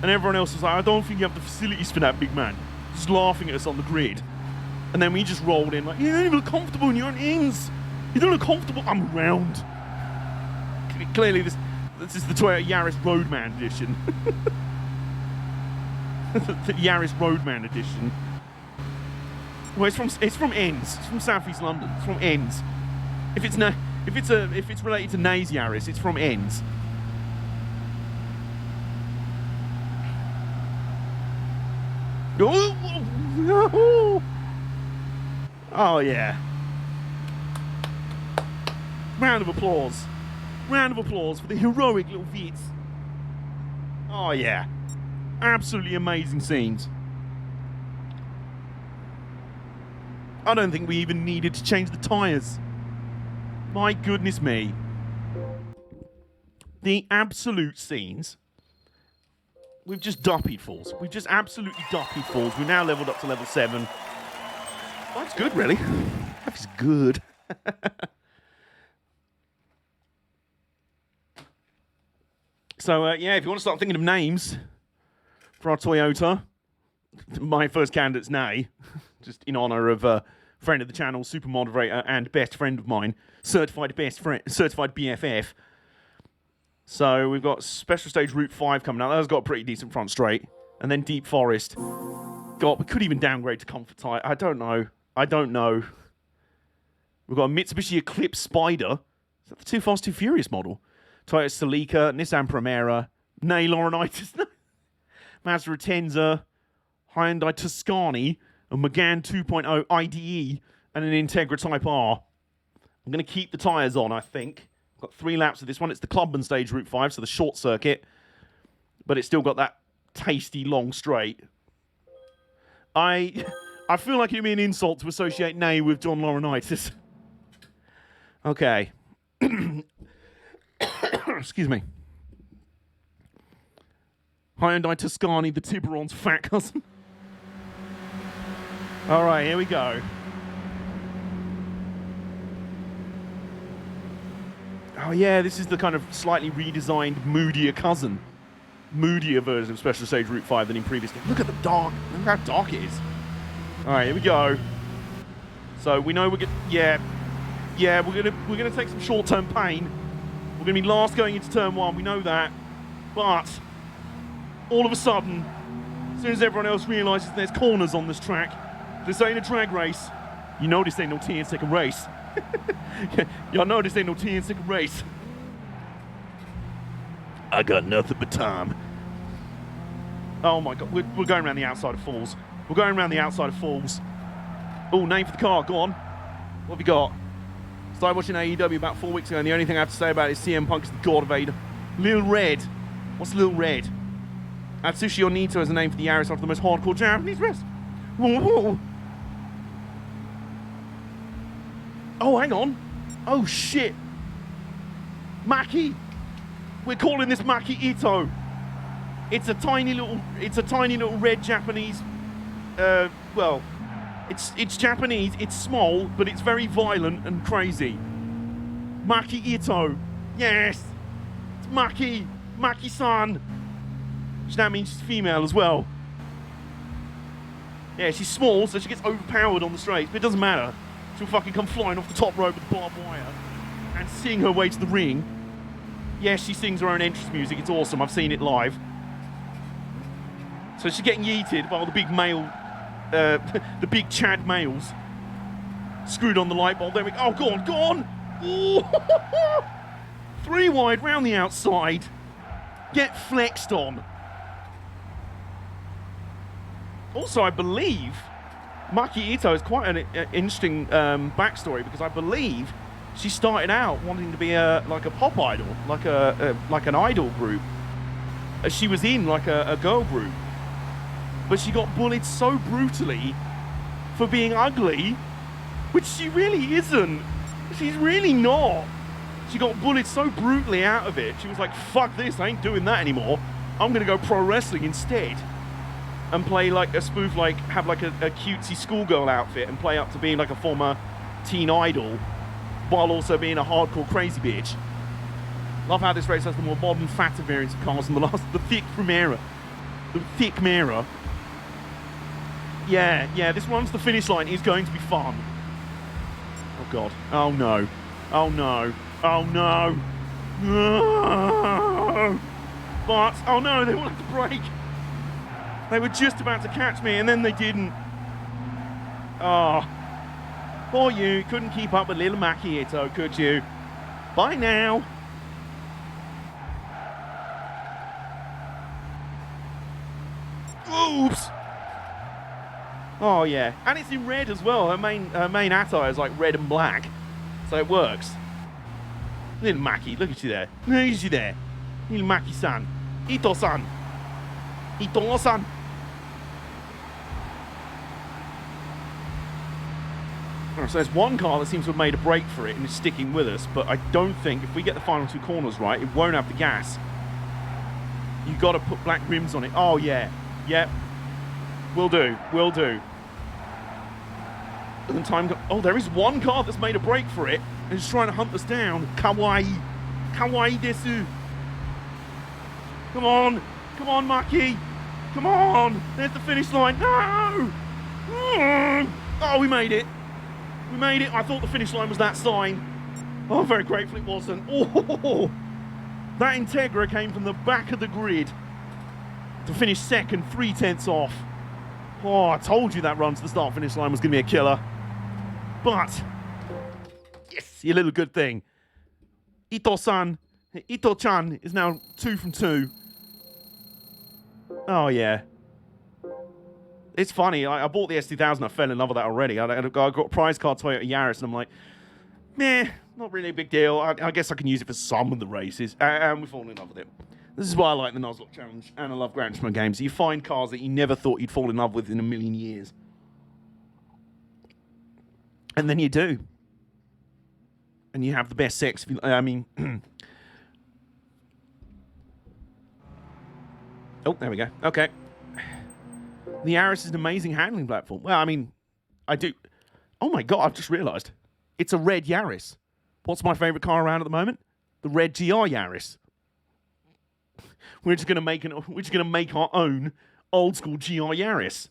And everyone else was like, I don't think you have the facilities for that, big man. Just laughing at us on the grid. And then we just rolled in like, you don't even look comfortable in your own ins. You don't look comfortable. I'm around. Clearly, this is the Toyota Yaris Roadman edition. The Yaris Roadman edition. Well, it's from Enns. It's from Southeast London. It's from Enns. If it's related to Nay's Yaris, it's from Enns. Oh yeah. Round of applause. Round of applause for the heroic little Vits. Oh yeah. Absolutely amazing scenes. I don't think we even needed to change the tyres. My goodness me. The absolute scenes. We've just duppied fools. We've just absolutely duppied fools. We're now leveled up to level 7. Life's good, really. Life is good. So, yeah, if you want to start thinking of names for our Toyota, my first candidate's Nay, just in honour of a friend of the channel, super moderator, and best friend of mine, certified BFF. So we've got Special Stage Route 5 coming out. That's got a pretty decent front straight. And then Deep Forest. God, we could even downgrade to Comfort Tyre. I don't know. We've got a Mitsubishi Eclipse Spider. Is that the Too Fast, Too Furious model? Toyota Celica, Nissan Primera, Nay Laurinaitis, Mazda Atenza, Hyundai Tuscany, a Megane 2.0 IDE, and an Integra Type R. I'm going to keep the tyres on, I think. I've got 3 laps of this one. It's the Clubman Stage Route 5, so the short circuit. But it's still got that tasty long straight. I feel like it'd be an insult to associate Nay with John Laurinaitis. Okay. Excuse me. Hyundai Tuscany, the Tiburon's fat cousin. All right, here we go. Oh yeah, this is the kind of slightly redesigned, moodier cousin. Moodier version of Special Stage Route 5 than in previous games. Look at the dark. Look how dark it is. All right, here we go. So we know we're gonna, yeah, we're gonna take some short-term pain. We're gonna be last going into turn 1. We know that, but all of a sudden, as soon as everyone else realizes there's corners on this track, this ain't a drag race. You know this ain't no 10-second race. Y'all know this ain't no 10-second race. I got nothing but time. Oh my God, we're going around the outside of Falls. We're going around the outside of Falls. Oh, name for the car, go on. What have you got? Started watching AEW about 4 weeks ago, and the only thing I have to say about it is CM Punk is the God of AEW. Lil Red. What's Lil Red? Atsushi Onito is the name for the Yaris after the most hardcore Japanese wrestler. Oh, hang on. Oh, shit. Maki. We're calling this Maki Ito. It's a tiny little red Japanese, well, it's Japanese, it's small, but it's very violent and crazy. Maki Ito. Yes. It's Maki-san. Which now means she's female as well. Yeah, she's small, so she gets overpowered on the straights, but it doesn't matter. She'll fucking come flying off the top rope with barbed wire and sing her way to the ring. Yes, she sings her own entrance music. It's awesome. I've seen it live. So she's getting yeeted by all the big male, the big Chad males. Screwed on the light bulb. There we go. Oh, go on, go on. Ooh. 3 wide round the outside. Get flexed on. Also, I believe Maki Ito is quite an interesting backstory, because I believe she started out wanting to be like a pop idol, like an idol group. She was in like a girl group, but she got bullied so brutally for being ugly, which she really isn't. She's really not. She got bullied so brutally out of it. She was like, fuck this, I ain't doing that anymore. I'm gonna go pro wrestling instead. And play like a spoof, like have like a cutesy schoolgirl outfit and play up to being like a former teen idol, while also being a hardcore crazy bitch. Love how this race has the more modern, fatter variants of cars than the thick Primera. The thick Primera. Yeah, this one's the finish line is going to be fun. Oh God. Oh no. Oh no. Oh no. No. But, oh no, they wanted to brake. They were just about to catch me, and then they didn't. Oh. Poor you. Couldn't keep up with little Maki Ito, could you? Bye now. Oops. Oh, yeah. And it's in red as well. Her main attire is like red and black. So it works. Little Maki, look at you there. Look at you there. Little Maki-san. Ito-san. Ito-san. So there's one car that seems to have made a break for it and is sticking with us, but I don't think if we get the final 2 corners right, it won't have the gas. You've got to put black rims on it. Oh, yeah. Yep. Will do. Will do. And time oh, there is one car that's made a break for it and is trying to hunt us down. Kawaii. Kawaii desu. Come on. Come on, Maki. Come on. There's the finish line. No. Oh, we made it. We made it. I thought the finish line was that sign. Oh, I'm very grateful it wasn't. Oh, that Integra came from the back of the grid to finish second, 3/10 off. Oh, I told you that run to the start-finish line was going to be a killer. But, yes, you little good thing. Ito-san, Ito-chan is now 2 from 2. Oh, yeah. It's funny, I bought the S2000, I fell in love with that already. I got a prize car Toyota Yaris, and I'm like, meh, not really a big deal. I guess I can use it for some of the races, and we've fallen in love with it. This is why I like the Nuzlocke Challenge, and I love Gran Turismo games. You find cars that you never thought you'd fall in love with in a million years. And then you do. And you have the best sex. Oh, there we go. Okay. The Yaris is an amazing handling platform. Well, I mean, I do... Oh my god, I've just realised. It's a red Yaris. What's my favourite car around at the moment? The red GR Yaris. We're just gonna make our own old school GR Yaris.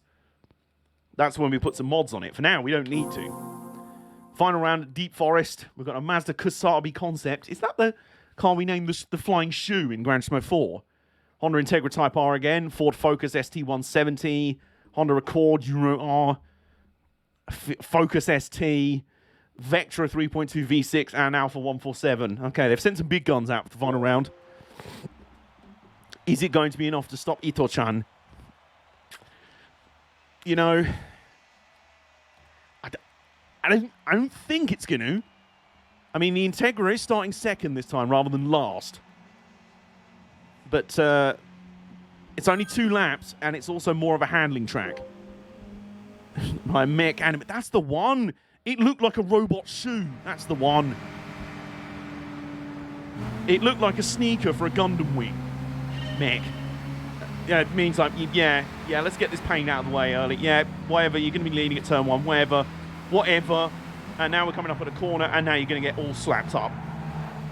That's when we put some mods on it. For now, we don't need to. Final round at Deep Forest. We've got a Mazda Kusabi Concept. Is that the car we named the Flying Shoe in Gran Turismo 4? Honda Integra Type R again. Ford Focus ST170. Honda Accord Euro R. Focus ST. Vectra 3.2 V6 and Alpha 147. Okay, they've sent some big guns out for the final round. Is it going to be enough to stop Ito-chan? You know, I don't think it's going to. I mean, the Integra is starting second this time rather than last. But it's only 2 laps, and it's also more of a handling track. My mech anime. That's the one. It looked like a robot shoe. That's the one. It looked like a sneaker for a Gundam wing. Mech. Yeah, it means like, yeah, let's get this pain out of the way early. Yeah, whatever, you're going to be leading at turn 1, whatever. And now we're coming up at a corner, and now you're going to get all slapped up.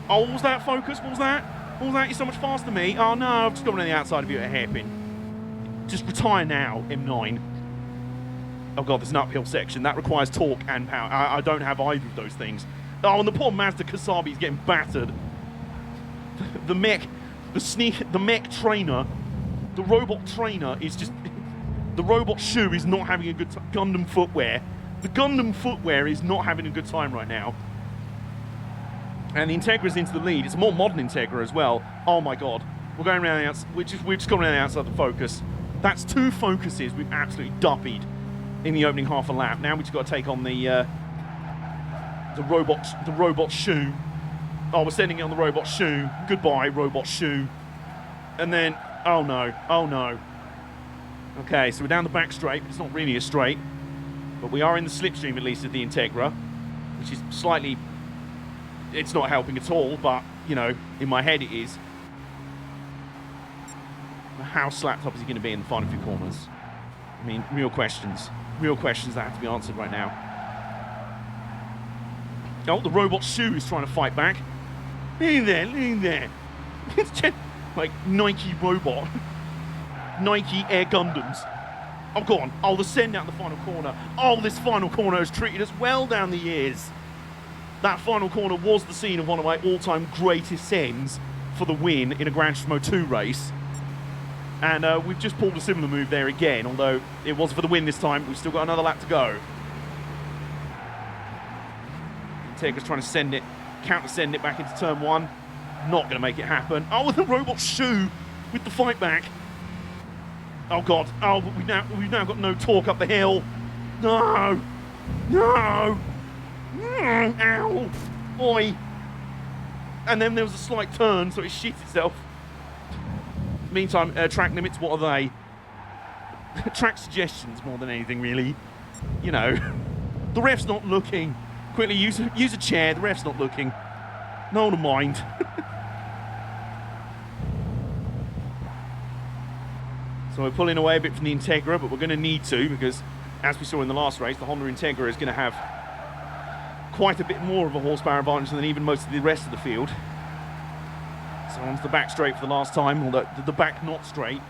Oh, what was that, Focus? What was that? What was that? You're so much faster than me. Oh, no, I've just gone on the outside of you at a hairpin. Just retire now, M9. Oh, God, there's an uphill section. That requires torque and power. I don't have either of those things. Oh, and the poor Mazda Kusabi is getting battered. The mech trainer... The robot trainer is just... The robot shoe is not having a good time. Gundam footwear. The Gundam footwear is not having a good time right now. And the Integra's into the lead. It's a more modern Integra as well. Oh my god. We're going around the outside. We've just gone around the outside of the Focus. That's 2 Focuses we've absolutely duppied in the opening half a lap. Now we've just got to take on the robot shoe. Oh, we're sending it on the robot shoe. Goodbye, robot shoe. And then... Oh no. Okay, so we're down the back straight, but it's not really a straight. But we are in the slipstream, at least, of the Integra, which is slightly... It's not helping at all, but, you know, in my head it is. How slapped up is he going to be in the final few corners? I mean, real questions. Real questions that have to be answered right now. Oh, the robot shoe is trying to fight back. Look there. It's just... like Nike robot. Nike Air Gundams. Oh, go on. Oh, the send out the final corner. Oh, this final corner has treated us well down the years. That final corner was the scene of one of my all-time greatest sends for the win in a Gran Turismo 2 race. And we've just pulled a similar move there again, although it was for the win this time. We've still got another lap to go. Integra's trying to send it, counter-send it back into turn 1. Not going to make it happen. Oh, the robot shoe with the fight back. Oh, God. Oh, but we've now got no torque up the hill. No. Ow. Oi. And then there was a slight turn, so it shit itself. Meantime, track limits, what are they? Track suggestions more than anything, really. You know, the ref's not looking. Quickly, use a chair. The ref's not looking. No one will mind. So we're pulling away a bit from the Integra, but we're going to need to, because as we saw in the last race, the Honda Integra is going to have quite a bit more of a horsepower advantage than even most of the rest of the field. So onto the back straight for the last time, although the back not straight.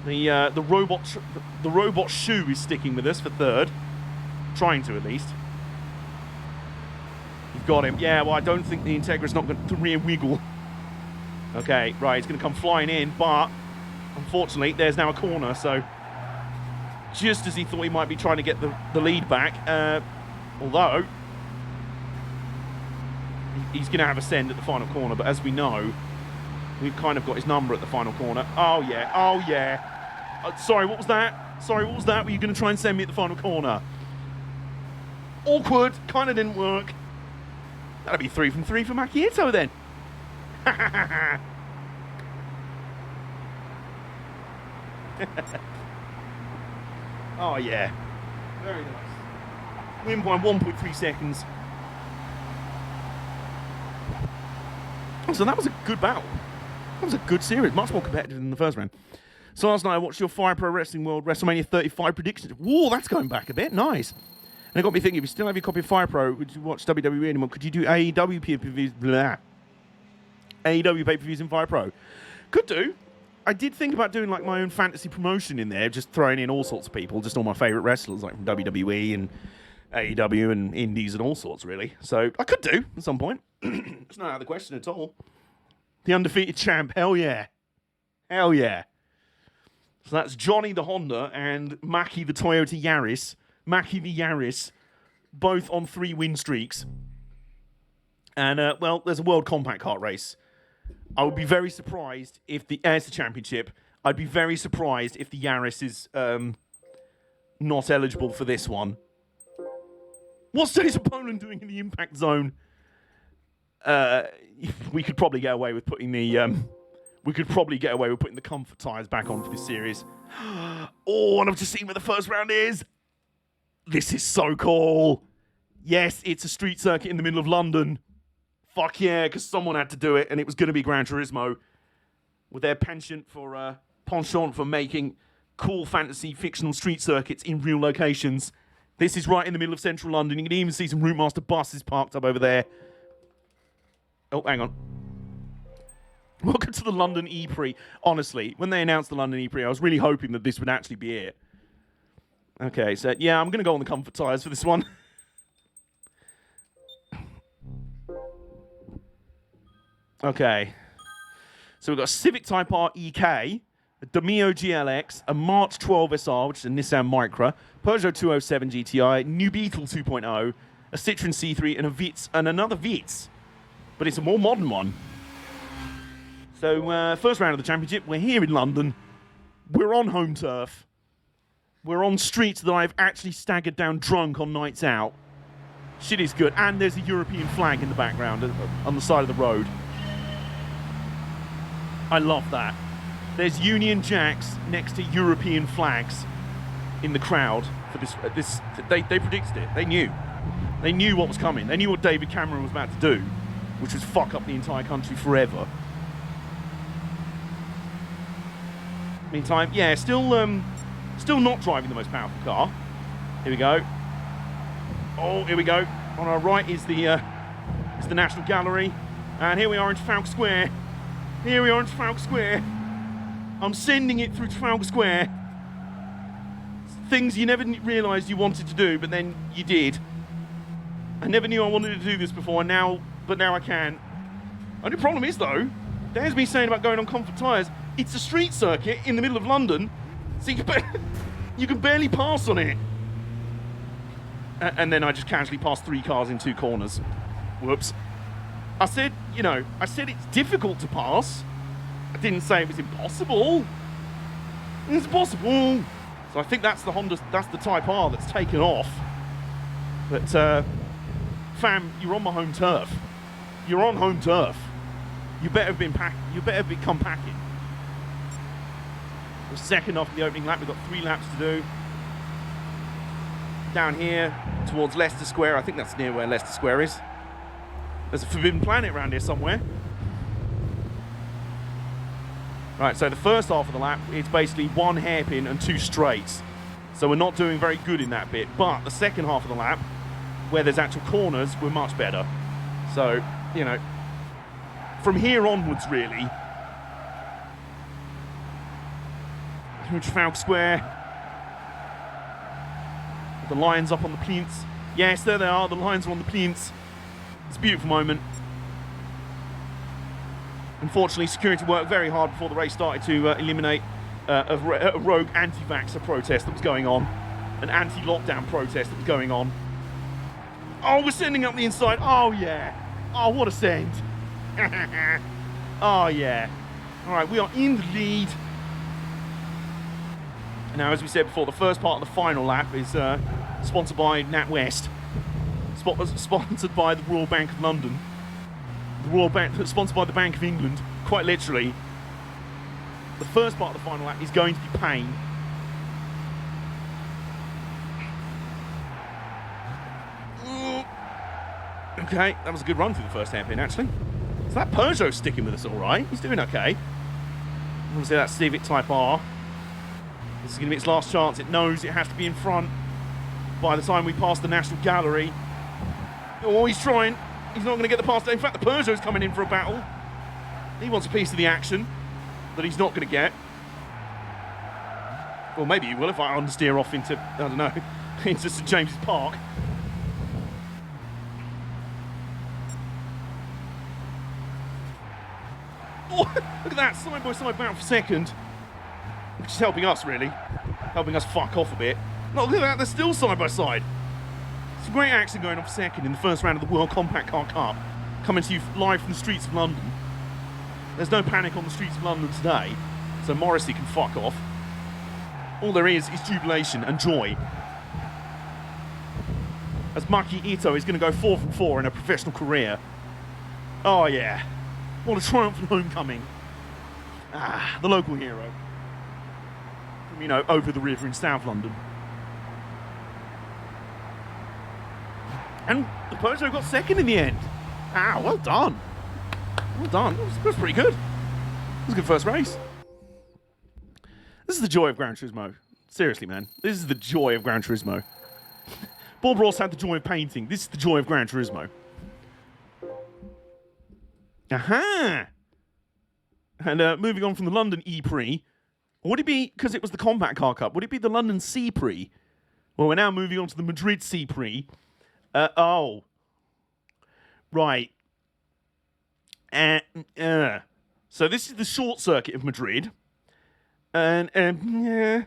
The robot shoe is sticking with us for third, trying to at least. You've got him. Yeah, well, I don't think the Integra's not going to rear wiggle. Okay, right, it's going to come flying in, but unfortunately, there's now a corner, so just as he thought he might be trying to get the lead back, although he's going to have a send at the final corner, but as we know, we've kind of got his number at the final corner. Oh, yeah. Sorry, what was that? Were you going to try and send me at the final corner? Awkward. Kind of didn't work. That'll be 3 from 3 for Makieto then. Oh, yeah. Very nice. Win by 1.3 seconds. So that was a good battle. That was a good series, much more competitive than the first round. So last night I watched your Fire Pro Wrestling World WrestleMania 35 predictions. Whoa, that's going back a bit. Nice. And it got me thinking, if you still have your copy of Fire Pro, would you watch WWE anymore? Could you do AEW pay-per-views? Blah. AEW pay-per-views in Fire Pro? Could do. I did think about doing like my own fantasy promotion in there, just throwing in all sorts of people, just all my favourite wrestlers, like from WWE and AEW and Indies and all sorts, really. So I could do at some point. It's not out of the question at all. The undefeated champ, hell yeah. Hell yeah. So that's Johnny the Honda and Maki the Toyota Yaris. Maki the Yaris, both on 3 win streaks. And, well, there's a World Compact Kart race. I would be very surprised if it's the championship. I'd be very surprised if the Yaris is not eligible for this one. What's Days of Poland doing in the Impact Zone? We could probably get away with putting the... we could probably get away with putting the comfort tyres back on for this series. Oh, and I've just seen where the first round is. This is so cool. Yes, it's a street circuit in the middle of London. Fuck yeah, because someone had to do it, and it was going to be Gran Turismo with their penchant for making cool fantasy fictional street circuits in real locations. This is right in the middle of central London. You can even see some Route Master buses parked up over there. Oh, hang on. Welcome to the London E-Prix. Honestly, when they announced the London E-Prix, I was really hoping that this would actually be it. Okay, so yeah, I'm going to go on the comfort tyres for this one. Okay. So we've got a Civic Type R EK, a Demio GLX, a March 12 SR, which is a Nissan Micra, Peugeot 207 GTI, New Beetle 2.0, a Citroen C3, and a Vitz, and another Vitz. But it's a more modern one. So, first round of the championship, we're here in London. We're on home turf. We're on streets that I've actually staggered down drunk on nights out. Shit is good. And there's a European flag in the background on the side of the road. I love that. There's Union Jacks next to European flags in the crowd for this. They predicted it. They knew. They knew what was coming. They knew what David Cameron was about to do, which was fuck up the entire country forever. Meantime, yeah, still not driving the most powerful car. Here we go. Oh, here we go. On our right is the National Gallery, and here we are in Trafalgar Square. Here we are in Trafalgar Square. I'm sending it through Trafalgar Square. Things you never realised you wanted to do, but then you did. I never knew I wanted to do this before, but now I can. Only problem is though, there's me saying about going on comfort tyres. It's a street circuit in the middle of London, so you can barely pass on it. And then I just casually passed 3 cars in 2 corners. Whoops. I said it's difficult to pass. I didn't say it was impossible. It's possible. So I think that's the Honda, that's the Type R that's taken off. But, fam, you're on my home turf. You're on home turf. You better come packing. We're second off the opening lap. We've got 3 laps to do. Down here towards Leicester Square. I think that's near where Leicester Square is. There's a Forbidden Planet around here somewhere. Right, so the first half of the lap, it's basically 1 hairpin and 2 straights. So we're not doing very good in that bit. But the second half of the lap, where there's actual corners, we're much better. So, from here onwards, really. Through Trafalgar Square. The lions up on the plinths. Yes, there they are. The lions are on the plinths. It's a beautiful moment. Unfortunately, security worked very hard before the race started to eliminate a rogue anti-vaxxer protest that was going on. An anti-lockdown protest that was going on. Oh, we're sending up the inside. Oh, yeah. Oh, what a send. Oh, yeah. All right, we are in the lead. Now, as we said before, the first part of the final lap is sponsored by NatWest. Sponsored by the Royal Bank of London. The Royal Bank, sponsored by the Bank of England, quite literally. The first part of the final lap is going to be pain. Okay, that was a good run through the first hairpin, actually. So that Peugeot's sticking with us all right. He's doing okay. Obviously that Civic Type R. This is going to be its last chance. It knows it has to be in front by the time we pass the National Gallery. Oh, he's trying. He's not going to get the pass. In fact, the Peugeot's coming in for a battle. He wants a piece of the action that he's not going to get. Well, maybe he will if I understeer off into, I don't know, into St James's Park. Oh, look at that, side-by-side battle for second. Which is helping us, really. Helping us fuck off a bit. No, look at that, they're still side-by-side. Some great action going on for second in the first round of the World Compact Car Cup. Coming to you live from the streets of London. There's no panic on the streets of London today, so Morrissey can fuck off. All there is jubilation and joy. As Maki Ito is going to go 4 from 4 in a professional career. Oh yeah. What a triumphant homecoming. Ah, the local hero. From, you know, over the river in South London. And the Peugeot got second in the end. Ah, well done. Well done. That was pretty good. It was a good first race. This is the joy of Gran Turismo. Seriously, man. This is the joy of Gran Turismo. Bob Ross had the joy of painting. This is the joy of Gran Turismo. Aha! And moving on from the London E-Prix, would it be, because it was the Compact Car Cup, would it be the London C-Prix? Well, we're now moving on to the Madrid C-Prix. Oh. Right. So this is the short circuit of Madrid. And yeah,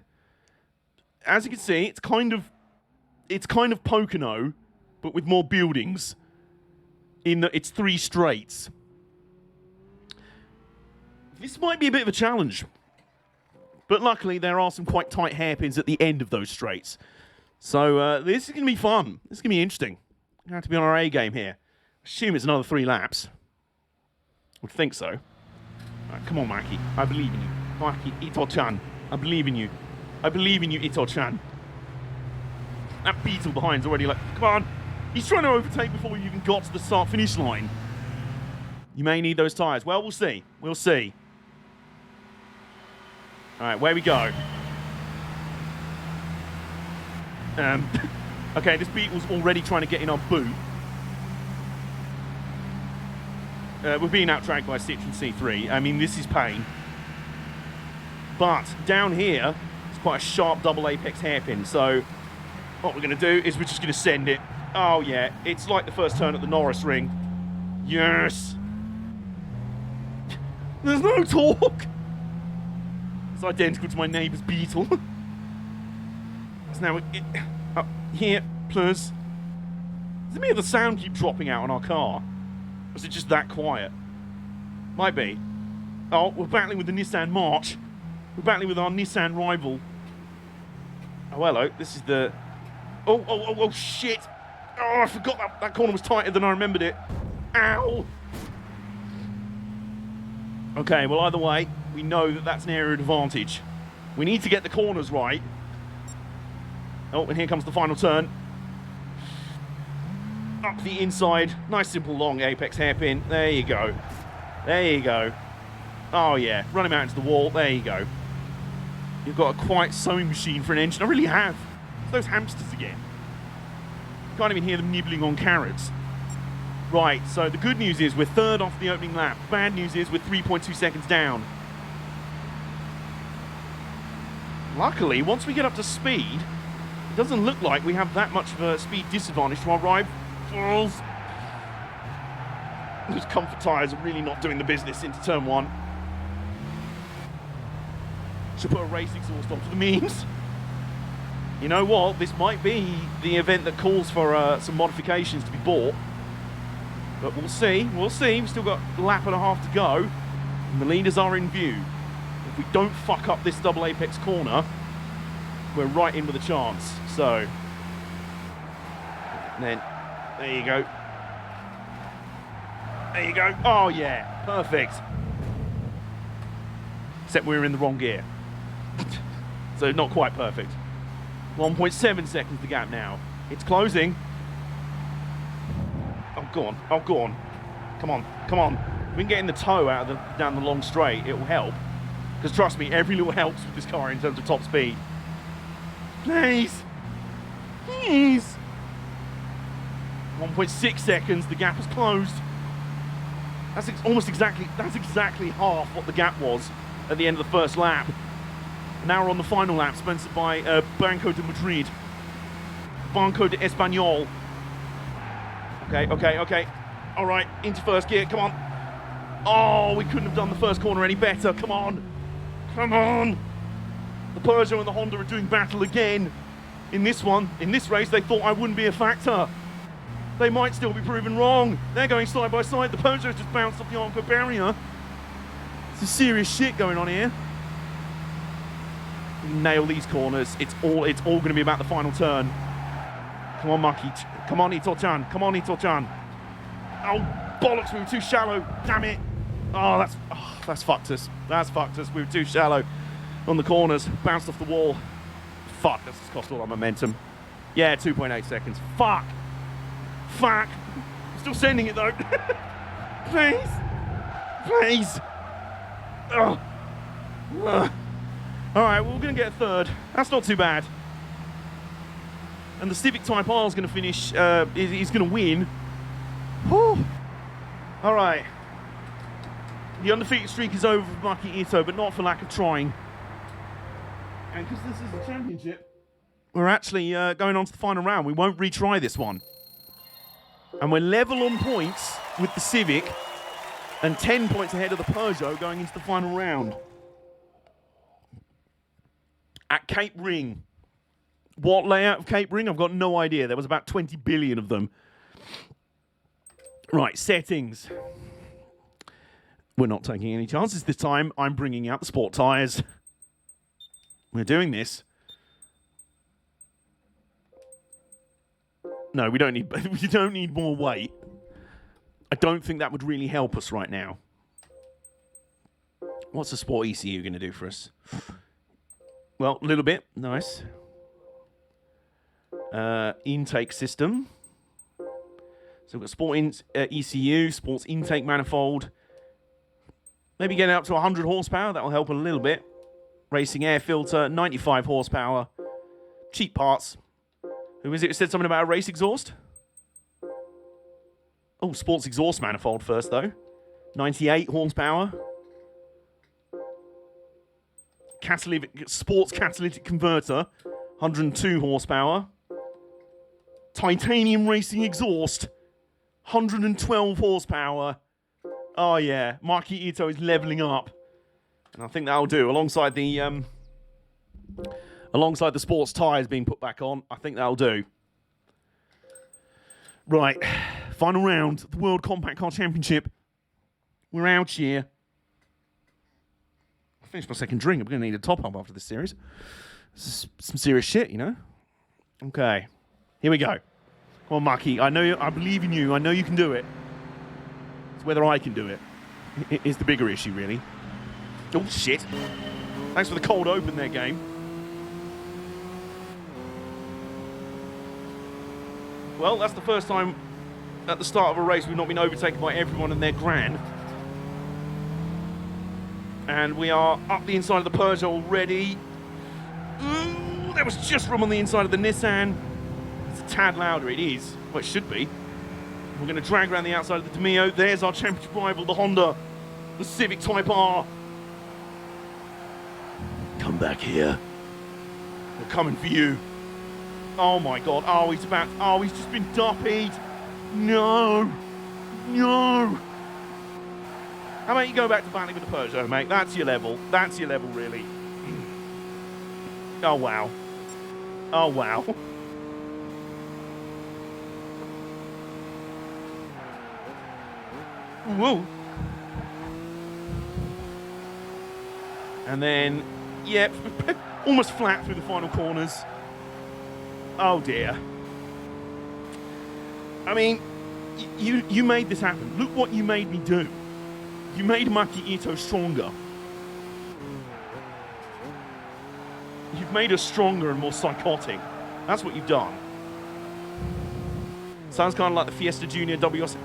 as you can see, it's kind of Pocono, but with more buildings. In that it's 3 straights. This might be a bit of a challenge, but luckily there are some quite tight hairpins at the end of those straights. So this is going to be fun. This is going to be interesting. We're going to have to be on our A game here. Assume it's another 3 laps. Would think so. Right, come on, Maki. I believe in you. Maki, Ito-chan. I believe in you. I believe in you, Ito-chan. That Beetle behind's already like, come on. He's trying to overtake before we even got to the start-finish line. You may need those tyres. Well, we'll see. We'll see. All right, where we go. Okay, this Beetle's already trying to get in our boot. We're being out-dragged by Citroen C3. I mean, this is pain. But down here, it's quite a sharp double apex hairpin. So what we're going to do is we're just going to send it. Oh, yeah. It's like the first turn at the Norris ring. Yes. There's no torque. It's identical to my neighbour's Beetle. So now up here, plus. Does it mean the sound keep dropping out on our car? Or is it just that quiet? Might be. Oh, we're battling with the Nissan March. We're battling with our Nissan rival. Oh, hello. This is the... Oh, shit. Oh, I forgot that corner was tighter than I remembered it. Ow. Okay, well, either way, we know that that's an area advantage. We need to get the corners right. Oh, and here comes the final turn. Up the inside. Nice, simple, long apex hairpin. There you go. There you go. Oh, yeah. Run him out into the wall. There you go. You've got a quiet sewing machine for an engine. I really have. It's those hamsters again. Can't even hear them nibbling on carrots. Right, so the good news is we're third off the opening lap. Bad news is we're 3.2 seconds down. Luckily, once we get up to speed, it doesn't look like we have that much of a speed disadvantage to our rivals. Those comfort tyres are really not doing the business into turn 1. Should put a race exhaust on for the memes. You know what? This might be the event that calls for some modifications to be bought. But we'll see. We'll see. We've still got a lap and a half to go. And the leaders are in view. If we don't fuck up this double apex corner, we're right in with a chance. So, then, there you go. There you go. Oh, yeah. Perfect. Except we're in the wrong gear. So, not quite perfect. 1.7 seconds the gap now. It's closing. Oh, go on. Oh, go on. Come on. Come on. We can get in the toe out of down the long straight. It will help. Because trust me, every little helps with this car in terms of top speed. Please. Please. 1.6 seconds, the gap has closed. That's exactly half what the gap was at the end of the first lap. Now we're on the final lap, sponsored by Banco de Madrid. Banco de Español. Okay. All right, into first gear, come on. Oh, we couldn't have done the first corner any better, come on. The Peugeot and the Honda are doing battle again. In this race, they thought I wouldn't be a factor. They might still be proven wrong. They're going side by side. The Peugeot just bounced off the Arco barrier. Some serious shit going on here. We nail these corners. It's all going to be about the final turn. Come on, Maki. Come on, Ito-chan. Oh, bollocks, we were too shallow. Damn it. Oh, that's fucked us. We were too shallow on the corners. Bounced off the wall. Fuck, that's just cost all our momentum. Yeah, 2.8 seconds. Fuck. I'm still sending it though. Please. All right, well, we're going to get a third. That's not too bad. And the Civic Type R is going to finish. He's going to win. Whew. All right. The undefeated streak is over for Maki Ito, but not for lack of trying. And because this is a championship, we're actually going on to the final round. We won't retry this one. And we're level on points with the Civic and 10 points ahead of the Peugeot going into the final round. At Cape Ring. What layout of Cape Ring? I've got no idea. There was about 20 billion of them. Right, settings. We're not taking any chances this time. I'm bringing out the sport tyres. We're doing this. No, we don't need more weight. I don't think that would really help us right now. What's the sport ECU going to do for us? Well, a little bit. Nice. Intake system. So we've got sport ECU, sports intake manifold. Maybe getting up to 100 horsepower. That'll help a little bit. Racing air filter, 95 horsepower. Cheap parts. Who is it who said something about a race exhaust? Oh, sports exhaust manifold first, though. 98 horsepower. Sports catalytic converter, 102 horsepower. Titanium racing exhaust, 112 horsepower. Oh, yeah. Maki Ito is leveling up. And I think that'll do. Alongside the sports tyres being put back on, I think that'll do. Right. Final round. The World Compact Car Championship. We're out here. I finished my second drink. I'm going to need a top-up after this series. This is some serious shit, you know? Okay. Here we go. Come on, Maki. I believe in you. I know you can do it. It's whether I can do it. Is the bigger issue, really. Oh, shit. Thanks for the cold open there, game. Well, that's the first time at the start of a race we've not been overtaken by everyone in their Gran. And we are up the inside of the Peugeot already. Ooh, there was just room on the inside of the Nissan. It's a tad louder, it is. Well, it should be. We're going to drag around the outside of the Demio. There's our championship rival, the Honda. The Civic Type R. Come back here. We're coming for you. Oh my god. Oh, he's just been duppied. No. How about you go back to battling with the Peugeot, mate? That's your level. That's your level, really. Oh, wow. Oh, wow. Whoa. And then, yep, almost flat through the final corners. Oh, dear. I mean, you made this happen. Look what you made me do. You made Maki Ito stronger. You've made us stronger and more psychotic. That's what you've done. Sounds kind of like the Fiesta Junior WRC.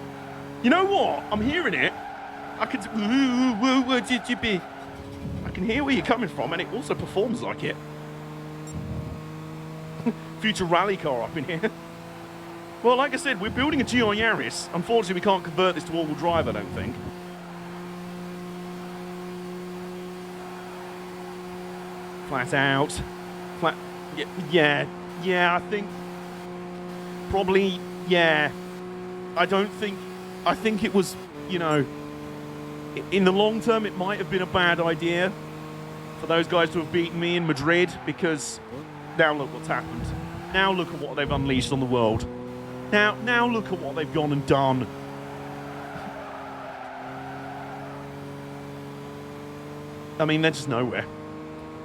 I can can hear where you're coming from, and it also performs like it. Future rally car up in here. Well, like I said, we're building a GR Yaris. Unfortunately, we can't convert this to all-wheel drive, I don't think. Flat out. Flat. Yeah, I think... Probably, yeah. I think it was, you know... In the long term, it might have been a bad idea for those guys to have beaten me in Madrid, because now look what's happened. Now look at what they've unleashed on the world. Now look at what they've gone and done. I mean, they're just nowhere.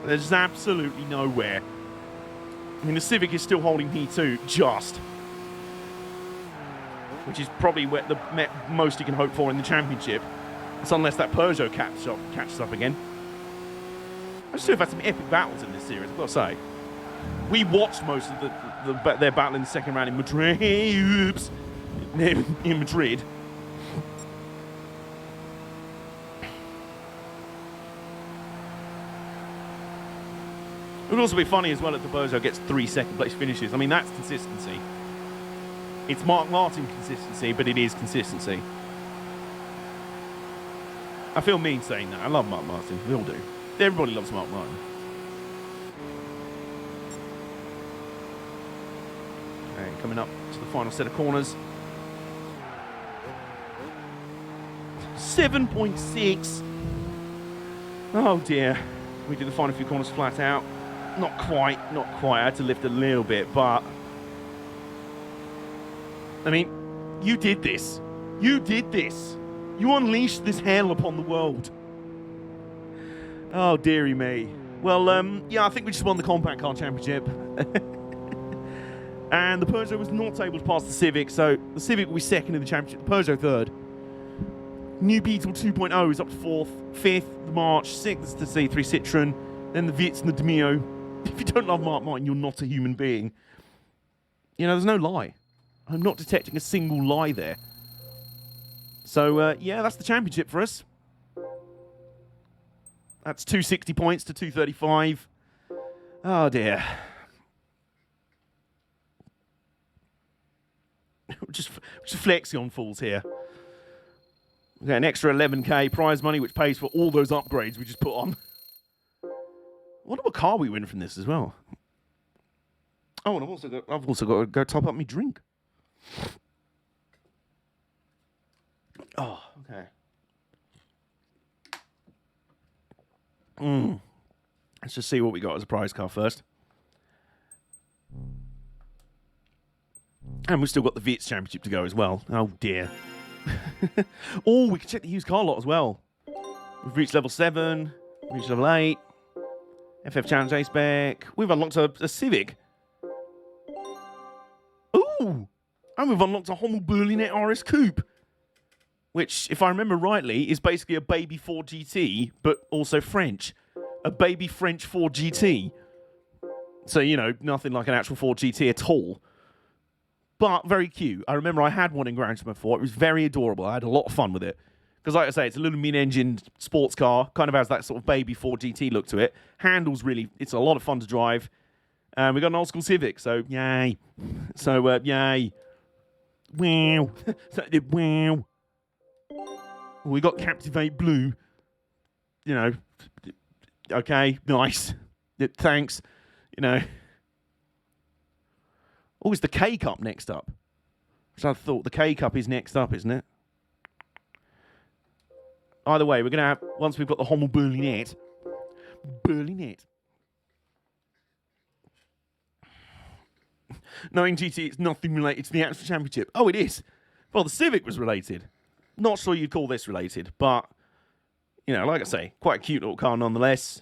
They're just absolutely nowhere. I mean, the Civic is still holding P2, just. Which is probably where the most you can hope for in the championship. It's unless that Peugeot catches up again. I just feel we've had some epic battles in this series, I've got to say. We watched most of their battle in the second round in Madrid. Oops. In Madrid. It would also be funny as well if the Peugeot gets 3 second-place finishes. I mean, that's consistency. It's Mark Martin consistency, but it is consistency. I feel mean saying that. I love Mark Martin. We all do. Everybody loves Mark Martin. Okay, coming up to the final set of corners. 7.6. Oh dear. We did the final few corners flat out. Not quite. I had to lift a little bit, but... I mean, you did this. You unleashed this hell upon the world. Oh, dearie me. Well, yeah, I think we just won the Compact Car Championship. And the Peugeot was not able to pass the Civic, so the Civic will be second in the championship, the Peugeot third. New Beetle 2.0 is up to fourth, fifth, the March, sixth, the C3 Citroen, then the Vitz and the Demio. If you don't love Mark Martin, you're not a human being. You know, there's no lie. I'm not detecting a single lie there. So, yeah, that's the championship for us. That's 260 points to 235. Oh, dear. just flexing on fools here. We get an extra 11k prize money, which pays for all those upgrades we just put on. I wonder what car we win from this as well. Oh, and I've also got to go top up my drink. Oh, okay. Let's just see what we got as a prize car first. And we've still got the Vitz Championship to go as well. Oh, dear. Oh, we can check the used car lot as well. We've reached level 7. Reached level 8. FF Challenge A-Spec. We've unlocked a Civic. Ooh! And we've unlocked a Hommel Berlinet RS Coupe. Which, if I remember rightly, is basically a baby Ford GT, but also French. A baby French Ford GT. So, you know, nothing like an actual Ford GT at all. But very cute. I remember I had one in Gran before. It was very adorable. I had a lot of fun with it. Because, like I say, it's a little mid-engined sports car. Kind of has that sort of baby Ford GT look to it. Handles really... It's a lot of fun to drive. We got an old-school Civic, so yay. So, yay. Wow. Wow. We got Captivate Blue. You know. Okay, nice. Thanks. You know. Oh, it's the K-Cup next up. So I thought the K-Cup is next up, isn't it? Either way, we're going to have, once we've got the Hommel Berlinet. Berlinet. Knowing GT, it's nothing related to the actual championship. Oh, it is. Well, the Civic was related. Not sure you'd call this related, but, you know, like I say, quite a cute little car nonetheless.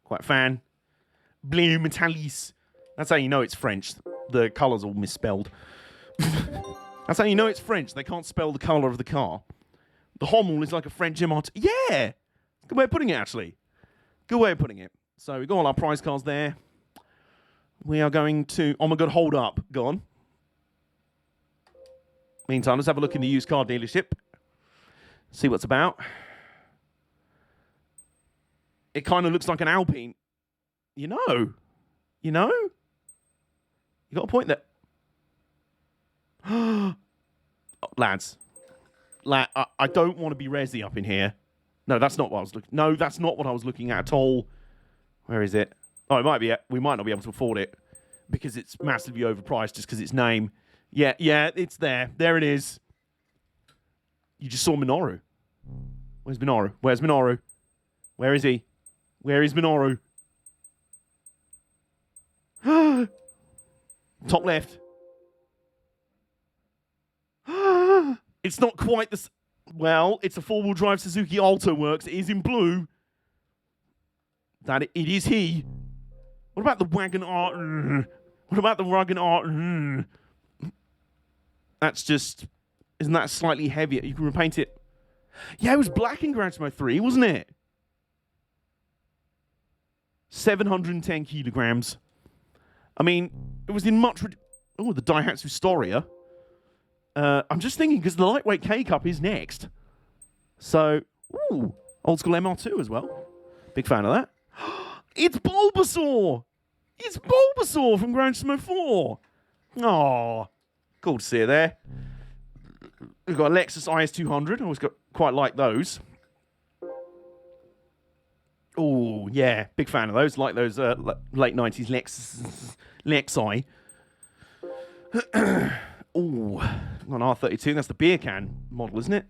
Quite a fan. Bleu Metallis. That's how you know it's French. The colour's all misspelled. That's how you know it's French. They can't spell the colour of the car. The Hommel is like a French MRT. Yeah! Good way of putting it, actually. Good way of putting it. So we've got all our prize cars there. We are going to... Oh my god, hold up. Go on. Meantime, let's have a look in the used car dealership. See what's about. It kind of looks like an Alpine. You know? You got a point there. Lads. I don't want to be resi up in here. No, that's not what I was looking. No, that's not what I was looking at all. Where is it? Oh, it might be. We might not be able to afford it because it's massively overpriced just because its name. Yeah, it's there. There it is. You just saw Minoru. Where's Minoru? Where is he? Where is Minoru? Top left. It's not quite the... Well, it's a four-wheel drive Suzuki Alto Works. It is in blue. It is he. What about the Wagon R? What about the Wagon R? That's just... Isn't that slightly heavier? You can repaint it. Yeah, it was black in Gran Turismo 3, wasn't it? 710 kilograms. I mean, it was in much... Oh, the Daihatsu Storia. I'm just thinking, because the lightweight K-Cup is next. So, ooh, old school MR2 as well. Big fan of that. It's Bulbasaur! It's Bulbasaur from Gran Turismo 4. Aww. Cool to see it there. We've got a Lexus IS200. I always quite like those. Oh, yeah. Big fan of those. Like those late 90s Lexi. Oh, on R32. That's the beer can model, isn't it?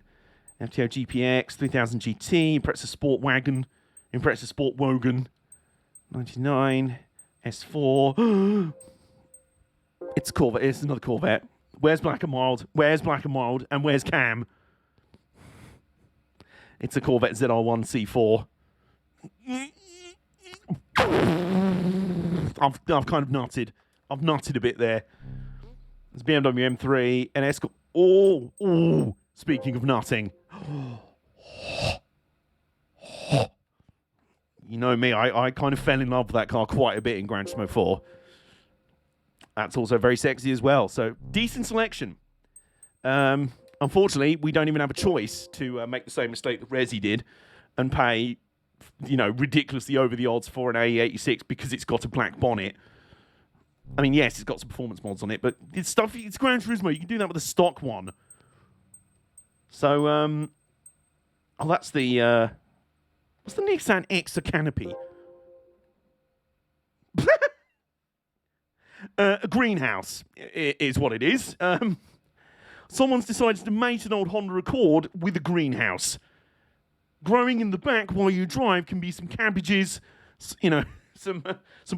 FTO GPX, 3000 GT, Impreza Sport Wagon, Impreza Sport Wogan, 99, S4. It's a Corvette. It's another Corvette. Where's Black and Mild? And where's Cam? It's a Corvette ZR1 C4. I've kind of nutted. I've nutted a bit there. It's BMW M3 and Escort. Oh, speaking of nutting. You know me, I kind of fell in love with that car quite a bit in Gran Turismo 4. That's also very sexy as well. So, decent selection. Unfortunately, we don't even have a choice to make the same mistake that Resi did and pay, ridiculously over the odds for an AE86 because it's got a black bonnet. I mean, yes, it's got some performance mods on it, but it's Gran Turismo. You can do that with a stock one. So, that's the, what's the Nissan X Canopy? A greenhouse is what it is. Someone's decided to mate an old Honda Accord with a greenhouse. Growing in the back while you drive can be some cabbages, some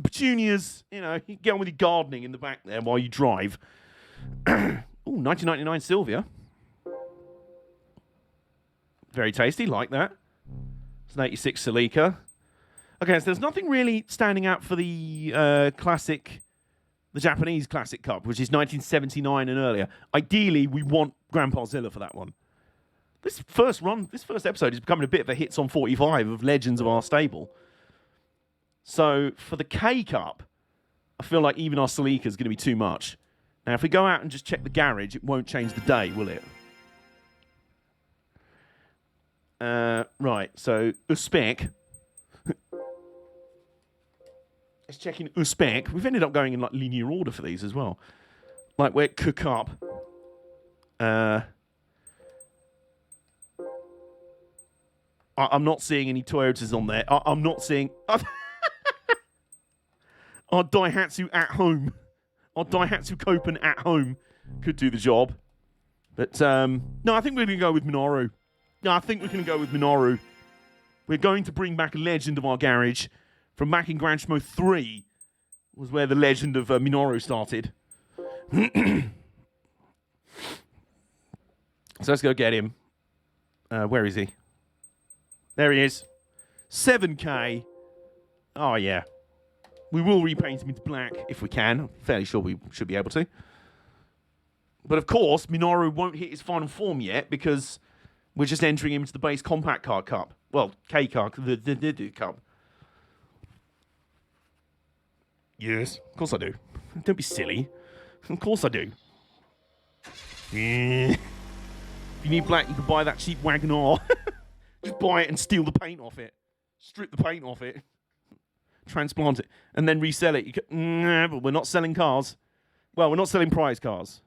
petunias. You can get on with your gardening in the back there while you drive. Ooh, 1999 Sylvia. Very tasty, like that. It's an 86 Celica. Okay, so there's nothing really standing out for the the Japanese Classic Cup, which is 1979 and earlier. Ideally, we want Grandpa Zilla for that one. This first episode is becoming a bit of a hits on 45 of legends of our stable. So for the K Cup, I feel like even our Celica is going to be too much. Now, if we go out and just check the garage, it won't change the day, will it? Right, so Uzbek. Let's check in Uzbek. We've ended up going in linear order for these as well. Like where Cook Up. I'm not seeing any Toyotas on there. I'm not seeing... Our Daihatsu at home. Our Daihatsu Copen at home could do the job. But, no, I think we're going to go with Minoru. We're going to bring back a legend of our garage. From back in Gran Turismo 3 was where the legend of Minoru started. So let's go get him. Where is he? There he is. 7K. Oh, yeah. We will repaint him into black if we can. I'm fairly sure we should be able to. But of course, Minoru won't hit his final form yet because we're just entering him into the base compact car cup. Well, K car, the cup. Yes, of course I do. Don't be silly. Of course I do. If you need black, you can buy that cheap Wagon R. Just buy it and steal the paint off it. strip the paint off it, transplant it, and then resell it. Nah, but we're not selling cars. Well, we're not selling prize cars.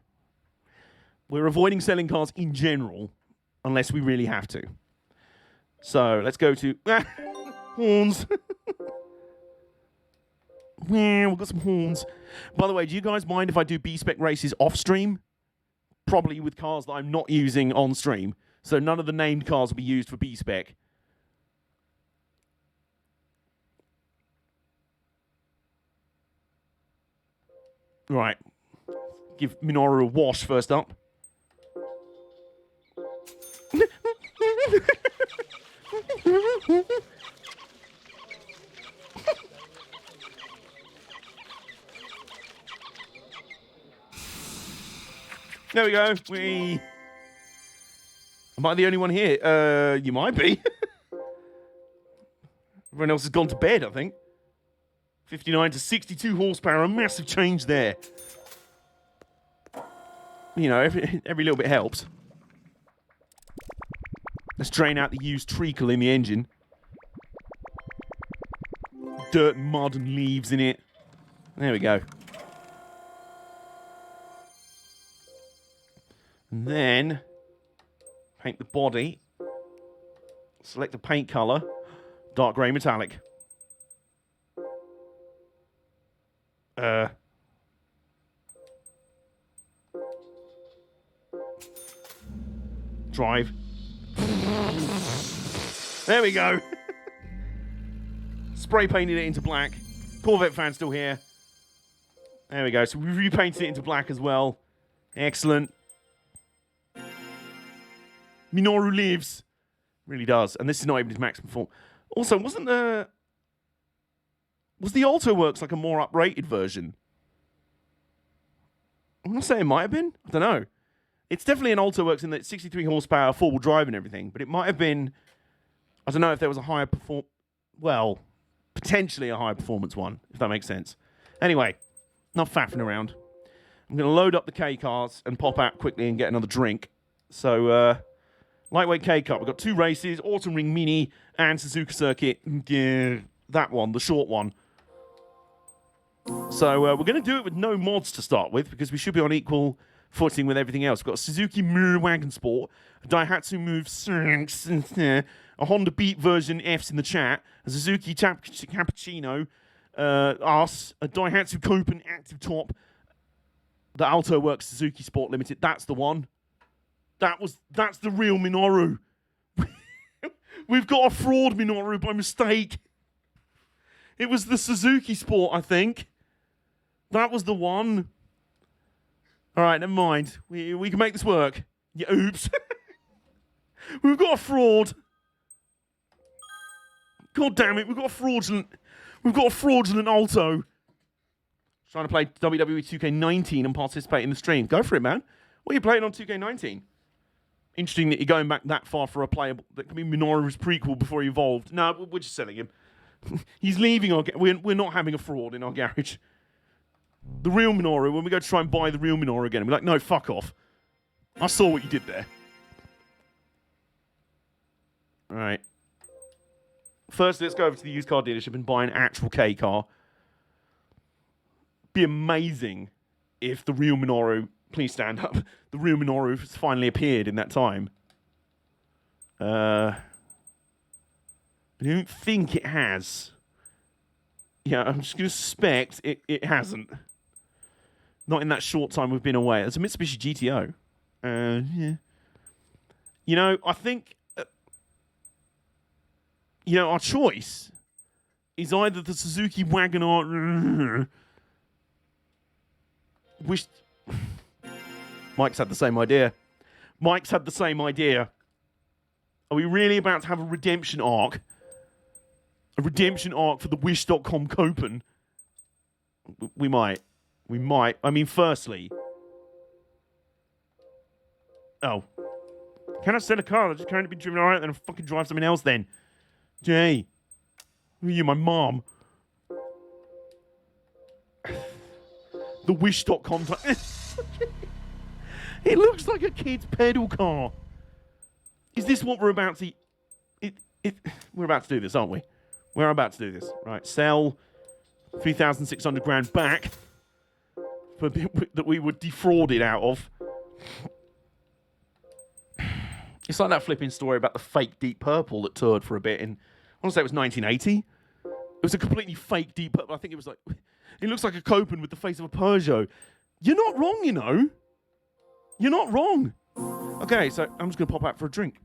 We're avoiding selling cars in general, unless we really have to. So let's go to horns. We've got some horns. By the way, do you guys mind if I do B-Spec races off stream? Probably with cars that I'm not using on stream. So none of the named cars will be used for B-Spec. Right. Give Minoru a wash first up. There we go. Am I the only one here? You might be. Everyone else has gone to bed, I think. 59 to 62 horsepower, a massive change there. You know, every little bit helps. Let's drain out the used treacle in the engine. Dirt, mud, and leaves in it. There we go. And then, paint the body. Select the paint color. Dark grey metallic. Drive. There we go. Spray painted it into black. Corvette fan still here. There we go. So we repainted it into black as well. Excellent. Minoru lives. Really does. And this is not even his maximum form. Also, was the Alto Works like a more uprated version? I'm not saying it might have been. I don't know. It's definitely an Alto Works in that 63 horsepower, four-wheel drive and everything. But it might have been... I don't know if there was a higher well, potentially a higher performance one, if that makes sense. Anyway, not faffing around. I'm going to load up the K-cars and pop out quickly and get another drink. So, lightweight K-car. We've got 2 races, Autumn Ring Mini and Suzuka Circuit. Yeah, that one, the short one. So, we're going to do it with no mods to start with, because we should be on equal footing with everything else. We've got a Suzuki Mirror Wagon Sport, a Daihatsu Move 6, a Honda Beat version F's in the chat, a Suzuki Cappuccino, us, a Daihatsu Copen Active Top, the Alto Works Suzuki Sport Limited. That's the one. That's the real Minoru. We've got a fraud Minoru by mistake. It was the Suzuki Sport, I think. That was the one. All right, never mind. We can make this work. Yeah, oops. We've got a fraud. God damn it, we've got a fraudulent Alto. Trying to play WWE 2K19 and participate in the stream. Go for it, man. What are you playing on 2K19? Interesting that you're going back that far for a playable that can be Minoru's prequel before he evolved. No, we're just selling him. He's leaving our we're not having a fraud in our garage. The real Minoru, when we go to try and buy the real Minoru again, we're like, no, fuck off. I saw what you did there. All right. First, let's go over to the used car dealership and buy an actual K car. Be amazing if the real Minoru, please stand up, the real Minoru has finally appeared in that time. I don't think it has. Yeah, I'm just going to suspect it hasn't. Not in that short time we've been away. It's a Mitsubishi GTO. Yeah. You know, I think... our choice is either the Suzuki Wagon-R... Mike's had the same idea. Are we really about to have a redemption arc? A redemption arc for the Wish.com Copen? We might. I mean, firstly... Oh. Can I sell a car that's just currently been driven alright, then I'll fucking drive something else then? Jay. Who are you, my mom? The Wish.com... It looks like a kid's pedal car. Is this what we're about to... We're about to do this, aren't we? We're about to do this. Right, sell 3,600 grand back for a bit that we were defrauded out of. It's like that flipping story about the fake Deep Purple that toured for a bit in, I want to say it was 1980. It was a completely fake Deep Purple. I think it was like, it looks like a Copen with the face of a Peugeot. You're not wrong, you know. You're not wrong. Okay, so I'm just going to pop out for a drink.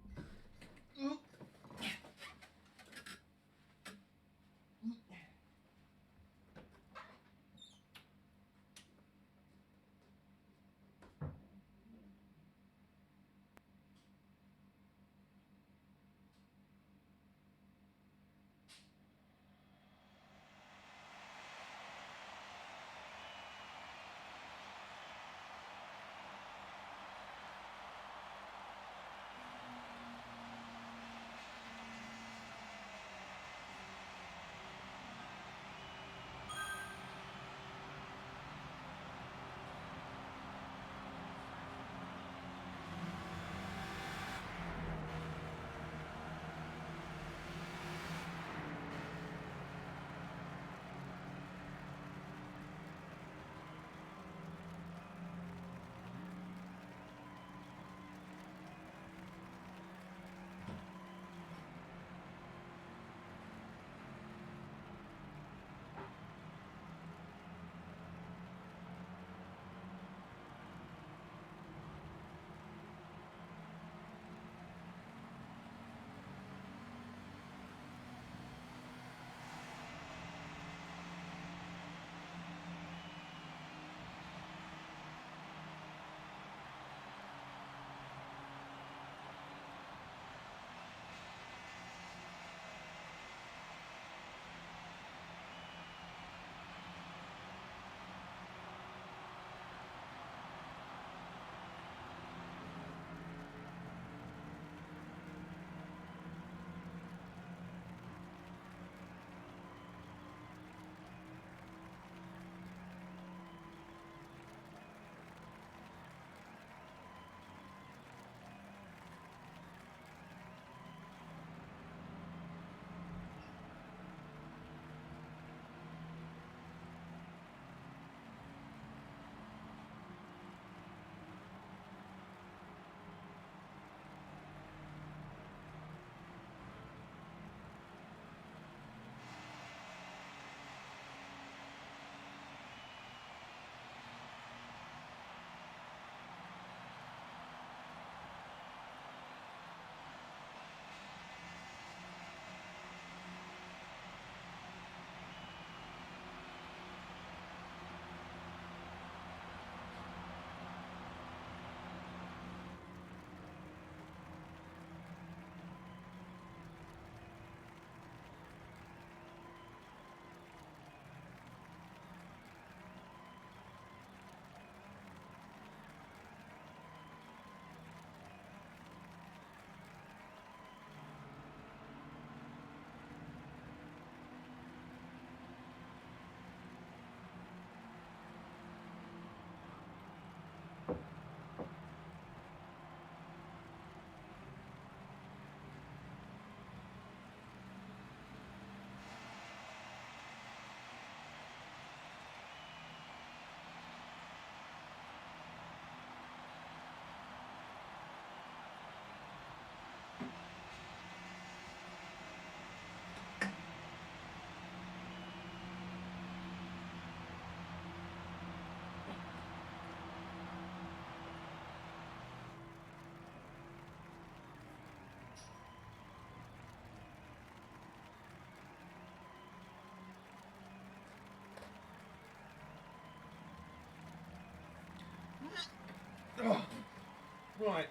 Right.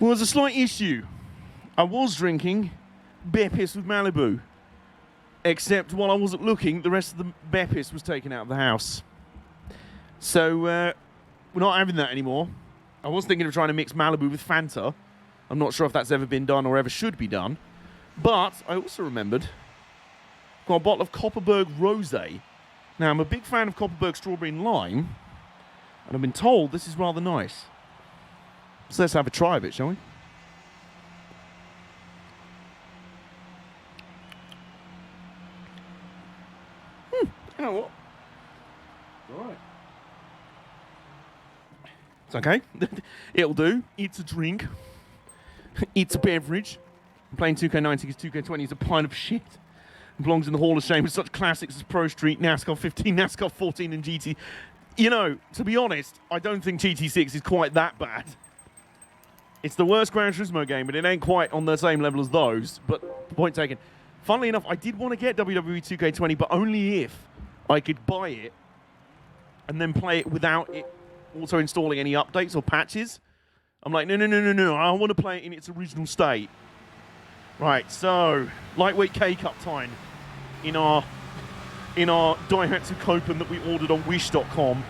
Well, there's a slight issue. I was drinking beer piss with Malibu. Except while I wasn't looking, the rest of the beer piss was taken out of the house. So, we're not having that anymore. I was thinking of trying to mix Malibu with Fanta. I'm not sure if that's ever been done or ever should be done. But I also remembered, got a bottle of Copperberg Rosé. Now, I'm a big fan of Copperberg Strawberry and Lime, and I've been told this is rather nice. So let's have a try of it, shall we? Alright. It's okay. It'll do. It's a drink. It's a beverage. I'm playing 2K19 because 2K20 is a pile of shit. It belongs in the Hall of Shame with such classics as Pro Street, NASCAR 15, NASCAR 14, and GT. You know, to be honest, I don't think GT6 is quite that bad. It's the worst Gran Turismo game, but it ain't quite on the same level as those. But point taken. Funnily enough, I did want to get WWE 2K20, but only if I could buy it and then play it without it also installing any updates or patches. I'm like, no. I want to play it in its original state. Right, so lightweight K-Cup time in our Daihatsu Copen that we ordered on Wish.com,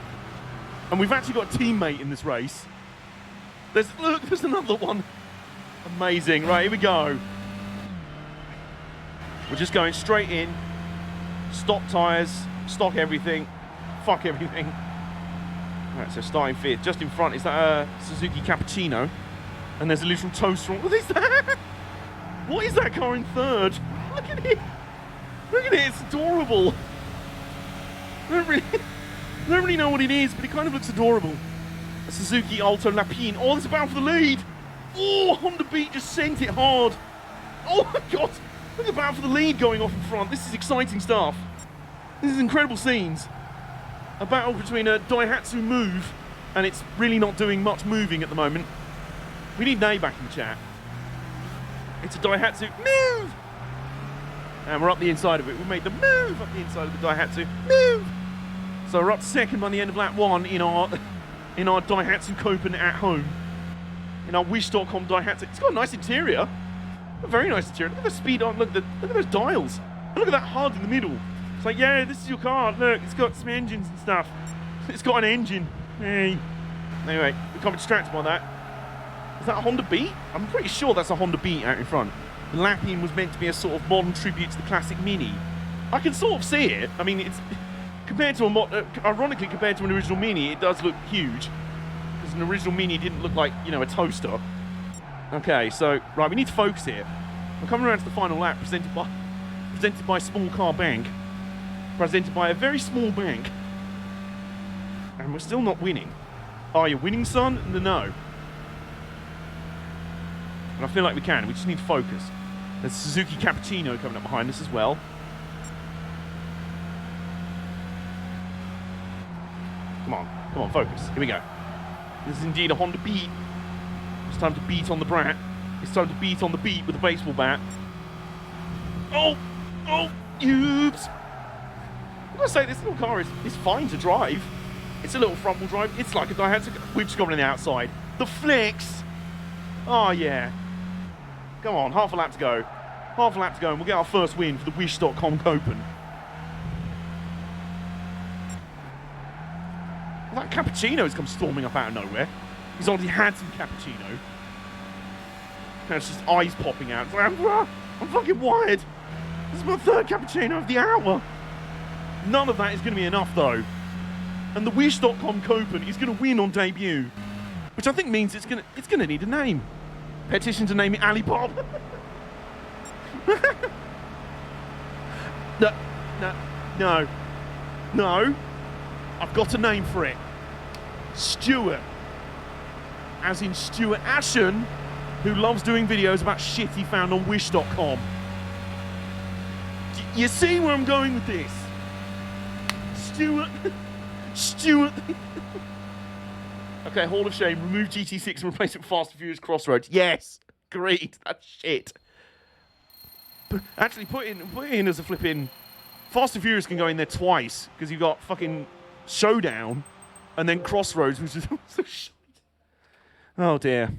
and we've actually got a teammate in this race. There's another one. Amazing. Right, here we go. We're just going straight in. Stock tyres, stock everything, fuck everything. Right, so starting fifth. Just in front is that Suzuki Cappuccino, and there's a literal toaster on. What is that? What is that car in third? Look at it. Look at it. It's adorable. I don't really know what it is, but it kind of looks adorable. A Suzuki Alto Lapine. Oh, it's about for the lead. Oh, Honda Beat just sent it hard. Oh my God. Look at about for the lead going off in front. This is exciting stuff. This is incredible scenes. A battle between a Daihatsu Move, and it's really not doing much moving at the moment. We need Nay back in the chat. It's a Daihatsu Move! And we're up the inside of it. We made the move up the inside of the Daihatsu Move! So we're up second by the end of lap one in our Daihatsu Copen at home. In our Wish.com Daihatsu. It's got a nice interior. A very nice interior. Look at the speed on. Look at those dials. And look at that HUD in the middle. It's like, yeah, this is your car. Look, it's got some engines and stuff. It's got an engine. Hey. Anyway, we can't be distracted by that. Is that a Honda Beat? I'm pretty sure that's a Honda Beat out in front. The Lapine was meant to be a sort of modern tribute to the classic Mini. I can sort of see it. I mean, it's compared to ironically compared to an original Mini, it does look huge. Because an original Mini didn't look like, you know, a toaster. Okay, so right, we need to focus here. We're coming around to the final lap, presented by Small Car Bank, presented by a very small bank, and we're still not winning. Are you winning, son? No. And I feel like we can. We just need to focus. There's Suzuki Cappuccino coming up behind us as well. Come on, focus. Here we go. This is indeed a Honda Beat. It's time to beat on the brat. It's time to beat on the beat with a baseball bat. Oh, oops. I'm gonna say this little car is fine to drive. It's a little front wheel drive. It's like a Daihatsu. We've just gone on the outside. The flex. Oh yeah. Come on, half a lap to go. Half a lap to go, and we'll get our first win for the Wish.com Copen. Well, that Cappuccino's come storming up out of nowhere. He's already had some cappuccino. And it's just eyes popping out. It's like, I'm fucking wired. This is my third cappuccino of the hour. None of that is going to be enough, though. And the Wish.com Copen is going to win on debut, which I think means it's going to need a name. Petition to name it Ali Bob. No. I've got a name for it. Stuart. As in Stuart Ashen, who loves doing videos about shit he found on Wish.com. You see where I'm going with this? Stuart. Okay, Hall of Shame. Remove GT6 and replace it with Fast and Furious Crossroads. Yes, agreed. That's shit. But actually, put in as a flipping. Fast and Furious can go in there twice because you've got fucking Showdown and then Crossroads, which is also shit. Oh dear.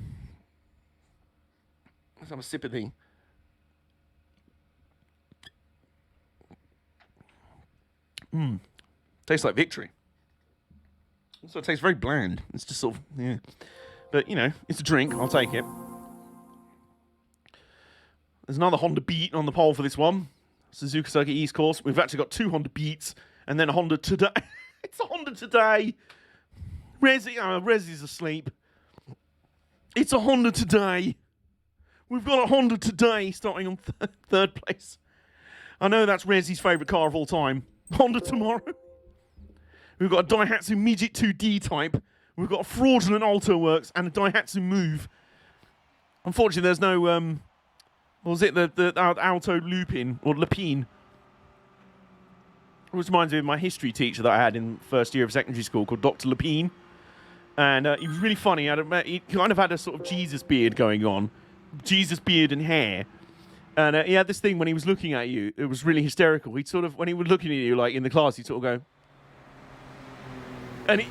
Let's have a sip of the. Tastes like victory. Also, it tastes very bland. It's just sort of, yeah. But, you know, it's a drink. I'll take it. There's another Honda Beat on the pole for this one. Suzuka Circuit East Course. We've actually got two Honda Beats and then a Honda Today. It's a Honda Today. Resi's asleep. It's a Honda Today. We've got a Honda Today starting on third place. I know that's Resi's favourite car of all time. Honda Tomorrow. We've got a Daihatsu Midget 2D type. We've got a fraudulent Alto Works and a Daihatsu Move. Unfortunately, there's no, what was it, the Alto Lupin, or Lupine. Which reminds me of my history teacher that I had in first year of secondary school called Dr. Lupine. And he was really funny. He kind of had a sort of Jesus beard going on. Jesus beard and hair. And he had this thing when he was looking at you. It was really hysterical. He'd sort of, when he was looking at you, like in the class, he'd sort of go. And it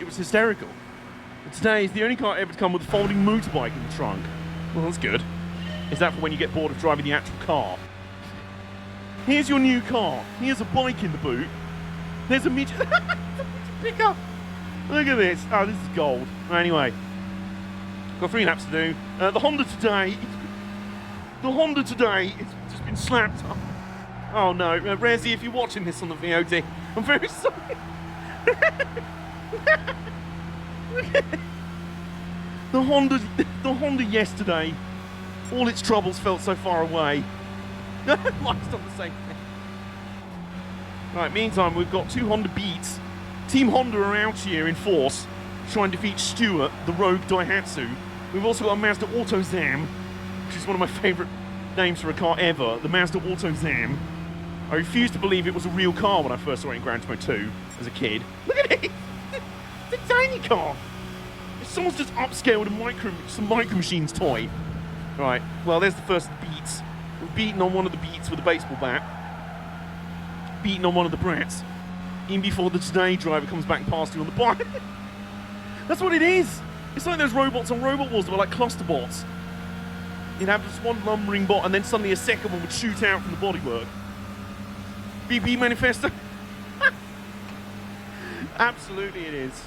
was hysterical. And today is the only car ever to come with a folding motorbike in the trunk. Well, that's good. Is that for when you get bored of driving the actual car? Here's your new car. Here's a bike in the boot. There's a midget. Pickup. Look at this. Oh, this is gold. Anyway, got 3 laps to do. The Honda today, it's just been slapped up. Oh no, Rezi, if you're watching this on the VOD, I'm very sorry. The Honda yesterday, all its troubles felt so far away. Life's not the same thing. Right, meantime, we've got 2 Honda Beats. Team Honda are out here in force, trying to defeat Stuart, the rogue Daihatsu. We've also got a Mazda AutoZam, which is one of my favourite names for a car ever, the Mazda AutoZam. I refused to believe it was a real car when I first saw it in Gran Turismo 2 as a kid. Look at it! It's a tiny car! Someone's just upscaled some Micro Machines toy. Right, well, there's the first Beats. We've beaten on one of the Beats with a baseball bat. Beaten on one of the Brats. Even before the Today driver comes back past you on the bike. That's what it is! It's like those robots on Robot Wars that were like cluster bots. You'd have just one lumbering bot and then suddenly a second one would shoot out from the bodywork. BP Manifesto. Absolutely it is.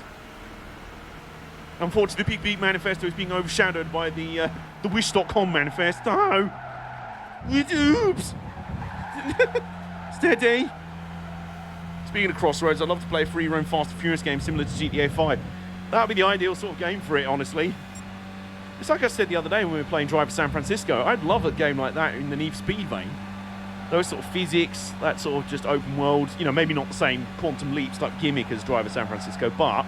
Unfortunately, the Big Beat Manifesto is being overshadowed by the Wish.com Manifesto. Oops. Steady. Speaking of Crossroads, I'd love to play a free roam Fast and Furious game similar to GTA 5. That would be the ideal sort of game for it, honestly. It's like I said the other day when we were playing Drive for San Francisco. I'd love a game like that in the Need for Speed vein. Those sort of physics, that sort of just open world, you know, maybe not the same quantum leaps type gimmick as Drive for San Francisco, but,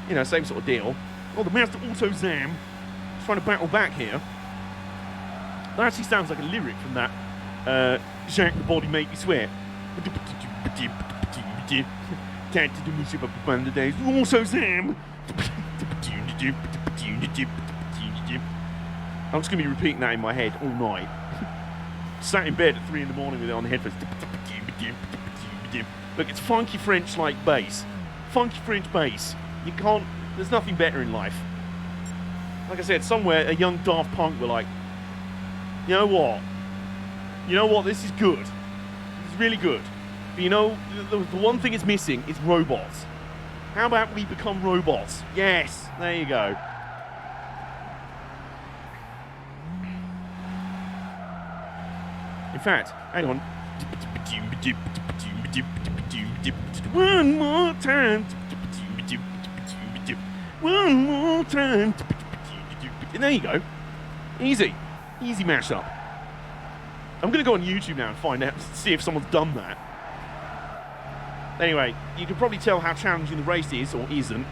you know, same sort of deal. Oh, the Mazda AutoZam is trying to battle back here. That actually sounds like a lyric from that Jack the Body Make Me Sweat. AutoZam. I'm just going to be repeating that in my head all night. Sat in bed at 3 in the morning with it on the headphones. Look, it's funky French-like bass. Funky French bass. You can't... There's nothing better in life. Like I said, somewhere a young Daft Punk were like, you know what? You know what? This is good. This is really good. But you know, the one thing it's missing is robots. How about we become robots? Yes, there you go. In fact, hang on. One more time. One more time. There you go. Easy. Easy mashup. I'm going to go on YouTube now and find out, see if someone's done that. Anyway, you can probably tell how challenging the race is, or isn't,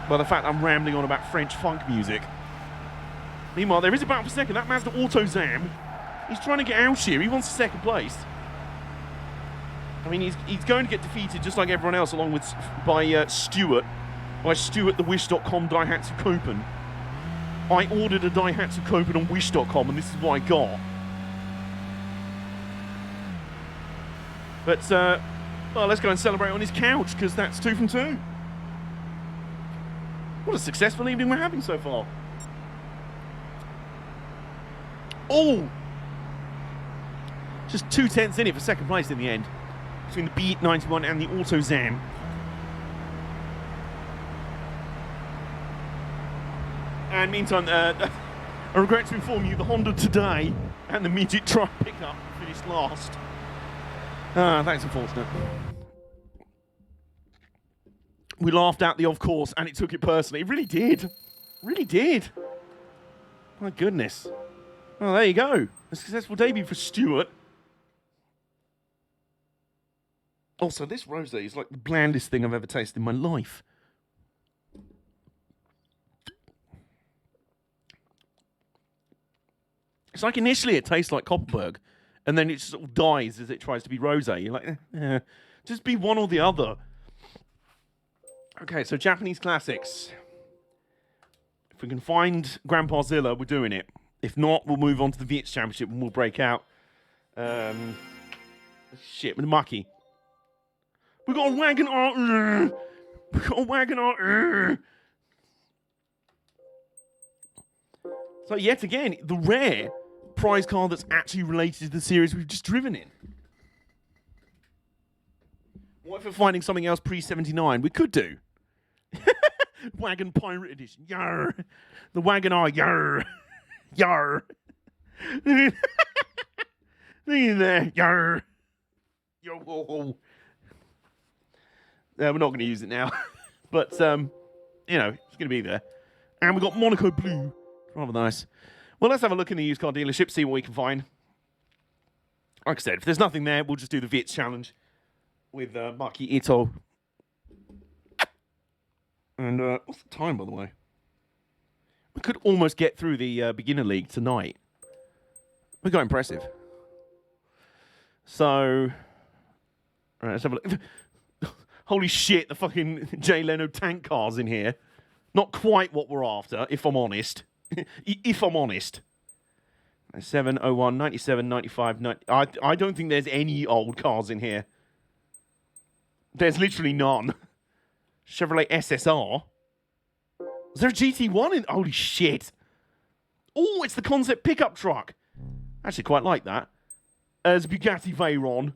by the fact I'm rambling on about French funk music. Meanwhile, there is a battle for second. That Mazda AutoZam, he's trying to get out here. He wants second place. I mean, he's going to get defeated just like everyone else, along with by Stuart the Wish.com Daihatsu Copen. I ordered a Daihatsu Copen on Wish.com, and this is what I got. But, well, let's go and celebrate on his couch, because that's 2 from 2. What a successful evening we're having so far. Oh! Just 2/10 in it for second place in the end, between the Beat 91 and the AutoZam. And meantime, I regret to inform you, the Honda today and the Midget truck pickup finished last. That's unfortunate. We laughed at the of course, and it took it personally. It really did. Really did. My goodness. Well, there you go. A successful debut for Stuart. Also, this rosé is like the blandest thing I've ever tasted in my life. It's like initially it tastes like Koppenberg, and then it just sort of dies as it tries to be rosé. You're like, just be one or the other. Okay, so Japanese classics. If we can find Grandpa Zilla, we're doing it. If not, we'll move on to the VODs Championship and we'll break out. Shit, with Mucky. We got a wagon R. We got a wagon R. So yet again, the rare prize car that's actually related to the series we've just driven in. What if we're finding something else pre-79? We could do. Wagon Pirate Edition. Yarr. The Wagon R. Yarr. Yarr. Look in there. Yarr. Yo, ho, ho. We're not going to use it now. But, you know, it's going to be there. And we've got Monaco Blue. Rather nice. Well, let's have a look in the used car dealership, see what we can find. Like I said, if there's nothing there, we'll just do the VODs challenge with Maki Ito. And what's the time, by the way? We could almost get through the beginner league tonight. We got impressive. So, all right, let's have a look. Holy shit, the fucking Jay Leno tank car's in here. Not quite what we're after, if I'm honest. If I'm honest. 97, 01, 97, 95, 90. I don't think there's any old cars in here. There's literally none. Chevrolet SSR. Is there a GT1 in? Holy shit. Oh, it's the concept pickup truck. Actually quite like that. As Bugatti Veyron.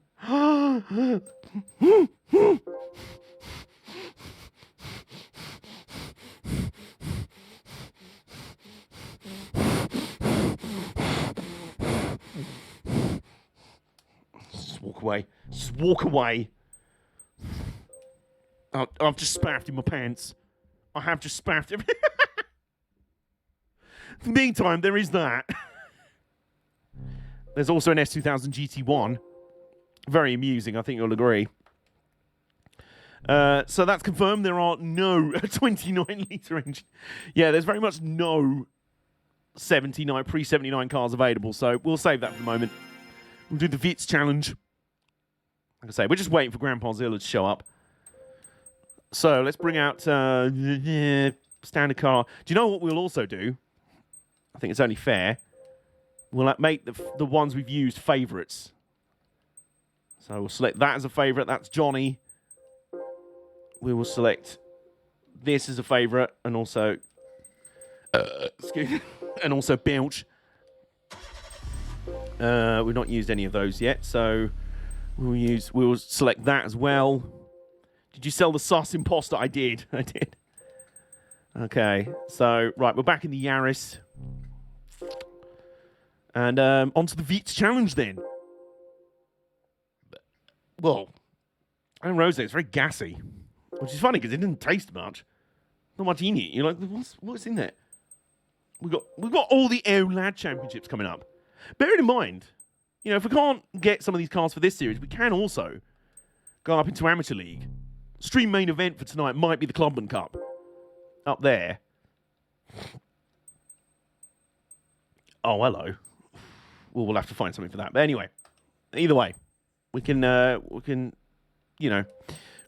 Just walk away. Just walk away. I've just spaffed in my pants. I have just spaffed him. In the meantime, there is that. There's also an S2000 GT1. Very amusing, I think you'll agree. So that's confirmed. There are no 29-litre engine. Yeah, there's very much no pre-79 cars available, so we'll save that for the moment. We'll do the VODs challenge. Like I say, we're just waiting for Grandpa Zilla to show up. So let's bring out standard car. Do you know what we'll also do? I think it's only fair. We'll make the ones we've used favourites. So we'll select that as a favourite. That's Johnny. We will select this as a favourite, and also excuse me, and also Belch. We've not used any of those yet, so we'll select that as well. Did you sell the sus imposter? I did. I did. Okay, so right, we're back in the Yaris. And onto the VODs challenge then. Well, I know rosé is very gassy, which is funny because it didn't taste much. Not much in it. You're like, what's in there? We've got all the Lad Championships coming up. Bearing in mind, you know, if we can't get some of these cars for this series, we can also go up into Amateur League. Stream main event for tonight might be the Clubman Cup. Up there. Oh, hello. Well, we'll have to find something for that. But anyway, either way, we can, you know,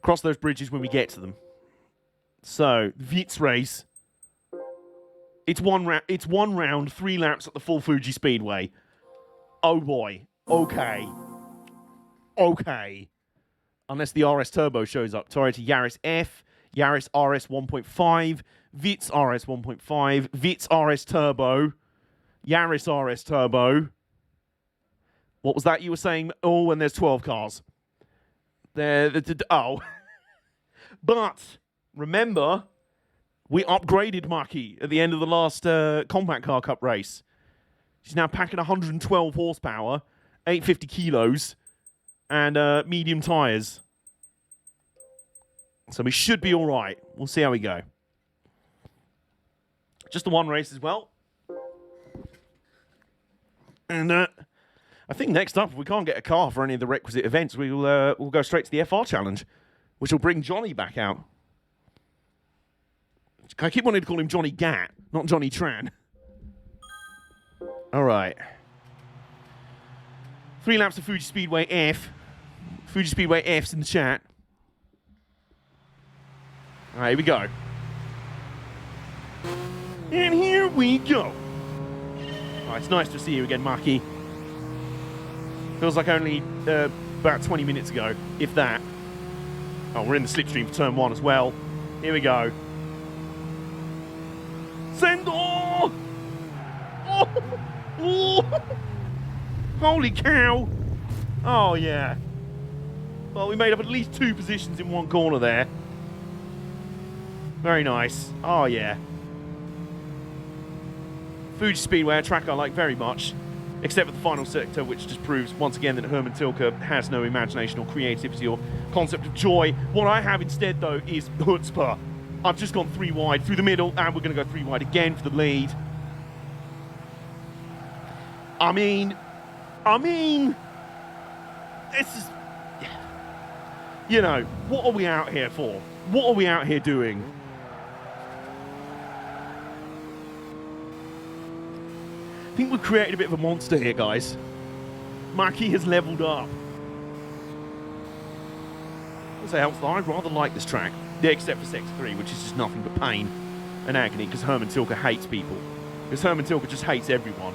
cross those bridges when we get to them. So, VODs race. It's one round, 3 laps at the full Fuji Speedway. Oh boy. Okay. Unless the RS Turbo shows up. Toyota Yaris F, Yaris RS 1.5, VODs RS 1.5, VODs RS Turbo, Yaris RS Turbo. What was that you were saying? Oh, when there's 12 cars. Oh. But, remember, we upgraded Maki at the end of the last Compact Car Cup race. She's now packing 112 horsepower, 850 kilos, and medium tyres. So we should be all right. We'll see how we go. Just the one race as well. And I think next up, if we can't get a car for any of the requisite events, we'll go straight to the FR Challenge, which will bring Johnny back out. I keep wanting to call him Johnny Gat, not Johnny Tran. All right. 3 laps of Fuji Speedway F. Fuji Speedway F's in the chat. All right, here we go. And here we go. Oh, it's nice to see you again, Maki. Feels like only about 20 minutes ago, if that. Oh, we're in the slipstream for turn 1 as well. Here we go. Send off! Oh! Oh! Holy cow! Oh, yeah. Well, we made up at least 2 positions in one corner there. Very nice. Oh, yeah. Fuji Speedway, a track I like very much. Except for the final sector, which just proves once again that Herman Tilke has no imagination or creativity or concept of joy. What I have instead, though, is chutzpah. I've just gone 3 wide through the middle, and we're going to go 3 wide again for the lead. I mean, this is, you know, what are we out here for? What are we out here doing? I think we've created a bit of a monster here, guys. Maki has leveled up. Also helps that I rather like this track. Yeah, except for Sector 3, which is just nothing but pain and agony, because Herman Tilke hates people. Because Herman Tilke just hates everyone.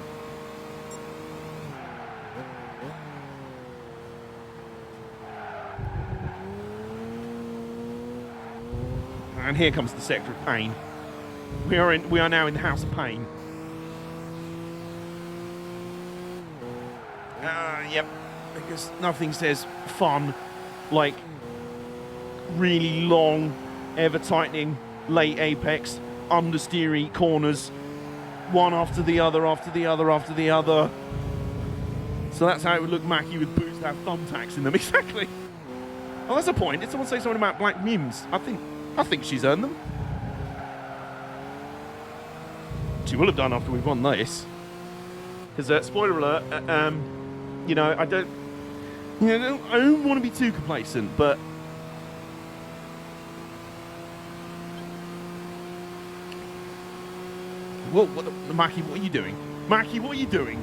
And here comes the Sector of Pain. We are now in the House of Pain. Yep, because nothing says fun like really long, ever-tightening, late apex, understeery corners, one after the other, after the other, after the other. So that's how it would look Mackie with boots that have thumbtacks in them. Exactly. Oh, that's a point. Did someone say something about black mims? I think she's earned them. She will have done after we've won this. Because, spoiler alert, you know, I don't want to be too complacent, but whoa, Mackie, what are you doing? Mackie, what are you doing?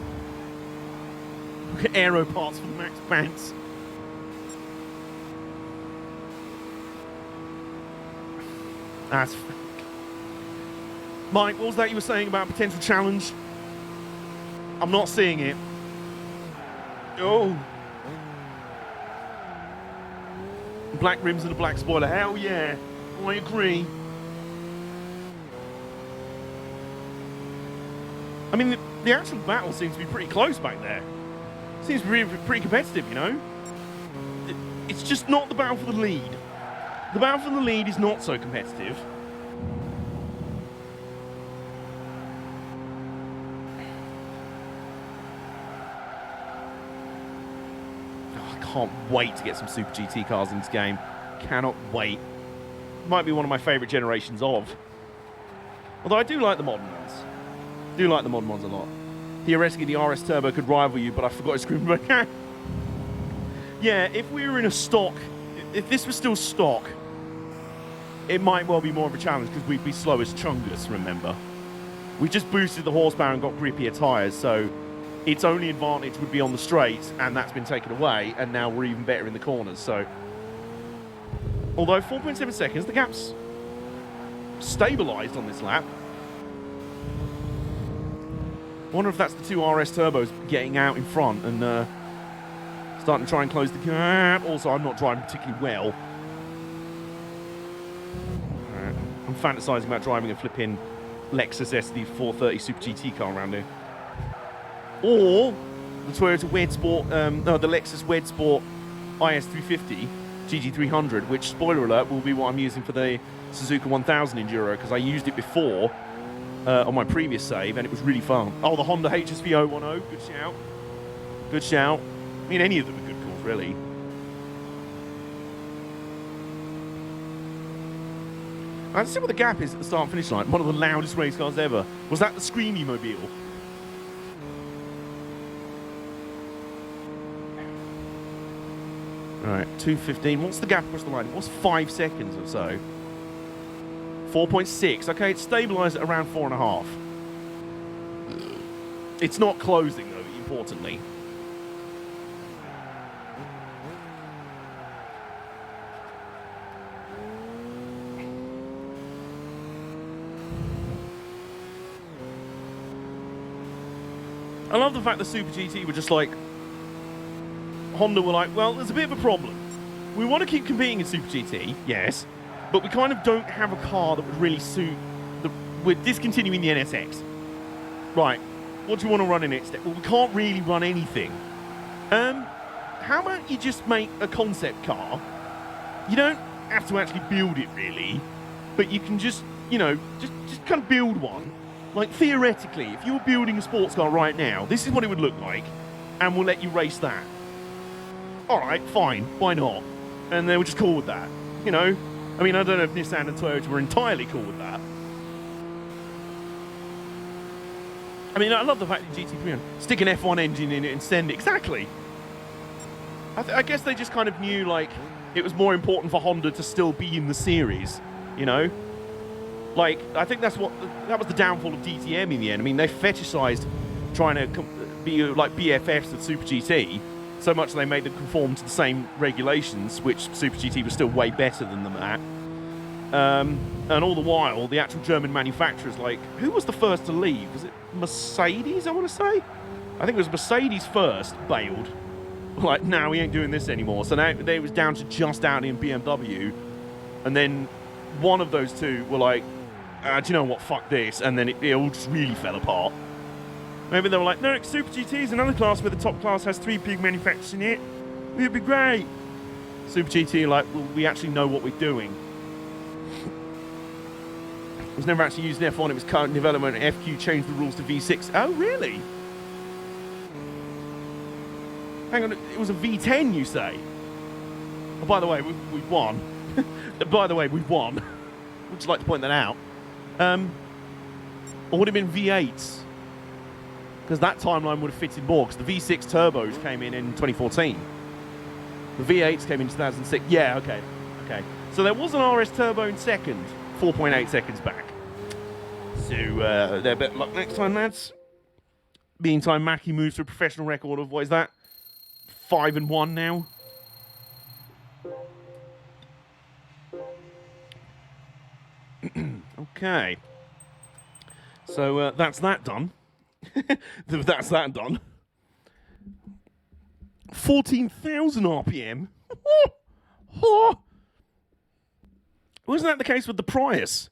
Look at aero parts for Max Bantz. That's Mike, what was that you were saying about potential challenge? I'm not seeing it. Oh. Black rims and a black spoiler. Hell yeah. I agree. I mean, the actual battle seems to be pretty close back there. Seems to be pretty competitive, you know? It's just not the battle for the lead. The battle for the lead is not so competitive. Can't wait to get some Super GT cars in this game. Cannot wait. Might be one of my favourite generations of. Although I do like the modern ones. Do like the modern ones a lot. Theoretically, the RS Turbo could rival you, but I forgot to screw back. Yeah, if we were in a stock, if this was still stock, it might well be more of a challenge because we'd be slow as Chungus, remember. We just boosted the horsepower and got grippier tyres, so its only advantage would be on the straights, and that's been taken away, and now we're even better in the corners, so. Although 4.7 seconds, the gap's stabilised on this lap. Wonder if that's the 2 RS turbos getting out in front and starting to try and close the gap. Also, I'm not driving particularly well. I'm fantasising about driving a flipping Lexus SD430 Super GT car around here. Or the Toyota Wed Sport, no, the Lexus Wed Sport IS350 GT300, which, spoiler alert, will be what I'm using for the Suzuka 1000 Enduro, because I used it before on my previous save, and it was really fun. Oh, the Honda HSV 010, good shout. Good shout. I mean, any of them are good calls, really. Let's see what the gap is at the start and finish line. One of the loudest race cars ever. Was that the Screamy Mobile? Right, 2:15. What's the gap across the line? What's 5 seconds or so? 4.6. Okay, it's stabilised at around 4.5. It's not closing, though, importantly. I love the fact that Super GT were just like... Honda were like, well, there's a bit of a problem. We want to keep competing in Super GT, yes, but we kind of don't have a car that would really suit... We're discontinuing the NSX. Right, what do you want to run in instead? Well, we can't really run anything. How about you just make a concept car? You don't have to actually build it, really, but you can just, you know, just kind of build one. Like, theoretically, if you were building a sports car right now, this is what it would look like, and we'll let you race that. All right, fine, why not? And they were just cool with that, you know? I mean, I don't know if Nissan and Toyota were entirely cool with that. I mean, I love the fact that GT300 stick an F1 engine in it and send it. Exactly. I guess they just kind of knew, like, it was more important for Honda to still be in the series, you know? Like, I think that was the downfall of DTM in the end. I mean, they fetishized trying to be like BFFs with Super GT so much they made them conform to the same regulations, which Super GT was still way better than them at. And all the while, the actual German manufacturers, like, who was the first to leave? Was it Mercedes, I want to say? I think it was Mercedes first, bailed. Like, no, we ain't doing this anymore. So now it was down to just Audi and BMW. And then one of those two were like, do you know what, fuck this. And then it all just really fell apart. Maybe they were like, no, Super GT is another class where the top class has 3 big manufacturers in it. It'd be great. Super GT like, well, we actually know what we're doing. It was never actually used in F1, it was current development, and FQ changed the rules to V6. Oh, really? Hang on, it was a V10, you say? Oh, by the way, we've won. By the way, we've won. Would just like to point that out. Or would it have been V8s? Because that timeline would have fitted more, because the V6 turbos came in 2014. The V8s came in 2006. Yeah, okay. Okay. So there was an RS turbo in second, 4.8 seconds back. So, they're better luck next time, lads. Meantime, Mackie moves to a professional record of, what is that? 5-1 now. Okay. So, that's that done. That's that done. 14,000 RPM. Wasn't that the case with the Prius?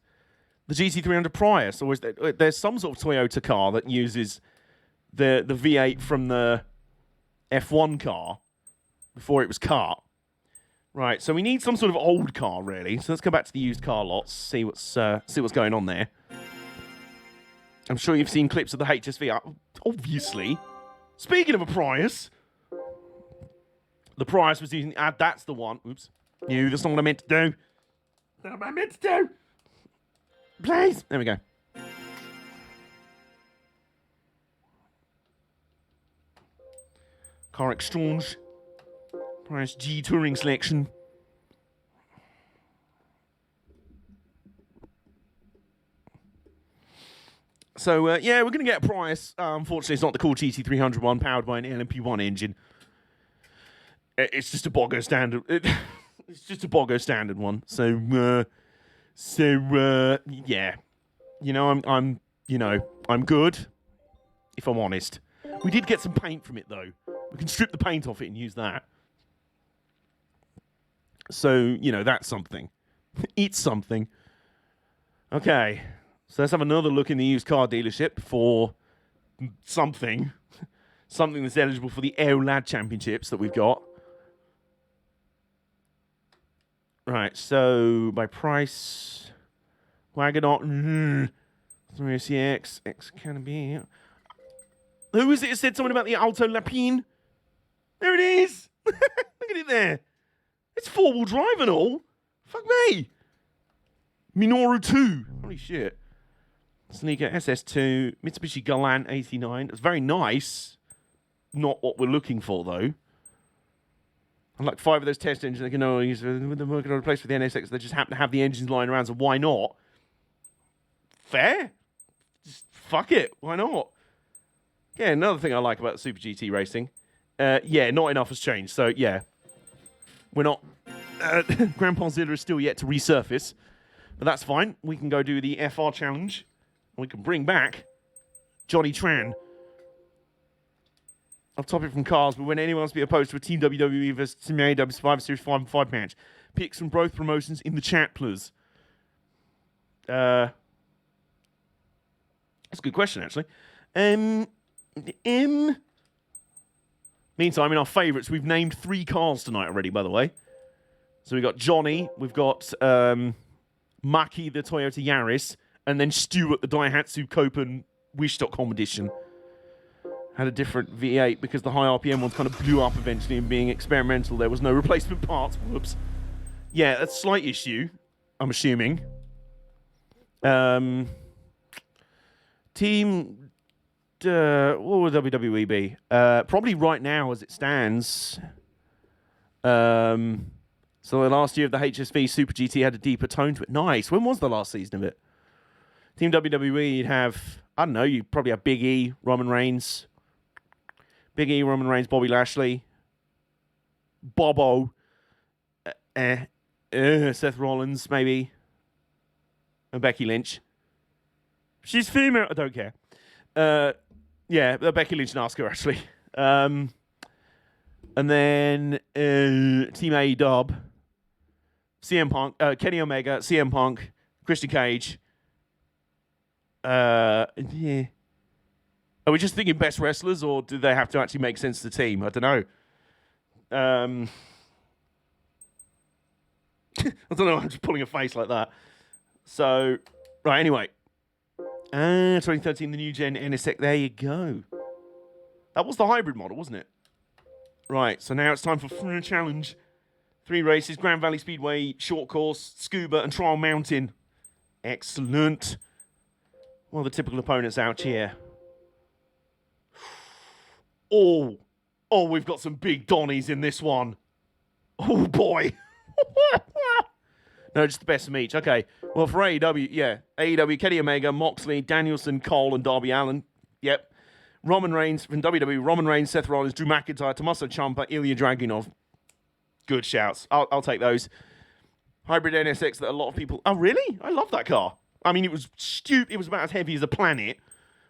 The GT300 Prius? Or is there's some sort of Toyota car that uses the V8 from the F1 car before it was cut. Right, so we need some sort of old car, really. So let's go back to the used car lots, see what's going on there. I'm sure you've seen clips of the HSV. Obviously. Speaking of a Prius, the Prius was using... that's the one. Oops. No, that's not what I meant to do. That's not what I meant to do. Please. There we go. Car exchange. Prius G Touring selection. So, yeah, we're going to get a Prius. Unfortunately, it's not the cool GT300 one powered by an LMP1 engine. It's just a Boggo standard. It's just a Boggo standard one. So, yeah. You know, I'm good, if I'm honest. We did get some paint from it, though. We can strip the paint off it and use that. So, you know, that's something. It's something. Okay. So let's have another look in the used car dealership for something. Something that's eligible for the Aerolad Championships that we've got. Right, so by price, Wagonaut, 3CX, X can be. Who is it that said something about the Alto Lapine? There it is! Look at it there. It's 4-wheel drive and all. Fuck me. Minoru 2. Holy shit. Sneaker SS2, Mitsubishi Galant 89. It's very nice. Not what we're looking for, though. And like 5 of those test engines, they can only use them working on a place for the NSX. They just happen to have the engines lying around, so why not? Fair. Just fuck it. Why not? Yeah, another thing I like about Super GT racing. Yeah, not enough has changed. So, yeah. We're not... Grandpa Zilla is still yet to resurface. But that's fine. We can go do the FR challenge. And we can bring back Johnny Tran. Off topic from cars, but when anyone wants to be opposed to a Team WWE versus Team AEW Survivor Series 5 and 5 match, picks from both promotions in the chat, please. That's a good question, actually. Meantime, in our favourites, we've named 3 cars tonight already, by the way. So we've got Johnny, we've got Maki, the Toyota Yaris, and then Stuart, the Daihatsu Copen Wish.com edition. Had a different V8 because the high RPM ones kind of blew up eventually, and being experimental, there was no replacement parts. Whoops. Yeah, that's a slight issue, I'm assuming. Team... what would WWE be? Probably right now as it stands. So the last year of the HSV Super GT had a deeper tone to it. Nice. When was the last season of it? Team WWE, you'd have... I don't know, you'd probably have Big E, Roman Reigns... Big E, Roman Reigns, Bobby Lashley, Bobo, Seth Rollins, maybe, and Becky Lynch. She's female. I don't care. Yeah, Becky Lynch and Asuka, actually. And then Team AEW, CM Punk, Kenny Omega, CM Punk, Christian Cage. Yeah. Are we just thinking best wrestlers, or do they have to actually make sense to the team? I don't know. I don't know. I'm just pulling a face like that. So, right, anyway. 2013, the new gen NSX. There you go. That was the hybrid model, wasn't it? Right, so now it's time for a challenge. 3 races, Grand Valley Speedway, short course, Scuba, and Trial Mountain. Excellent. Well, the typical opponents out here. Oh, we've got some big Donnies in this one. Oh, boy. No, just the best from each. Okay. Well, for AEW, yeah. AEW, Kenny Omega, Moxley, Danielson, Cole, and Darby Allin. Yep. Roman Reigns from WWE, Roman Reigns, Seth Rollins, Drew McIntyre, Tommaso Ciampa, Ilya Dragunov. Good shouts. I'll take those. Hybrid NSX that a lot of people... Oh, really? I love that car. I mean, it was stupid. It was about as heavy as a planet,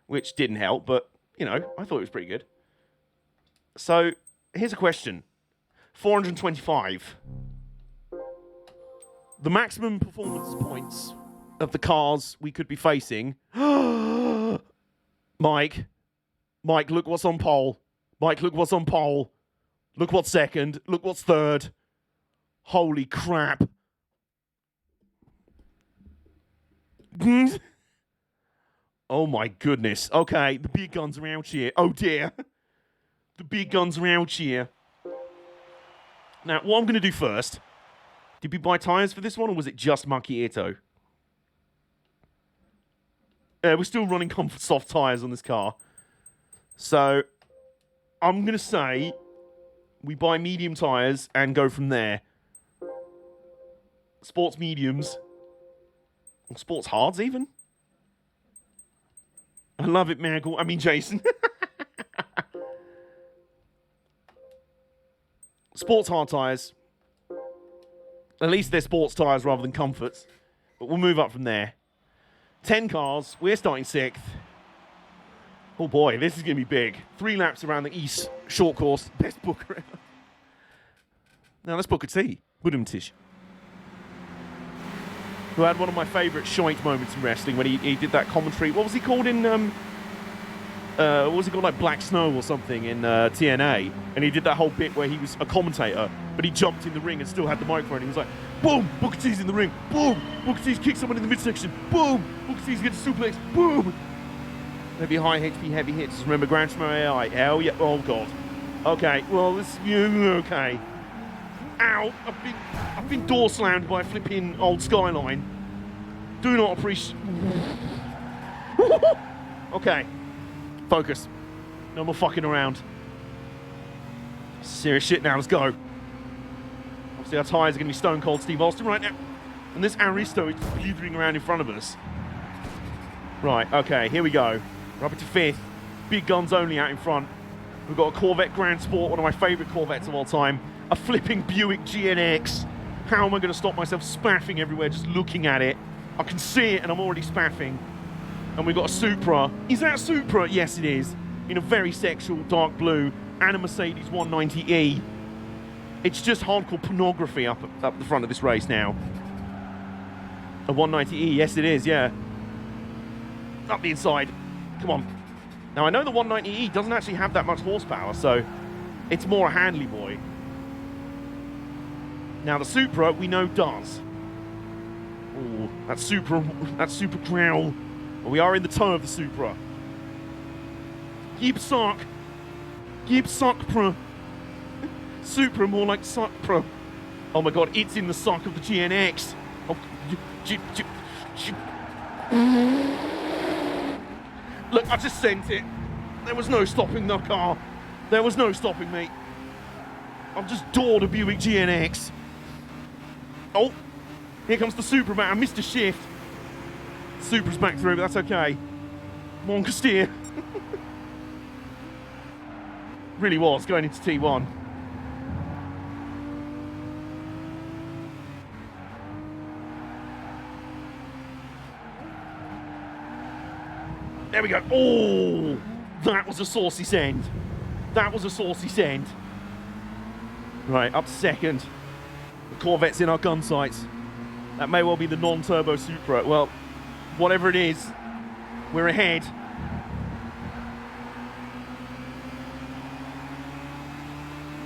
which didn't help, but, you know, I thought it was pretty good. So, here's a question. 425. The maximum performance points of the cars we could be facing. Mike, look what's on pole. Mike, look what's on pole. Look what's second. Look what's third. Holy crap. Oh my goodness. Okay, the big guns are out here. Oh dear. The big guns are out here. Now, what I'm going to do first... Did we buy tyres for this one, or was it just Maki Ito? We're still running Comfort Soft tyres on this car. So, I'm going to say we buy medium tyres and go from there. Sports mediums. Or sports hards, even. I love it, Miracle. I mean, Jason. Sports hard tyres. At least they're sports tyres rather than comforts. But we'll move up from there. 10 cars. We're starting 6th. Oh boy, this is going to be big. 3 laps around the east short course. Best booker ever. Now let's book a T. Budumtish. Who had one of my favourite shite moments in wrestling when he did that commentary. What was he called in... what was he called? Like Black Snow or something in TNA. And he did that whole bit where he was a commentator, but he jumped in the ring and still had the microphone. He was like, boom, Booker T's in the ring. Boom, Booker T's kicked someone in the midsection. Boom, Booker T's gets a suplex. Boom. Maybe high HP, heavy hits. Remember Gran Turismo AI? Hell yeah. Oh, God. Okay, well, this... Okay. Ow. I've been door slammed by a flipping old Skyline. Do not appreciate... Okay. Focus. No more fucking around. Serious shit now, let's go. See, our tyres are going to be stone cold Steve Austin right now. And this Aristo is blithering around in front of us. Right, okay, here we go. We're up into 5th. Big guns only out in front. We've got a Corvette Grand Sport, one of my favourite Corvettes of all time. A flipping Buick GNX. How am I going to stop myself spaffing everywhere just looking at it? I can see it and I'm already spaffing. And we've got a Supra. Is that a Supra? Yes, it is. In a very sexual dark blue and a Mercedes 190E. It's just hardcore pornography up the front of this race now. A 190E, yes it is, yeah. Up the inside. Come on. Now I know the 190E doesn't actually have that much horsepower, so it's more a handly boy. Now the Supra we know does. Oh, that Supra growl. Well, we are in the toe of the Supra. Keep suck. Keep suck, pro. Supra more like suck, pro. Oh my god, it's in the suck of the GNX. Oh, look, I just sent it. There was no stopping the car. There was no stopping me. I've just doored a Buick GNX. Oh, here comes the Supra back. I missed a shift. Supra's back through, but that's okay. Mon steer. Really was going into T1. There we go. Oh, that was a saucy send. That was a saucy send. Right, up to 2nd. The Corvette's in our gun sights. That may well be the non-turbo Supra. Well, whatever it is, we're ahead.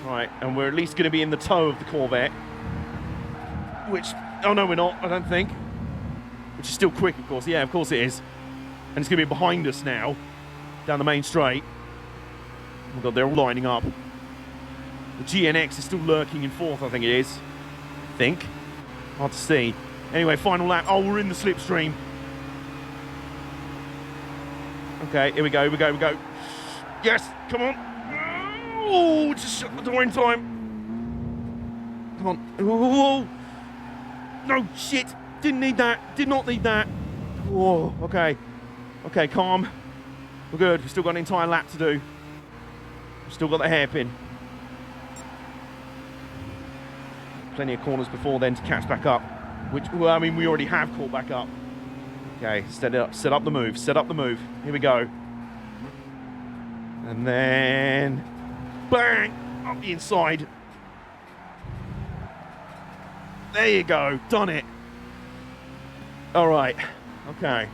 Right, and we're at least going to be in the toe of the Corvette. Which, oh no, we're not, I don't think. Which is still quick, of course. Yeah, of course it is. And it's going to be behind us now, down the main straight. Oh my god, they're all lining up. The GNX is still lurking in 4th, I think it is. I think. Hard to see. Anyway, final lap. Oh, we're in the slipstream. Okay, here we go, here we go, here we go. Yes, come on. Oh, just shut the door in time. Come on. Oh, no, shit. Didn't need that. Did not need that. Whoa, okay. Okay, calm. We're good. We've still got an entire lap to do. We've still got the hairpin. Plenty of corners before then to catch back up. Which, well, I mean, we already have caught back up. Okay, set up the move. Set up the move. Here we go. And then... bang! Up the inside. There you go. Done it. All right. Okay.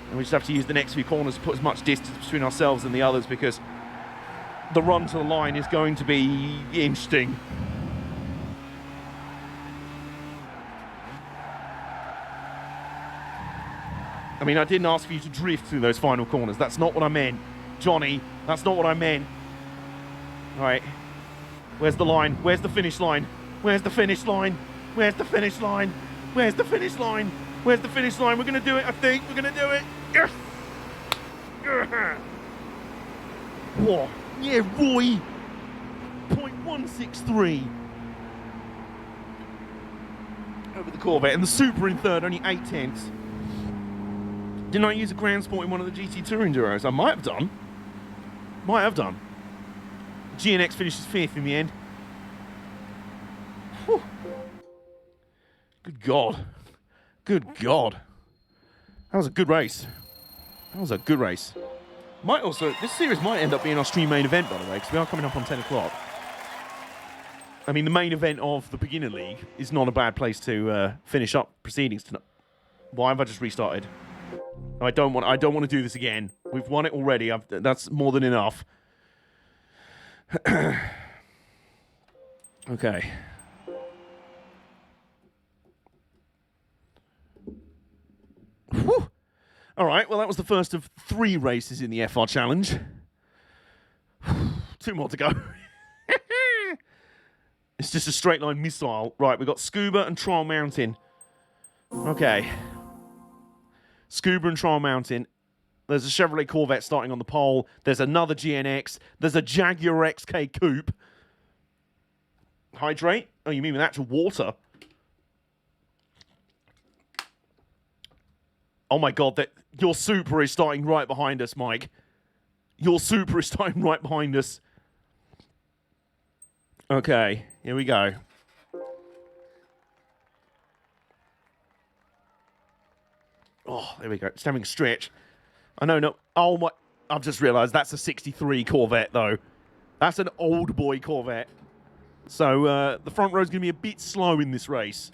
And we just have to use the next few corners to put as much distance between ourselves and the others because the run to the line is going to be interesting. I mean, I didn't ask for you to drift through those final corners. That's not what I meant. Johnny, that's not what I meant. All right. Where's the line? Where's the finish line? Where's the finish line? Where's the finish line? Where's the finish line? Where's the finish line? We're going to do it, I think. We're going to do it. Yes! Whoa. Yeah, Roy. 0.163. Over the Corvette. And the Supra in 3rd, only 8/10. Didn't I use a Grand Sport in one of the GT Tour Enduros? I might have done. Might have done. GNX finishes 5th in the end. Whew. Good God. Good God. That was a good race. That was a good race. Might also, this series might end up being our stream main event, by the way, because we are coming up on 10 o'clock. I mean, the main event of the Beginner League is not a bad place to finish up proceedings tonight. Why have I just restarted? I don't want to do this again. We've won it already. That's more than enough. Okay. Whew. All right, well, that was the first of 3 races in the FR Challenge. 2 more to go. It's just a straight line missile. Right, we've got Scuba and Trial Mountain. Okay. Scuba and Trial Mountain. There's a Chevrolet Corvette starting on the pole. There's another GNX. There's a Jaguar XK Coupe. Hydrate? Oh, you mean with actual water? Oh my god, that your super is starting right behind us, Mike. Your super is starting right behind us. Okay, here we go. Oh, there we go. It's having a stretch. I know, no. Oh my. I've just realised that's a 63 Corvette, though. That's an old boy Corvette. So the front row's going to be a bit slow in this race.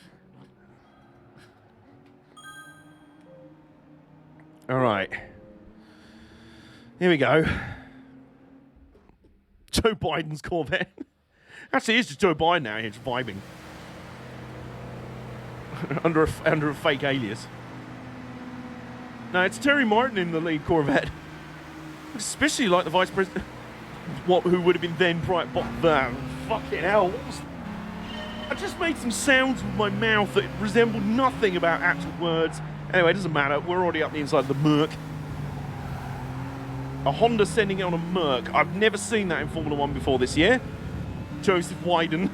All right. Here we go. Joe Biden's Corvette. Actually, it's just Joe Biden now here, just vibing. under a fake alias. No, it's Terry Martin in the lead Corvette. Especially like the vice president. Who would have been then fucking hell. I just made some sounds with my mouth that resembled nothing about actual words. Anyway, it doesn't matter. We're already up the inside of the Merc. A Honda sending it on a Merc. I've never seen that in Formula 1 before this year. Joseph Wyden.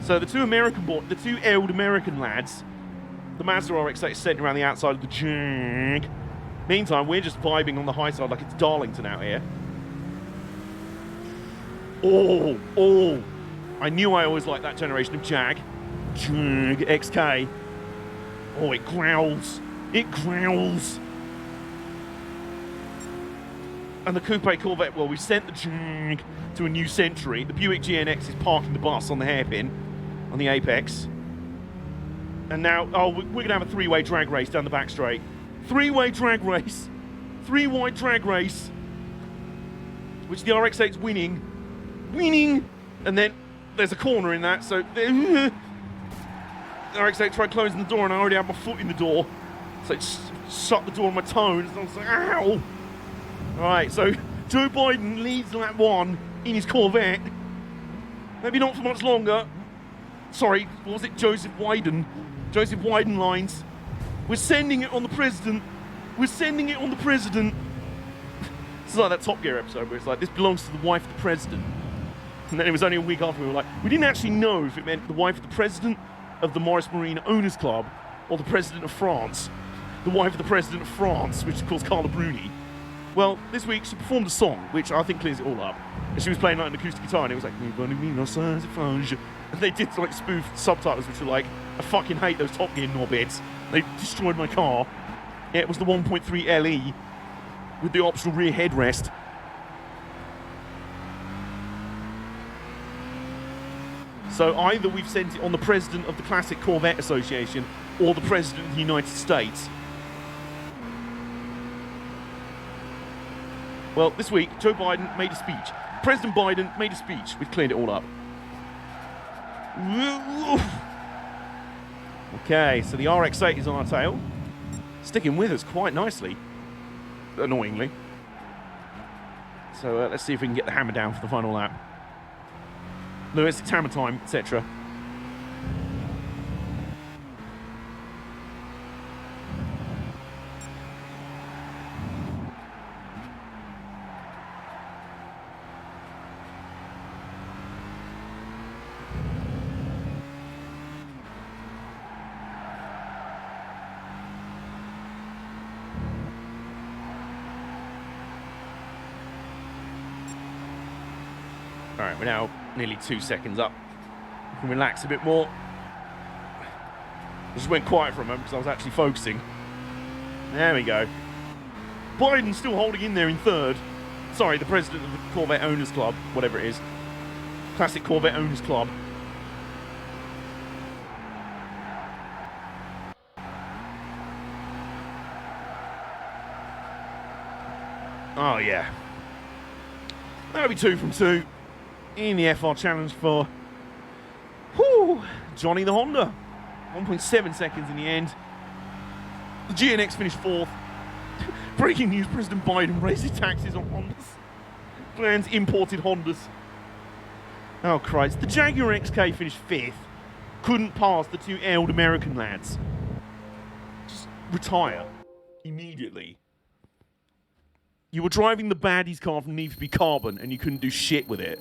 So the two old American lads, the Mazda RX-8 is sitting around the outside of the Jag. Meantime, we're just vibing on the high side like it's Darlington out here. Oh. I knew I always liked that generation of Jag. Jag XK. Oh, it growls. It growls. And the Coupe Corvette, well, we sent the Jag to a new century. The Buick GNX is parking the bus on the hairpin, on the apex. And now, we're going to have a three-way drag race down the back straight. Three-way drag race. Three-wide drag race. Which the RX-8's winning. Winning! And then there's a corner in that, so... The RX-8 tried closing the door and I already had my foot in the door. So it shut the door on my toe and I was like, ow! Alright, so Joe Biden leads lap 1 in his Corvette. Maybe not for much longer. Sorry, what was it? Joseph Wyden. Joseph Wyden lines. We're sending it on the president. We're sending it on the president. It's like that Top Gear episode where it's like, this belongs to the wife of the president. And then it was only a week after we were like, we didn't actually know if it meant the wife of the president of the Morris Marine Owners Club or the president of France. The wife of the president of France, which is called Carla Bruni. Well, this week she performed a song, which I think clears it all up. And she was playing like an acoustic guitar, and it was like, and they did like spoof subtitles, which were like, I fucking hate those Top Gear knobheads. They destroyed my car. Yeah, it was the 1.3 LE with the optional rear headrest. So either we've sent it on the president of the Classic Corvette Association or the president of the United States. Well, this week, Joe Biden made a speech. President Biden made a speech. We've cleaned it all up. Okay, so the RX-8 is on our tail. Sticking with us quite nicely. Annoyingly. So let's see if we can get the hammer down for the final lap. Lewis, it's hammer time, etc. Alright, we're now nearly 2 seconds up. We can relax a bit more. I just went quiet for a moment because I was actually focusing. There we go. Biden's still holding in there in third. Sorry, the president of the Corvette Owners Club, whatever it is. Classic Corvette Owners Club. Oh, yeah. That'll be 2 from 2 in the FR Challenge for Johnny the Honda. 1.7 seconds in the end. The GNX finished 4th. Breaking news, President Biden raises taxes on Hondas. Plans imported Hondas. Oh, Christ. The Jaguar XK finished 5th. Couldn't pass the two old American lads. Just retire. Immediately. You were driving the baddies car from Need for Speed Carbon and you couldn't do shit with it.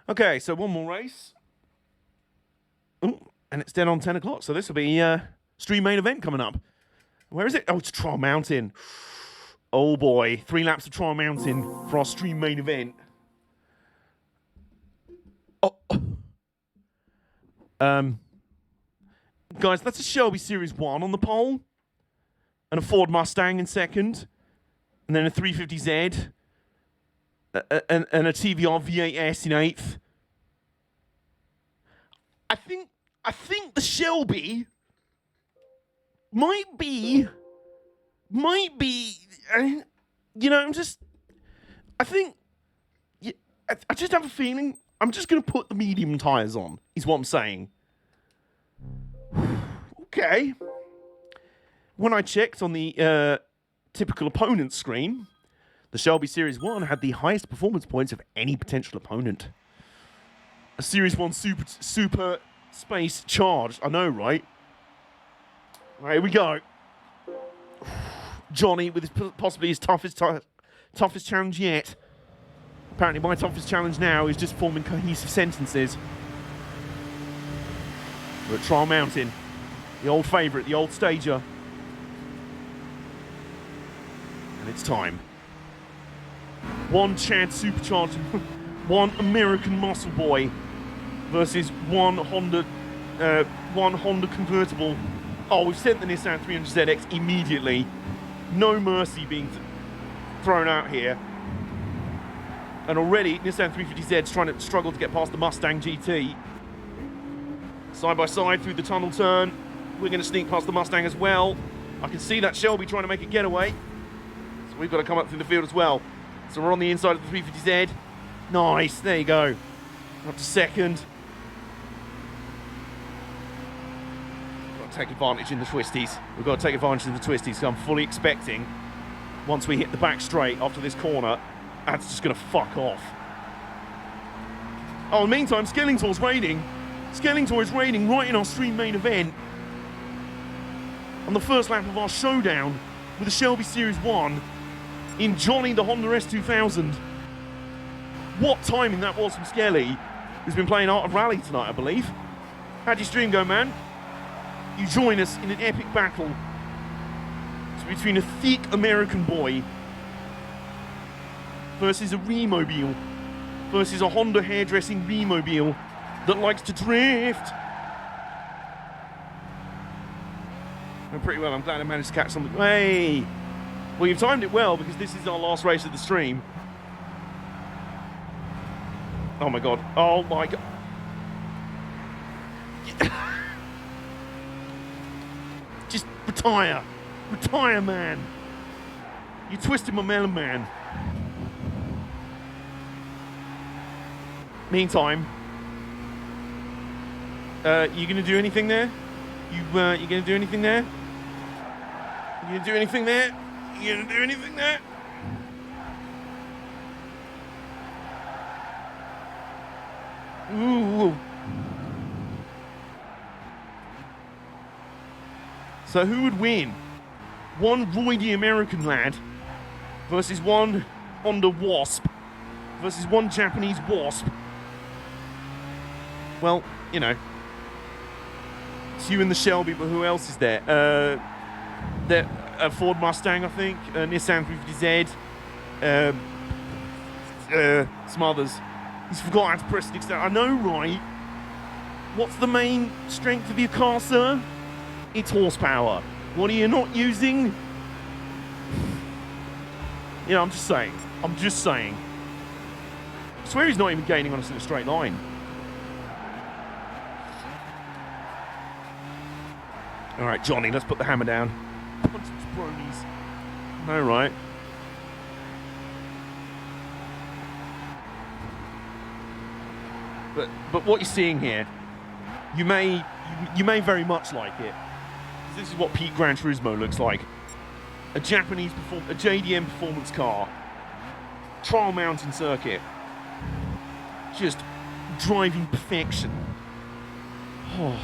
Okay, so one more race. Ooh, and it's dead on 10 o'clock. So this will be stream main event coming up. Where is it? Oh, it's Trial Mountain. Oh boy, 3 laps of Trial Mountain for our stream main event. Oh. Guys, that's a Shelby Series 1 on the pole. And a Ford Mustang in second. And then a 350Z. And a TVR V8S in 8th. I think the Shelby might be, you know, I just have a feeling I'm just going to put the medium tyres on, is what I'm saying. Okay. When I checked on the typical opponent screen, the Shelby Series 1 had the highest performance points of any potential opponent. A Series 1 super space charged. I know, right? Right, here we go. Johnny with possibly his toughest challenge yet. Apparently my toughest challenge now is just forming cohesive sentences. We're at Trial Mountain. The old favourite, the old stager. And it's time. One Chad supercharged, one American muscle boy versus one Honda convertible. Oh, we've sent the Nissan 300ZX immediately. No mercy being thrown out here. And already Nissan 350Z's trying to struggle to get past the Mustang GT. Side by side through the tunnel turn. We're going to sneak past the Mustang as well. I can see that Shelby trying to make a getaway. So we've got to come up through the field as well. So we're on the inside of the 350Z. Nice, there you go. Up to second. Got to take advantage in the twisties. We've got to take advantage in the twisties. So I'm fully expecting, once we hit the back straight after this corner, that's just going to fuck off. Oh, in the meantime, Skellingtor's raiding. Skellingtor is raiding right in our stream main event. On the first lap of our showdown with the Shelby Series 1 in Johnny the Honda S2000. What timing that was from Skelly, who's been playing Art of Rally tonight, I believe. How'd your stream go, man? You join us in an epic battle. It's between a thick American boy versus a remobile versus a Honda hairdressing remobile that likes to drift. Went pretty well. I'm glad I managed to catch something. Hey! Well, you've timed it well because this is our last race of the stream. Oh my god. Oh my god. Just retire. Retire, man. You twisted my melon, man. Meantime, you gonna do anything there? You gonna do anything there? You gonna do anything there? You gonna do anything there? Ooh. So who would win? One roidy American lad versus one Honda Wasp versus one Japanese Wasp. Well, you know, it's you and the Shelby, but who else is there? A Ford Mustang, I think, a Nissan 350Z, some others. He's forgotten how to press the extent. I know, right? What's the main strength of your car, sir? It's horsepower. What are you not using? You know, I'm just saying. I'm just saying. I swear he's not even gaining on us in a straight line. All right, Johnny, let's put the hammer down. Punch some bronies. No, right. But what you're seeing here, you may very much like it. This is what Pete Gran Turismo looks like. A Japanese a JDM performance car. Trial Mountain circuit. Just driving perfection. Oh.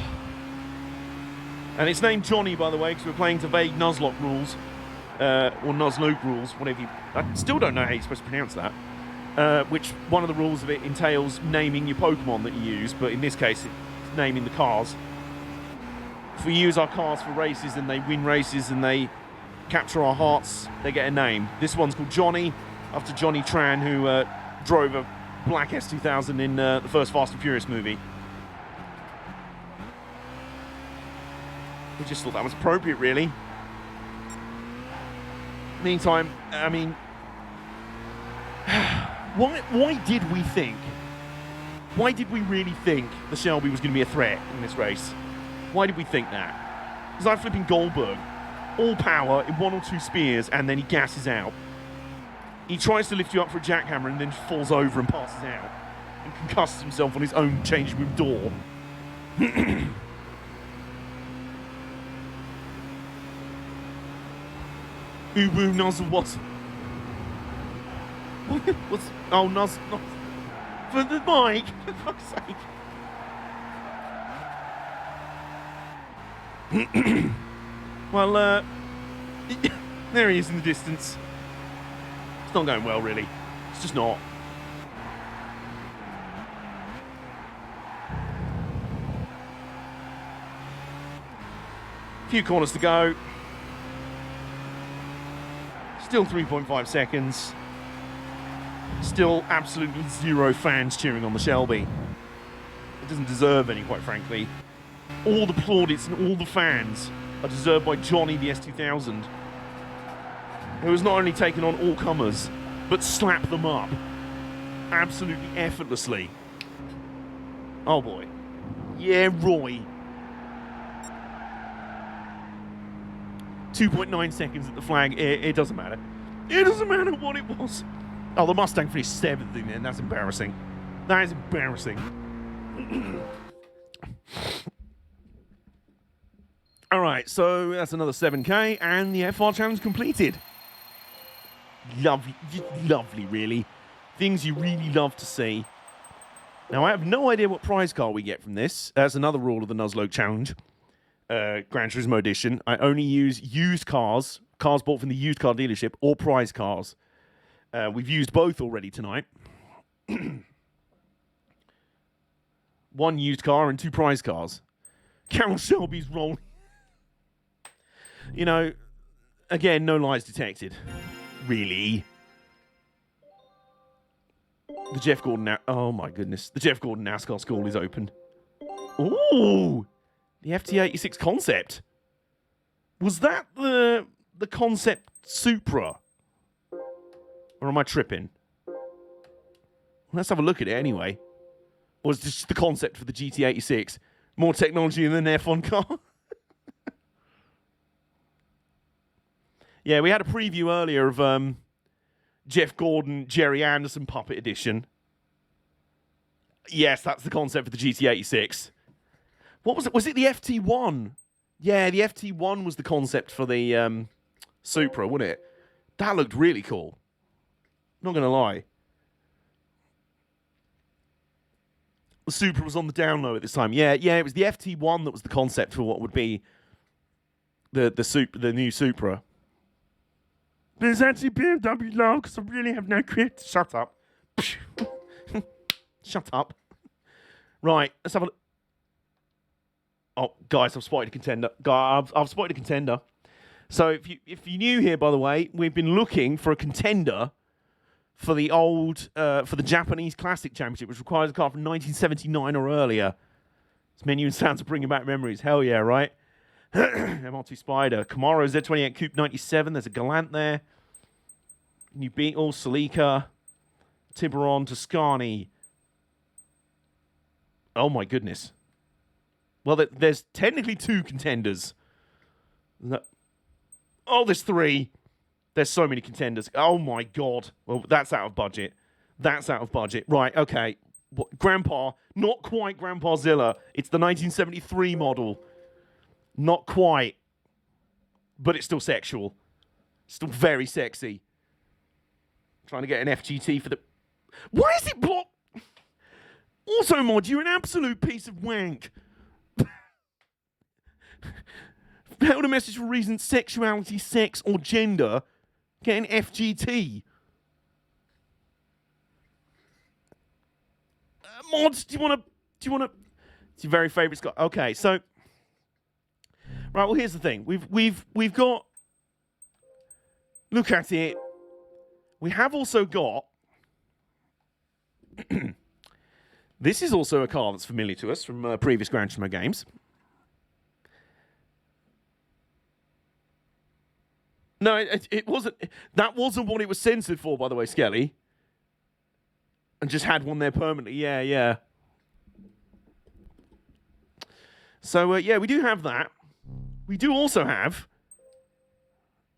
And it's named Johnny, by the way, because we're playing to vague Nuzlocke rules. Or Nuzlocke rules, whatever you... I still don't know how you're supposed to pronounce that. which one of the rules of it entails naming your Pokemon that you use, but in this case, it's naming the cars. If we use our cars for races and they win races and they capture our hearts, they get a name. This one's called Johnny, after Johnny Tran, who drove a black S2000 in the first Fast and Furious movie. We just thought that was appropriate, really. Meantime, I mean, why did we think? Why did we really think the Shelby was going to be a threat in this race? Why did we think that? It's like flipping Goldberg. All power in 1 or 2 spears, and then he gasses out. He tries to lift you up for a jackhammer and then falls over and passes out. And concusses himself on his own changing room door. Uwu Nuzzle what? What's... Oh, Nuzzle... For the mic! For fuck's sake. Well, there he is in the distance. It's not going well, really. It's just not. Few corners to go. Still 3.5 seconds. Still absolutely 0 fans cheering on the Shelby. It doesn't deserve any, quite frankly. All the plaudits and all the fans are deserved by Johnny the S2000, who has not only taken on all comers, but slapped them up absolutely effortlessly. Oh boy. Yeah, Roy. 2.9 seconds at the flag. It doesn't matter. It doesn't matter what it was. Oh, the Mustang finished 7th in there. That's embarrassing. That is embarrassing. All right, so that's another 7K, and the FR challenge completed. Lovely, lovely, really. Things you really love to see. Now, I have no idea what prize car we get from this. That's another rule of the Nuzlocke challenge. Gran Turismo edition. I only use used cars bought from the used car dealership, or prize cars. We've used both already tonight. 1 used car and 2 prize cars. Carol Shelby's rolling. You know, again, no lies detected. Really? The Jeff Gordon... Oh, my goodness. The Jeff Gordon NASCAR school is open. Ooh! The FT86 concept. Was that the concept Supra? Or am I tripping? Let's have a look at it anyway. Or is this just the concept for the GT86? More technology than an F1 car? Yeah, we had a preview earlier of Jeff Gordon, Jerry Anderson Puppet Edition. Yes, that's the concept for the GT86. What was it? Was it the FT1? Yeah, the FT1 was the concept for the Supra, wasn't it? That looked really cool. Not going to lie. The Supra was on the down low at this time. Yeah, it was the FT1 that was the concept for what would be the new Supra. But it's actually BMW low because I really have no credit. Shut up. Shut up. Right, let's have a look. Oh, guys, I've spotted a contender. I've spotted a contender. So if you're new here, by the way, we've been looking for a contender for the for the Japanese Classic Championship, which requires a car from 1979 or earlier. This menu and sounds are bringing back memories. Hell yeah, right? MR2 Spider, Camaro Z28 Coupe 97. There's a Galant there. New Beetle, Celica, Tiburon, Toscani. Oh my goodness. Well, there's technically 2 contenders. Oh, there's 3. There's so many contenders. Oh my god. Well, that's out of budget. That's out of budget. Right, okay. Grandpa, not quite Grandpa Zilla. It's the 1973 model. Not quite. But it's still sexual. Still very sexy. Trying to get an FGT for the... Why is it blocked? Also, Mod, you're an absolute piece of wank. Held a message for reasons sexuality, sex, or gender. Get an FGT. mods, do you want to? It's your very favourite Scott. Okay, so right. Well, here's the thing. We've got. Look at it. We have also got. This is also a car that's familiar to us from previous Gran Turismo games. No, it wasn't. That wasn't what it was censored for, by the way, Skelly. And just had one there permanently. Yeah. So, yeah, we do have that. We do also have...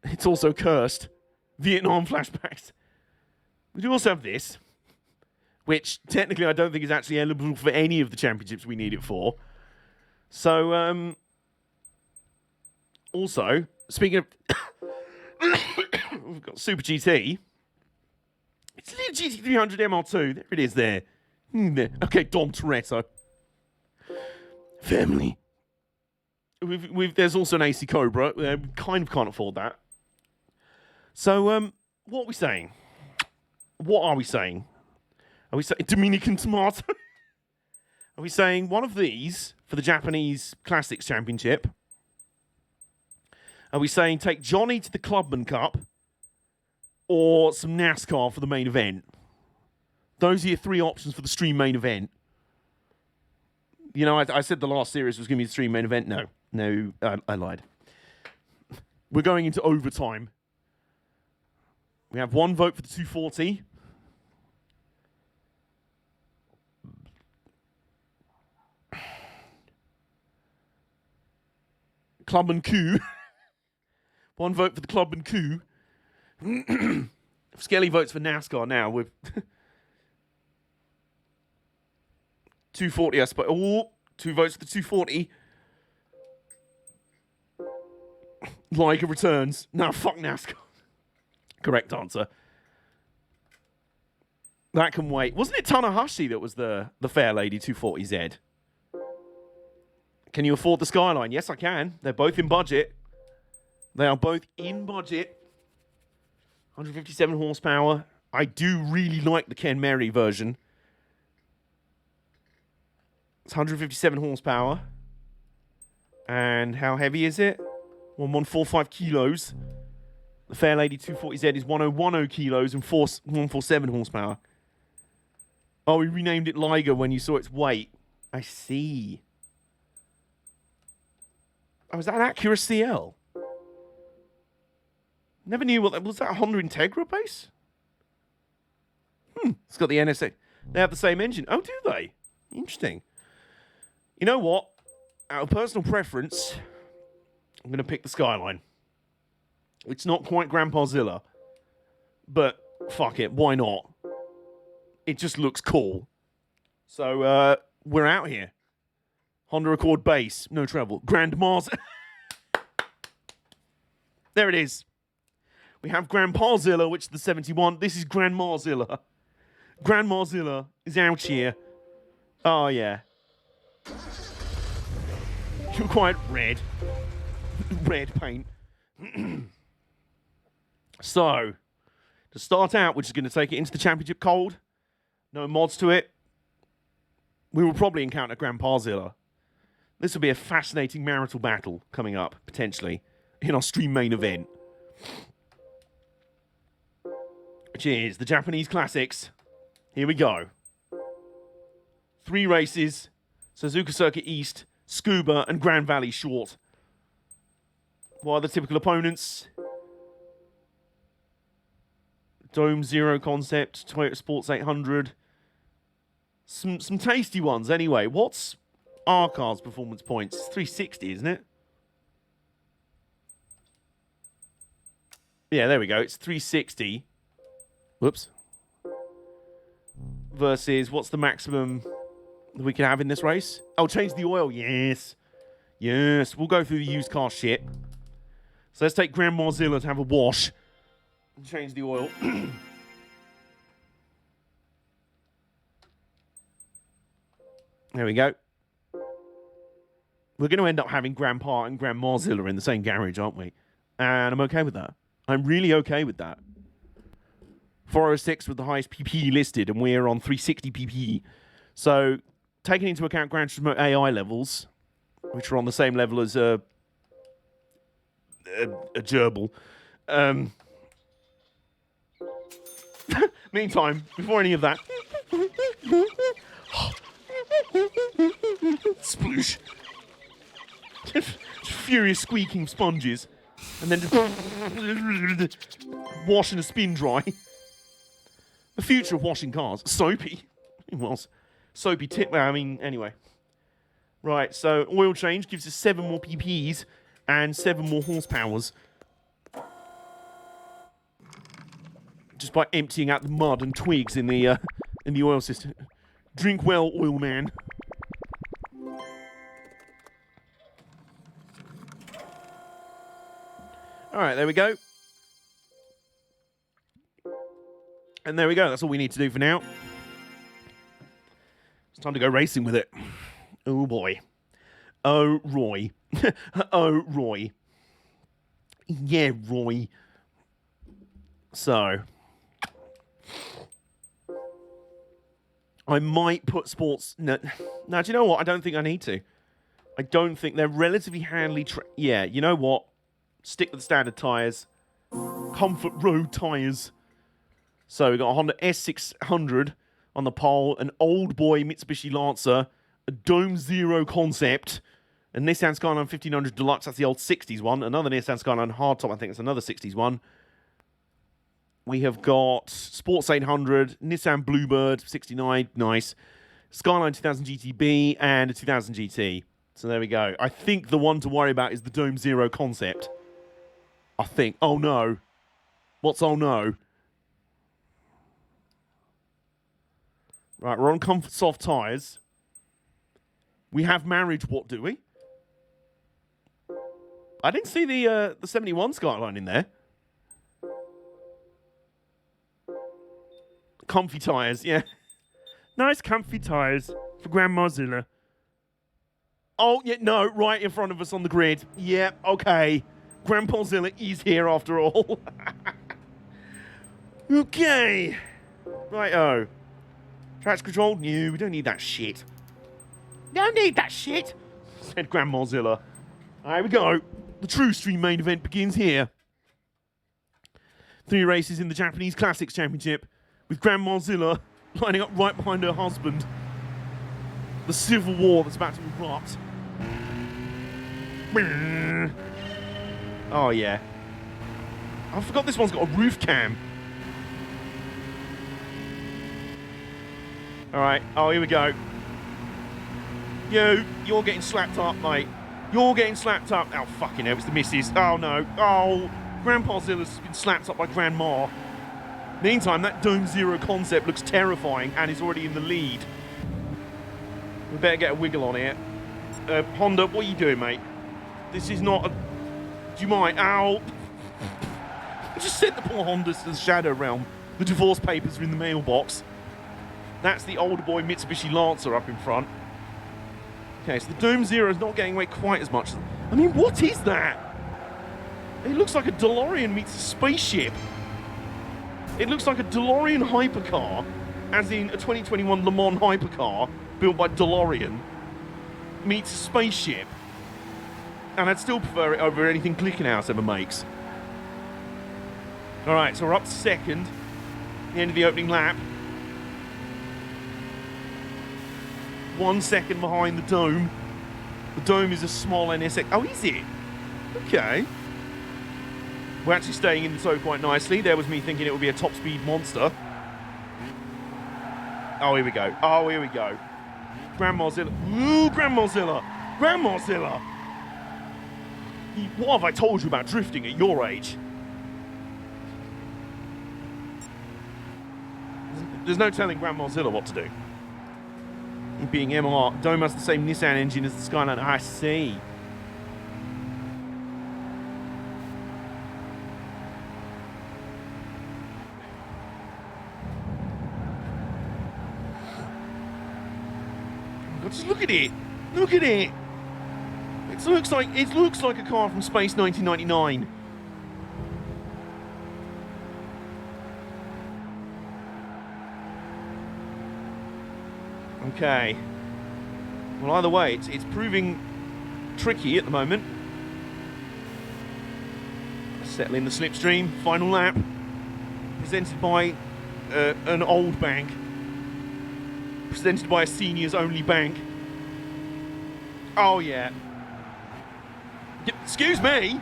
It's also cursed. Vietnam flashbacks. We do also have this. Which, technically, I don't think is actually eligible for any of the championships we need it for. So, also, speaking of... We've got Super GT. It's a little GT300 MR2. There it is there. Okay, Dom Toretto. Family. There's also an AC Cobra. We kind of can't afford that. So, what are we saying? What are we saying? Are we saying Dominican Tomato? Are we saying one of these for the Japanese Classics Championship? Are we saying take Johnny to the Clubman Cup? Or some NASCAR for the main event? Those are your three options for the stream main event. You know, I said the last series was going to be the stream main event. No, I lied. We're going into overtime. We have one vote for the 240. Clubman Coup. One vote for the Clubman Coup. Skelly votes for NASCAR now with 240, I suppose. Oh, 2 votes for the 240. Liger returns. No, fuck NASCAR. Correct answer. That can wait. Wasn't it Tanahashi that was the fair lady 240Z? Can you afford the Skyline? Yes, I can. They're both in budget. They are both in budget. 157 horsepower. I do really like the Ken Merry version. It's 157 horsepower. And how heavy is it? 1145 kilos. The Fair Lady 240Z is 1010 kilos and 147 horsepower. Oh, we renamed it Liger when you saw its weight. I see. Oh, is that an Acura CL? Never knew what that was. That a Honda Integra base? It's got the NSX. They have the same engine. Oh, do they? Interesting. You know what? Out of personal preference, I'm going to pick the Skyline. It's not quite Grandpazilla, but fuck it, why not? It just looks cool. So we're out here. Honda Accord base, no treble. Grand Mars. There it is. We have Grandpazilla, which is the 71. This is Grand Marzilla. Grand Marzilla is out here. Oh, yeah. You're quite red. Red paint. So, to start out, we're just going to take it into the championship cold. No mods to it. We will probably encounter Grandpazilla. This will be a fascinating marital battle coming up, potentially, in our stream main event. Which is the Japanese Classics. Here we go. 3 races. Suzuka Circuit East, Scuba, and Grand Valley Short. What are the typical opponents? Dome Zero Concept, Toyota Sports 800. Some tasty ones anyway. What's our car's performance points? It's 360, isn't it? Yeah, there we go. It's 360. Whoops. Versus, what's the maximum that we can have in this race? Oh, change the oil. Yes. Yes. We'll go through the used car shit. So let's take Grand Marzilla to have a wash. And change the oil. There we go. We're going to end up having Grandpa and Grand Marzilla in the same garage, aren't we? And I'm okay with that. I'm really okay with that. 406 with the highest PP listed, and we're on 360 PP. So, taking into account Gran Turismo AI levels, which are on the same level as a gerbil. Meantime, before any of that, sploosh. Furious squeaking sponges, and then just washing a spin dry. The future of washing cars. Soapy. It was. Soapy tip. I mean, anyway. Right, so oil change gives us 7 more pp's and 7 more horsepowers. Just by emptying out the mud and twigs in the oil system. Drink well, oil man. Alright, there we go. And there we go. That's all we need to do for now. It's time to go racing with it. Oh, boy. Oh, Roy. Oh, Roy. Yeah, Roy. So. I might put sports... No, do you know what? I don't think I need to. I don't think they're relatively handily... Yeah, you know what? Stick with the standard tyres. Comfort road tyres. So we've got a Honda S600 on the pole, an old boy Mitsubishi Lancer, a Dome Zero concept, a Nissan Skyline 1500 Deluxe, that's the old 60s one, another Nissan Skyline Hardtop, I think it's another 60s one. We have got Sports 800, Nissan Bluebird 69, nice, Skyline 2000 GTB, and a 2000 GT. So there we go. I think the one to worry about is the Dome Zero concept. I think. Oh no. What's oh no? Right, we're on Comfort Soft tyres. We have marriage, what do we? I didn't see the 71 Skyline in there. Comfy tyres, yeah. Nice comfy tyres for Grandmozilla. Oh, yeah, no, right in front of us on the grid. Yeah, okay. Grandpazilla is here after all. Okay. Right-o. Traction control? No, we don't need that shit. Don't need that shit, said Grandmozilla. Here we go. The True Stream main event begins here. 3 races in the Japanese Classics Championship, with Grandmozilla lining up right behind her husband. The civil war that's about to erupt. Oh, yeah. I forgot this one's got a roof cam. Alright, oh, here we go. You're getting slapped up, mate. You're getting slapped up. Oh, fucking hell, it's the missus. Oh, no. Oh, Grandpazilla's been slapped up by Grandma. Meantime, that Dome Zero concept looks terrifying and is already in the lead. We better get a wiggle on here. Honda, what are you doing, mate? This is not a... Do you mind? Ow. I just sent the poor Honda to the shadow realm. The divorce papers are in the mailbox. That's the older boy Mitsubishi Lancer up in front. Okay, so the Dome Zero is not getting away quite as much. I mean, what is that? It looks like a DeLorean meets a spaceship. It looks like a DeLorean hypercar, as in a 2021 Le Mans hypercar built by DeLorean, meets a spaceship. And I'd still prefer it over anything Glickenhaus ever makes. Alright, so we're up to second. The end of the opening lap. 1 second behind the Dome. The Dome is a small NSX. Oh, is it? Okay. We're actually staying in the tow quite nicely. There was me thinking it would be a top speed monster. Oh, here we go. Oh, here we go. Grandmozilla. Ooh, Grandmozilla. Grandmozilla. What have I told you about drifting at your age? There's no telling Grandmozilla what to do. Being MR, Dome has the same Nissan engine as the Skyline. I see. Just look at it. Look at it. It looks like a car from Space 1999. Okay. Well, either way, it's proving tricky at the moment. Settling the slipstream, final lap. Presented by an old bank. Presented by a seniors only bank. Oh, yeah. Excuse me?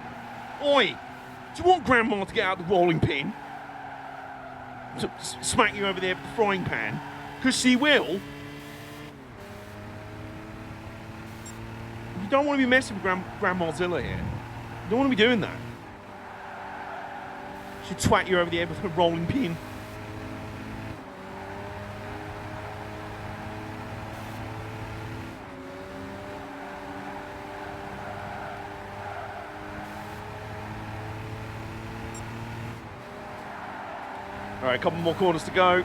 Oi! Do you want Grandma to get out the rolling pin? To smack you over there with the frying pan? Because she will. You don't want to be messing with Grandma Zilla here. You don't want to be doing that. She'd twat you over the head with her rolling pin. Alright, a couple more corners to go.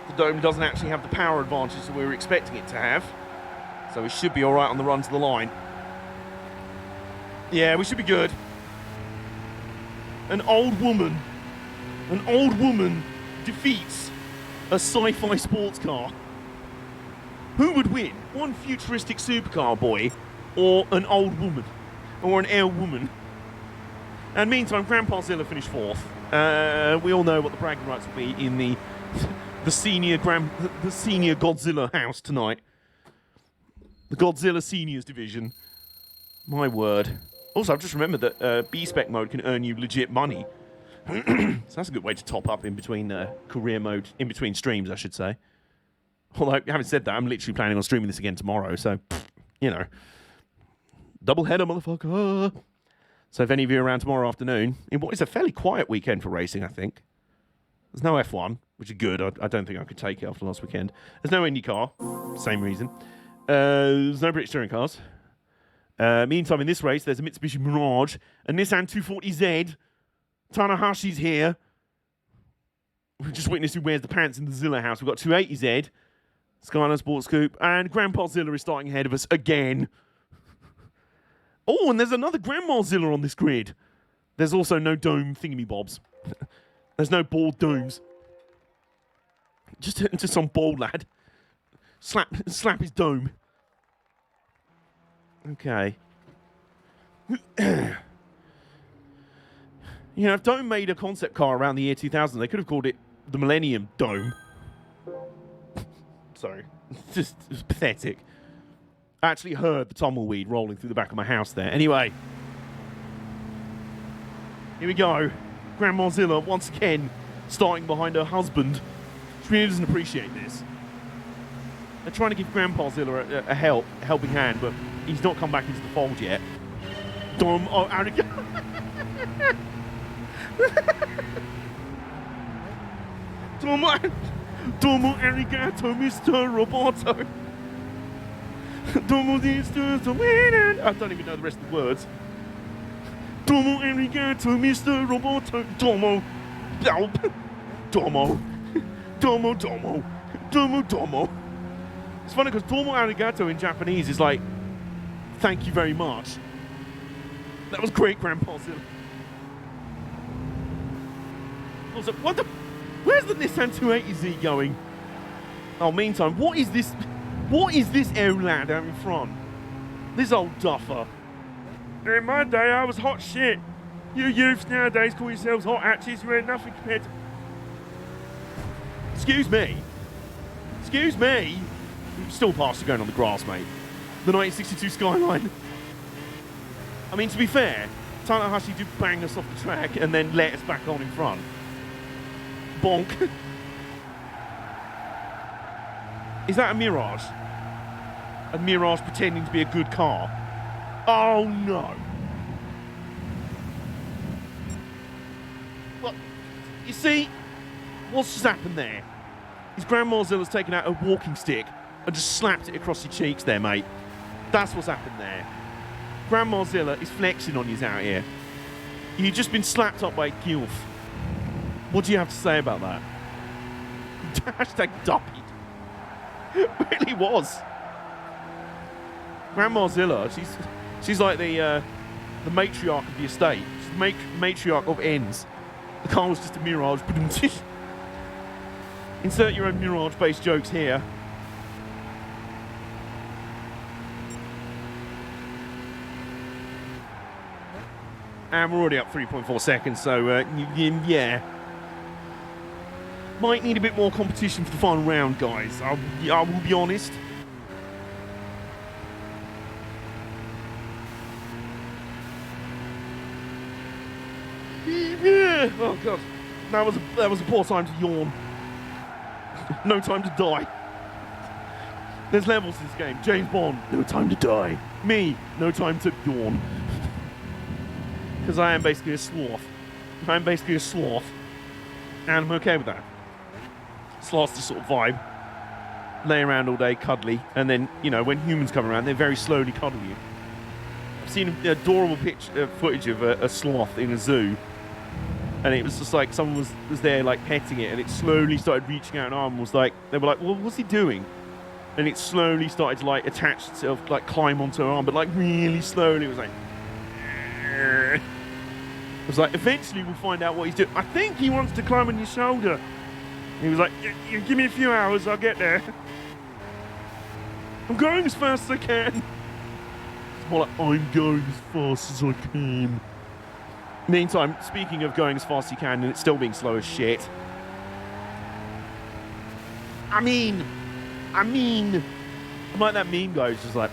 The Dome doesn't actually have the power advantage that we were expecting it to have. So we should be alright on the run to the line. Yeah, we should be good. An old woman defeats a sci-fi sports car. Who would win? One futuristic supercar boy or an old woman? Or an air woman? And meantime, Grandpa Zilla finished 4th. We all know what the bragging rights will be in the senior Godzilla house tonight. The Godzilla Seniors Division. My word. Also, I've just remembered that B-Spec mode can earn you legit money. So that's a good way to top up in between career mode, in between streams, I should say. Although, having said that, I'm literally planning on streaming this again tomorrow, so, you know. Double header, motherfucker. So if any of you are around tomorrow afternoon, in what is a fairly quiet weekend for racing, I think. There's no F1, which is good. I don't think I could take it after last weekend. There's no IndyCar, same reason. There's no British touring cars. Meantime, in this race, there's a Mitsubishi Mirage, a Nissan 240Z. Tanahashi's here. We've just witnessed who wears the pants in the Zilla house. We've got 280Z, Skyline Sports Coupe, and Grandpa Zilla is starting ahead of us again. Oh, and there's another Grandma Zilla on this grid. There's also no dome thingamybobs. There's no bald domes. Just some bald lad. Slap his dome. Okay. You know, if Dome made a concept car around the year 2000, they could have called it the Millennium Dome. Sorry. It was pathetic. I actually heard the tumbleweed rolling through the back of my house there. Anyway. Here we go. Grandma Zilla, once again, starting behind her husband. She really doesn't appreciate this. They're trying to give Grandpa Zilla a helping hand, but he's not come back into the fold yet. Dom, oh, arigato. Domo arigato, Mr. Roboto. Domo I don't even know the rest of the words. Domo arigato, Mr. Roboto. Domo. Domo. Domo, domo. Domo, domo. It's funny because domo arigato in Japanese is like, thank you very much. That was great, Grandpa Zilla. Also, what the? Where's the Nissan 280Z going? Oh, meantime, what is this? What is this old lad out in front? This old duffer. In my day, I was hot shit. You youths nowadays call yourselves hot hatches. You ain't nothing compared to... Excuse me. Excuse me. Still past you going on the grass, mate. The 1962 Skyline. I mean, to be fair, Tanahashi did bang us off the track and then let us back on in front. Bonk. Is that a Mirage? A Mirage pretending to be a good car? Oh no. Well, you see, what's just happened there? His Grandma Zilla's taken out a walking stick and just slapped it across your cheeks there, mate. That's what's happened there. Grandma Zilla is flexing on you out here. You've just been slapped up by a gilf. What do you have to say about that? Hashtag duppied. It really was. Grandma Zilla, she's like the matriarch of the estate. She's the matriarch of ends. The car was just a Mirage. Insert your own Mirage-based jokes here. And we're already up 3.4 seconds, so yeah. Might need a bit more competition for the final round, guys. I will be honest. Yeah. Oh god, that was a poor time to yawn. No time to die. There's levels in this game. James Bond, no time to die. Me, no time to yawn. Because I am basically a sloth. I'm basically a sloth. And I'm okay with that. Sloth's the sort of vibe. Lay around all day, cuddly. And then, you know, when humans come around, they very slowly cuddle you. I've seen an adorable footage of a sloth in a zoo. And it was just like someone was there, like, petting it. And it slowly started reaching out an arm and was like, they were like, well, what's he doing? And it slowly started to, like, attach itself, like, climb onto her arm. But, like, really slowly. It was like... It was like, eventually we'll find out what he's doing. I think he wants to climb on your shoulder. He was like, yeah, give me a few hours, I'll get there. I'm going as fast as I can. It's more like, I'm going as fast as I can. Meantime, speaking of going as fast as you can, and it's still being slow as shit. I mean, I'm like that meme guy who's just like...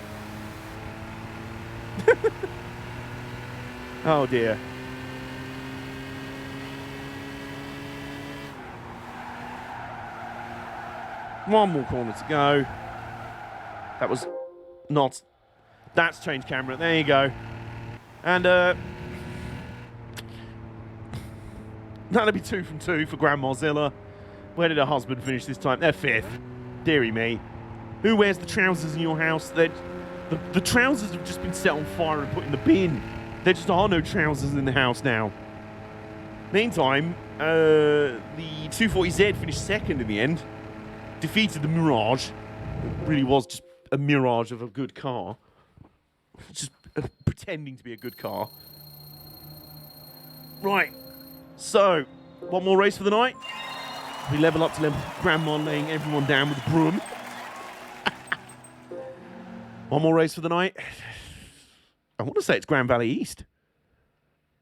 Oh dear. One more corner to go. That was not... That's change camera. There you go. And, that'll be 2 from 2 for Gran Mozilla. Where did her husband finish this time? They're 5th. Deary me. Who wears the trousers in your house? The trousers have just been set on fire and put in the bin. There just are no trousers in the house now. Meantime, the 240Z finished 2nd in the end. Defeated the Mirage. It really was just a mirage of a good car. Just pretending to be a good car. Right. So, one more race for the night. We level up to level Grandma laying everyone down with a broom. One more race for the night. I want to say it's Grand Valley East.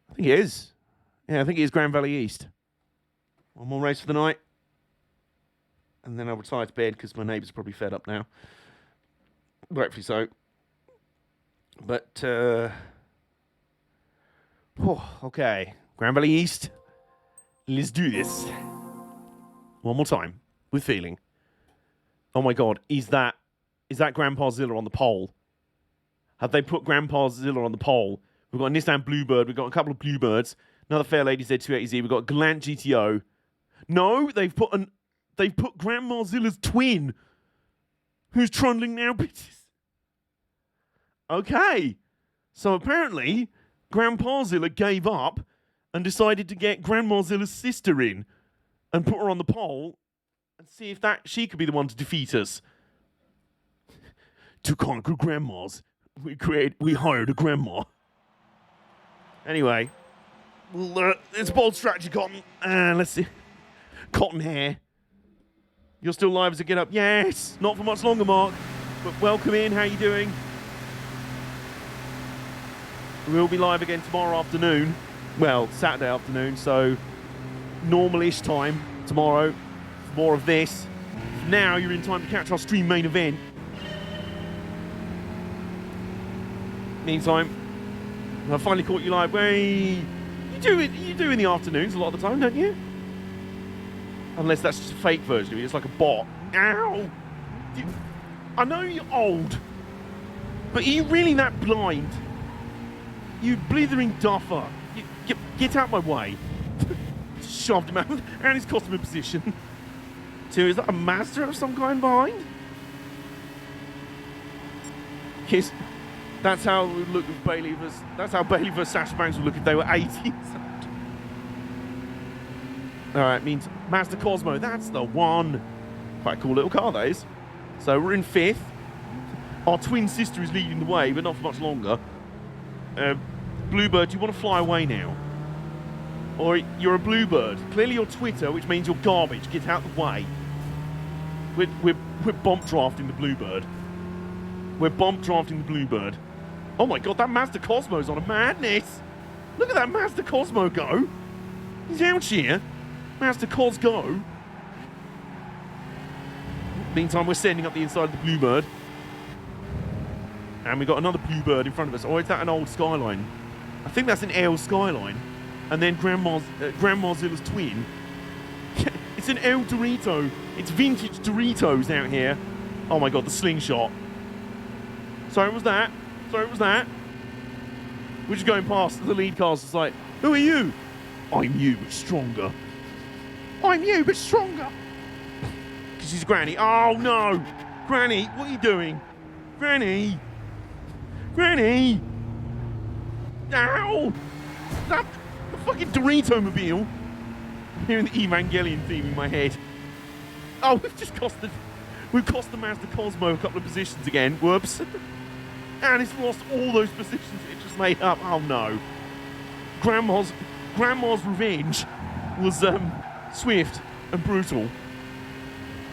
I think it is. Yeah, I think it is Grand Valley East. One more race for the night. And then I'll retire to bed because my neighbours are probably fed up now. Rightfully so. But, okay. Grand Valley East. Let's do this. One more time. With feeling. Oh my god. Is that Grandpa Zilla on the pole? Have they put Grandpa Zilla on the pole? We've got a Nissan Bluebird. We've got a couple of Bluebirds. Another Fairlady Z280Z. We've got a Galant GTO. No, they've put Grandma Zilla's twin. Who's trundling now, bitches. Okay. So apparently, Grandpa Zilla gave up and decided to get Grandma Zilla's sister in and put her on the pole and see if she could be the one to defeat us. To conquer grandmas, we hired a grandma. Anyway, it's a bold strategy, Cotton. Let's see. Cotton hair. You're still live as a get up. Yes, not for much longer, Mark. But welcome in. How you doing? We'll be live again tomorrow afternoon. Well, Saturday afternoon, so normal-ish time tomorrow. More of this. Now you're in time to catch our stream main event. Meantime, I finally caught you live. You do in the afternoons a lot of the time, don't you? Unless that's just a fake version of it. It's like a bot. Ow! I know you're old, but are you really that blind? You blithering duffer. Get out my way. Shoved him out, and he's cost him a position. 2, is that a Mazda of some kind behind? Kiss. That's how it would look with Bailey versus... That's how Bailey versus Sasha Banks would look if they were 80. Alright, means Mazda Cosmo. That's the one. Quite a cool little car, that is. So we're in 5th. Our twin sister is leading the way, but not for much longer. Bluebird, do you want to fly away now? Or you're a Bluebird. Clearly you're Twitter, which means you're garbage. Get out the way. We're bump drafting the Bluebird. We're bump drafting the Bluebird. Oh my god, that Mazda Cosmo's on a madness. Look at that Mazda Cosmo go. He's out here. Mazda Cos go. Meantime, we're sending up the inside of the Bluebird. And we've got another Bluebird in front of us. Or is that an old Skyline? I think that's an L Skyline. And then Grandmazilla's twin. It's an El Dorito. It's vintage Doritos out here. Oh my god, the slingshot. Sorry, what was that? Sorry, what was that? We're just going past the lead cars. It's like, who are you? I'm you, but stronger. I'm you, but stronger. Because she's Granny. Oh no! Granny, what are you doing? Granny! Granny! Ow! That the fucking Dorito-mobile. I'm hearing the Evangelion theme in my head. Oh, we've cost the Mazda Cosmo a couple of positions again. Whoops. And it's lost all those positions it just made up. Oh no. Grandma's revenge was swift and brutal.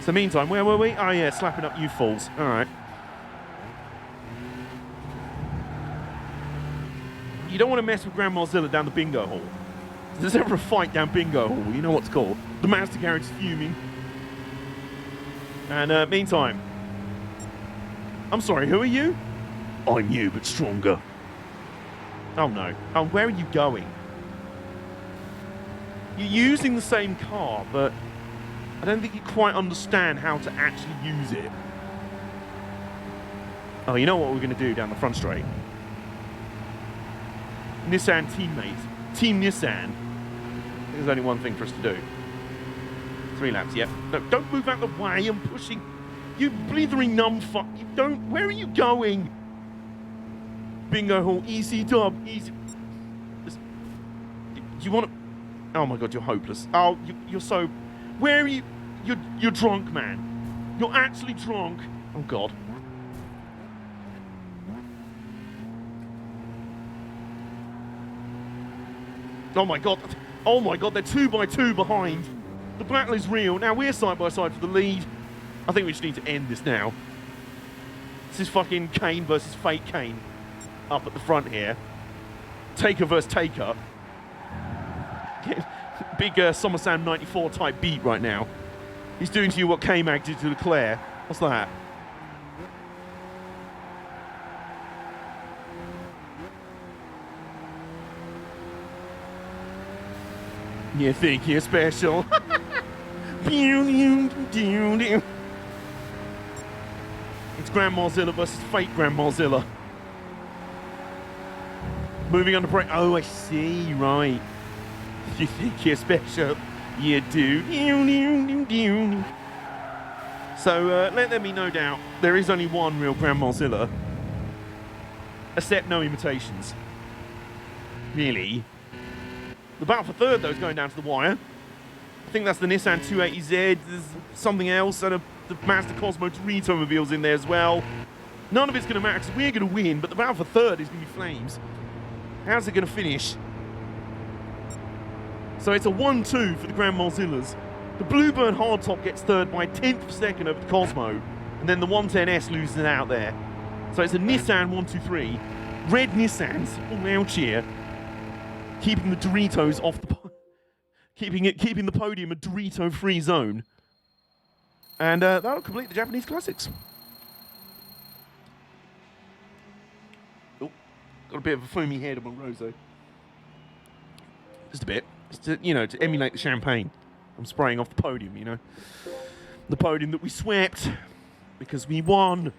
So meantime, where were we? Oh yeah, slapping up you fools. Alright. You don't want to mess with Grandmazilla down the bingo hall. If there's ever a fight down bingo hall, you know what it's called. The Mazda garage is fuming. And meantime, I'm sorry, who are you? I'm you, but stronger. Oh no. Oh, where are you going? You're using the same car, but I don't think you quite understand how to actually use it. Oh, you know what we're going to do down the front straight? Nissan teammate. Team Nissan. There's only one thing for us to do. 3 laps, yep. No, don't move out the way, I'm pushing. You blithering numbfuck. You don't. Where are you going? Bingo hall, easy dub, easy. Do you want to? Oh my god, you're hopeless. Oh, you're so. Where are you? You're drunk, man. You're actually drunk. Oh god. Oh my god. Oh my god, they're 2 by 2 behind. The battle is real. Now we're side by side for the lead. I think we just need to end this now. This is fucking Kane versus fake Kane. Up at the front here. Taker versus Taker. Big SummerSlam 94 type beat right now. He's doing to you what K-Mag did to Leclerc. What's that? You think you're special? It's Grandmazilla versus fake Grandmazilla. Moving on to break. Oh, I see. Right. You think you're special? You do. So let there be no doubt, there is only one real Grandmazilla. Accept no imitations. Really. The battle for third, though, is going down to the wire. I think that's the Nissan 280Z. There's something else, and the Mazda Cosmo Dorito-mobile's in there as well. None of it's going to matter, because we're going to win, but the battle for third is going to be flames. How's it going to finish? So it's a 1-2 for the Grandmazillas. The Bluebird Hardtop gets third by 1/10 of a second over the Cosmo, and then the 110S loses it out there. So it's a Nissan 1-2-3. Red Nissans all out here, keeping the Doritos off the keeping the podium a Dorito-free zone. And that'll complete the Japanese classics. Oh, got a bit of a foamy head on my rosé. Just a bit. Just to, to emulate the champagne. I'm spraying off the podium, The podium that we swept because we won.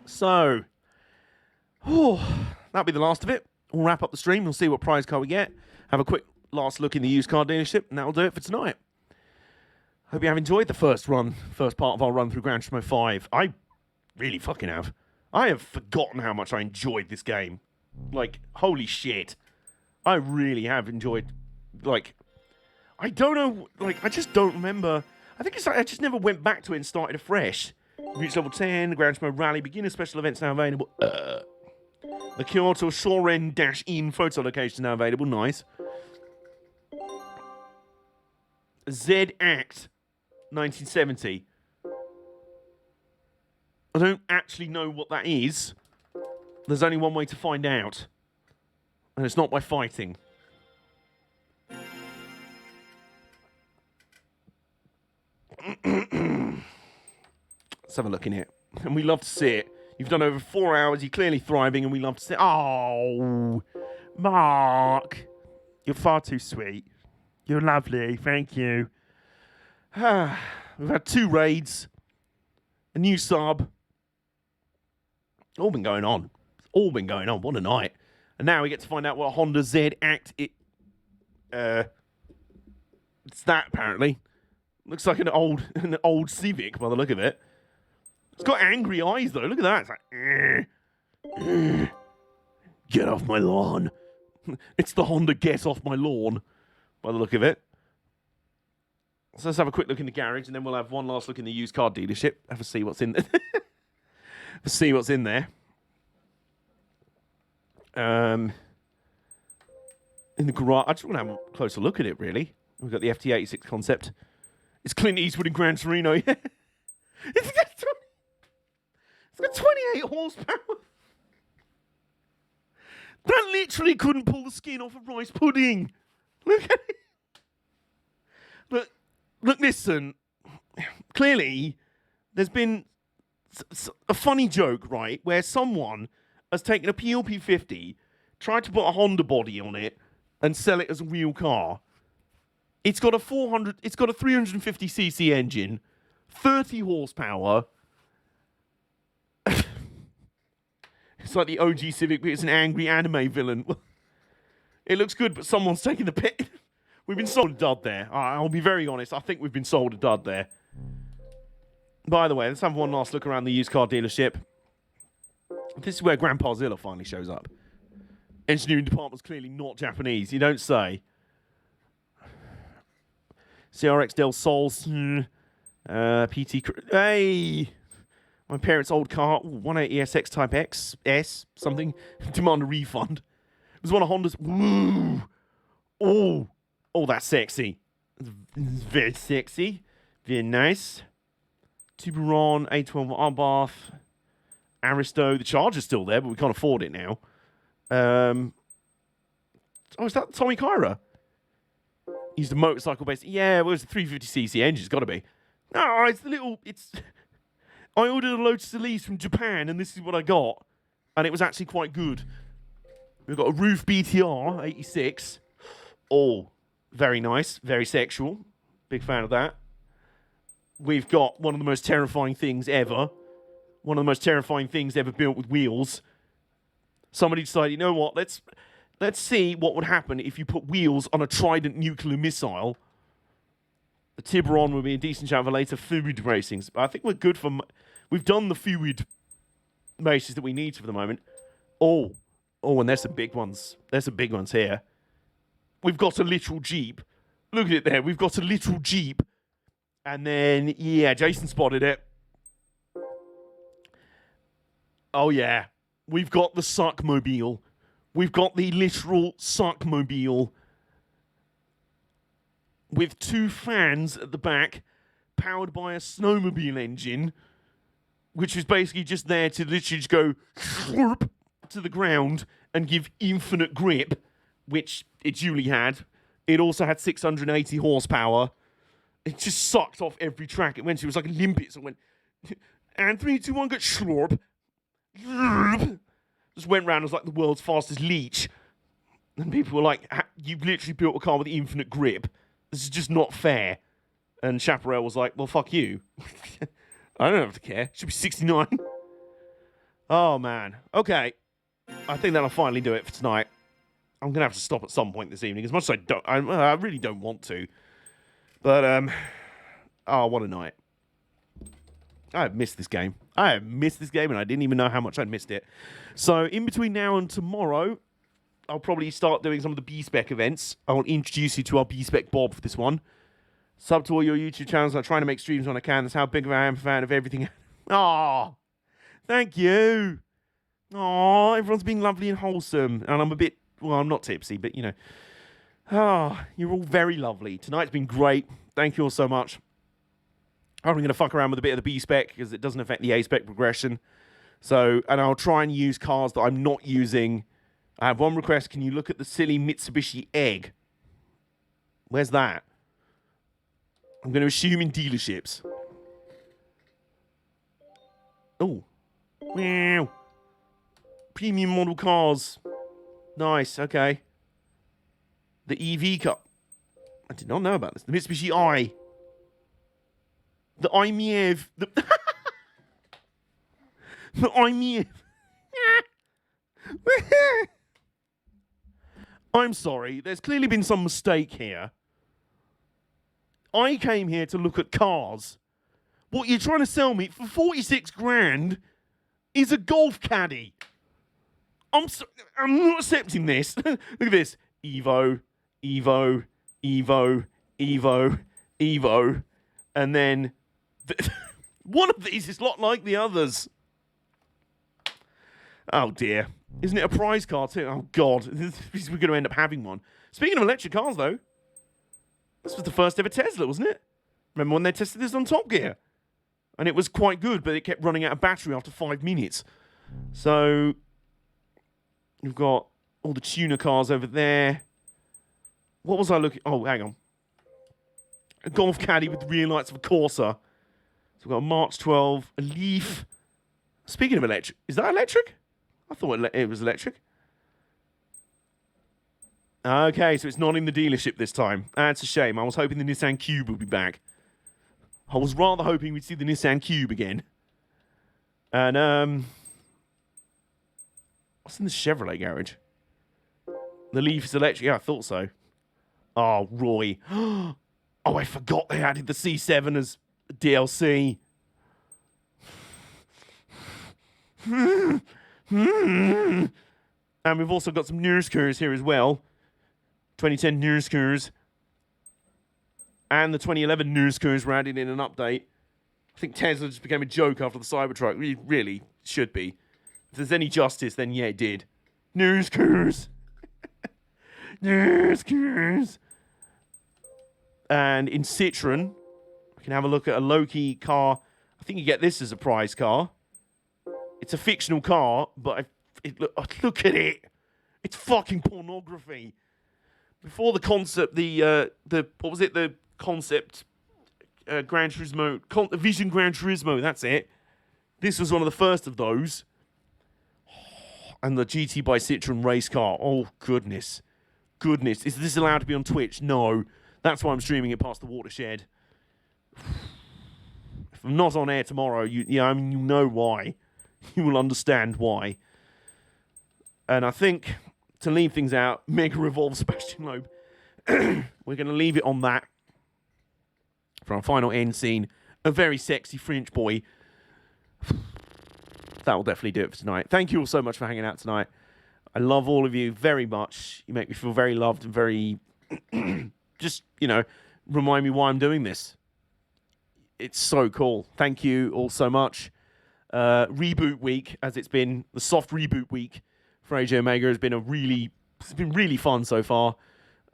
So, that'll be the last of it. We'll wrap up the stream. We'll see what prize car we get. Have a quick last look in the used car dealership, and that'll do it for tonight. Hope you have enjoyed the first part of our run through Gran Turismo 5. I really fucking have. I have forgotten how much I enjoyed this game. Like, holy shit. I really have enjoyed, I don't know, I just don't remember. I think it's like I just never went back to it and started afresh. Reached level 10, the Gran Turismo Rally beginner special events now available. The Kyoto Shoren-in photo location now available. Nice. Z-Act. 1970. I don't actually know what that is. There's only one way to find out. And it's not by fighting. Let's have a look in it. And we love to see it. You've done over 4 hours. You're clearly thriving, and we love to see it. Oh, Mark. You're far too sweet. You're lovely. Thank you. We've had 2 raids. A new sub. All been going on. All been going on. What a night. And now we get to find out what Honda Z Act it's that, apparently. Looks like an old Civic by the look of it. It's got angry eyes, though. Look at that. It's like, get off my lawn. It's the Honda Get Off My Lawn by the look of it. So let's have a quick look in the garage, and then we'll have one last look in the used car dealership. Have a see what's in there. See what's in there. In the garage, I just want to have a closer look at it, really. We've got the FT86 concept. It's Clint Eastwood in Gran Torino. It's got 28 horsepower. That literally couldn't pull the skin off a rice pudding. Look at it. Look, listen. Clearly, there's been a funny joke, right, where someone has taken a PLP50, tried to put a Honda body on it, and sell it as a real car. It's got a 350cc engine, 30 horsepower. It's like the OG Civic, but it's an angry anime villain. It looks good, but someone's taking the piss. We've been sold a dud there. I'll be very honest. I think we've been sold a dud there. By the way, let's have one last look around the used car dealership. This is where Grandpa Zilla finally shows up. Engineering department's clearly not Japanese. You don't say. CRX Del Sols. PT. Hey! My parents' old car. 180 SX Type X. S. Something. Demand a refund. It was one of Honda's. Woo! Oh! Oh, that's sexy. It's very sexy. Very nice. Tiburon. A12 Arbath. Aristo. The Charger's still there, but we can't afford it now. Oh, is that Tommy Kyra? He's the motorcycle based. Yeah, well, it's a 350cc engine. It's got to be. No, it's the little. I ordered a Lotus Elise from Japan, and this is what I got. And it was actually quite good. We've got a Roof BTR 86. Oh, very nice. Very sexual. Big fan of that. We've got one of the most terrifying things ever. One of the most terrifying things ever built with wheels. Somebody decided, you know what? Let's see what would happen if you put wheels on a Trident nuclear missile. The Tiburon will be a decent shout for later fluid racings. But I think we're good for... We've done the fluid races that we need for the moment. Oh, and there's some big ones. There's some big ones here. We've got a literal Jeep. Look at it there. We've got a literal Jeep. And then, yeah, Jason spotted it. Oh, yeah. We've got the Suckmobile. We've got the literal Suckmobile. With 2 fans at the back, powered by a snowmobile engine, which is basically just there to literally just go to the ground and give infinite grip, which it duly had. It also had 680 horsepower. It just sucked off every track it went to. It was like Olympics. It went, and 3, 2, 1, go slurp. Just went round as like the world's fastest leech. And people were like, you've literally built a car with infinite grip. This is just not fair. And Chaparral was like, well, fuck you. I don't have to care. It should be 69. Oh, man. Okay. I think that'll finally do it for tonight. I'm going to have to stop at some point this evening. As much as I really don't want to. But, oh, what a night. I have missed this game. I have missed this game, and I didn't even know how much I'd missed it. So, in between now and tomorrow, I'll probably start doing some of the B-Spec events. I'll introduce you to our B-Spec Bob for this one. Sub to all your YouTube channels. I'm trying to make streams when I can. That's how big of I am a fan of everything. Oh, thank you. Oh, everyone's being lovely and wholesome. And I'm a bit, well, I'm not tipsy, but, you know. Oh, you're all very lovely. Tonight's been great. Thank you all so much. I'm going to fuck around with a bit of the B-spec because it doesn't affect the A-spec progression. So, and I'll try and use cars that I'm not using. I have one request. Can you look at the silly Mitsubishi Egg? Where's that? I'm going to assume in dealerships. Oh. Wow. Premium model cars. Nice, okay. The EV car. I did not know about this. The Mitsubishi I. The iMiev. The iMiev. I'm sorry. There's clearly been some mistake here. I came here to look at cars. What you're trying to sell me for 46 grand is a golf caddy. I'm not accepting this. Look at this. Evo, Evo, Evo, Evo, Evo. And then one of these is not like the others. Oh, dear. Isn't it a prize car, too? Oh, God. We're going to end up having one. Speaking of electric cars, though, this was the first ever Tesla, wasn't it? Remember when they tested this on Top Gear? And it was quite good, but it kept running out of battery after 5 minutes. So, you've got all the tuner cars over there. What was I looking... Oh, hang on. A Golf Caddy with the rear lights of a Corsa. So we've got a March 12, a Leaf. Speaking of electric, is that electric? I thought it was electric. Okay, so it's not in the dealership this time. That's a shame. I was hoping the Nissan Cube would be back. I was rather hoping we'd see the Nissan Cube again. And, what's in the Chevrolet garage? The Leaf is electric. Yeah, I thought so. Oh, Roy. Oh, I forgot they added the C7 as DLC. And we've also got some Nuzlocke here as well. 2010 Nuzlocke. And the 2011 Nuzlocke were added in an update. I think Tesla just became a joke after the Cybertruck. It really should be. If there's any justice, then yeah, it did. Nuzlocke. Nuzlocke. And in Citroen, we can have a look at a low-key car. I think you get this as a prize car. It's a fictional car, but look at it. It's fucking pornography. Before the concept, what was it? The concept Gran Turismo, Vision Gran Turismo. That's it. This was one of the first of those. And the GT by Citroen race car. Oh goodness, goodness. Is this allowed to be on Twitch? No. That's why I'm streaming it past the watershed. If I'm not on air tomorrow, you know why. You will understand why. And I think, to leave things out, Mega Revolve Sebastian Loeb. We're going to leave it on that. For our final end scene, a very sexy French boy. That will definitely do it for tonight. Thank you all so much for hanging out tonight. I love all of you very much. You make me feel very loved and very... just, remind me why I'm doing this. It's so cool. Thank you all so much. Reboot week, as it's been, the soft reboot week for AJ Omega has been it's been really fun so far.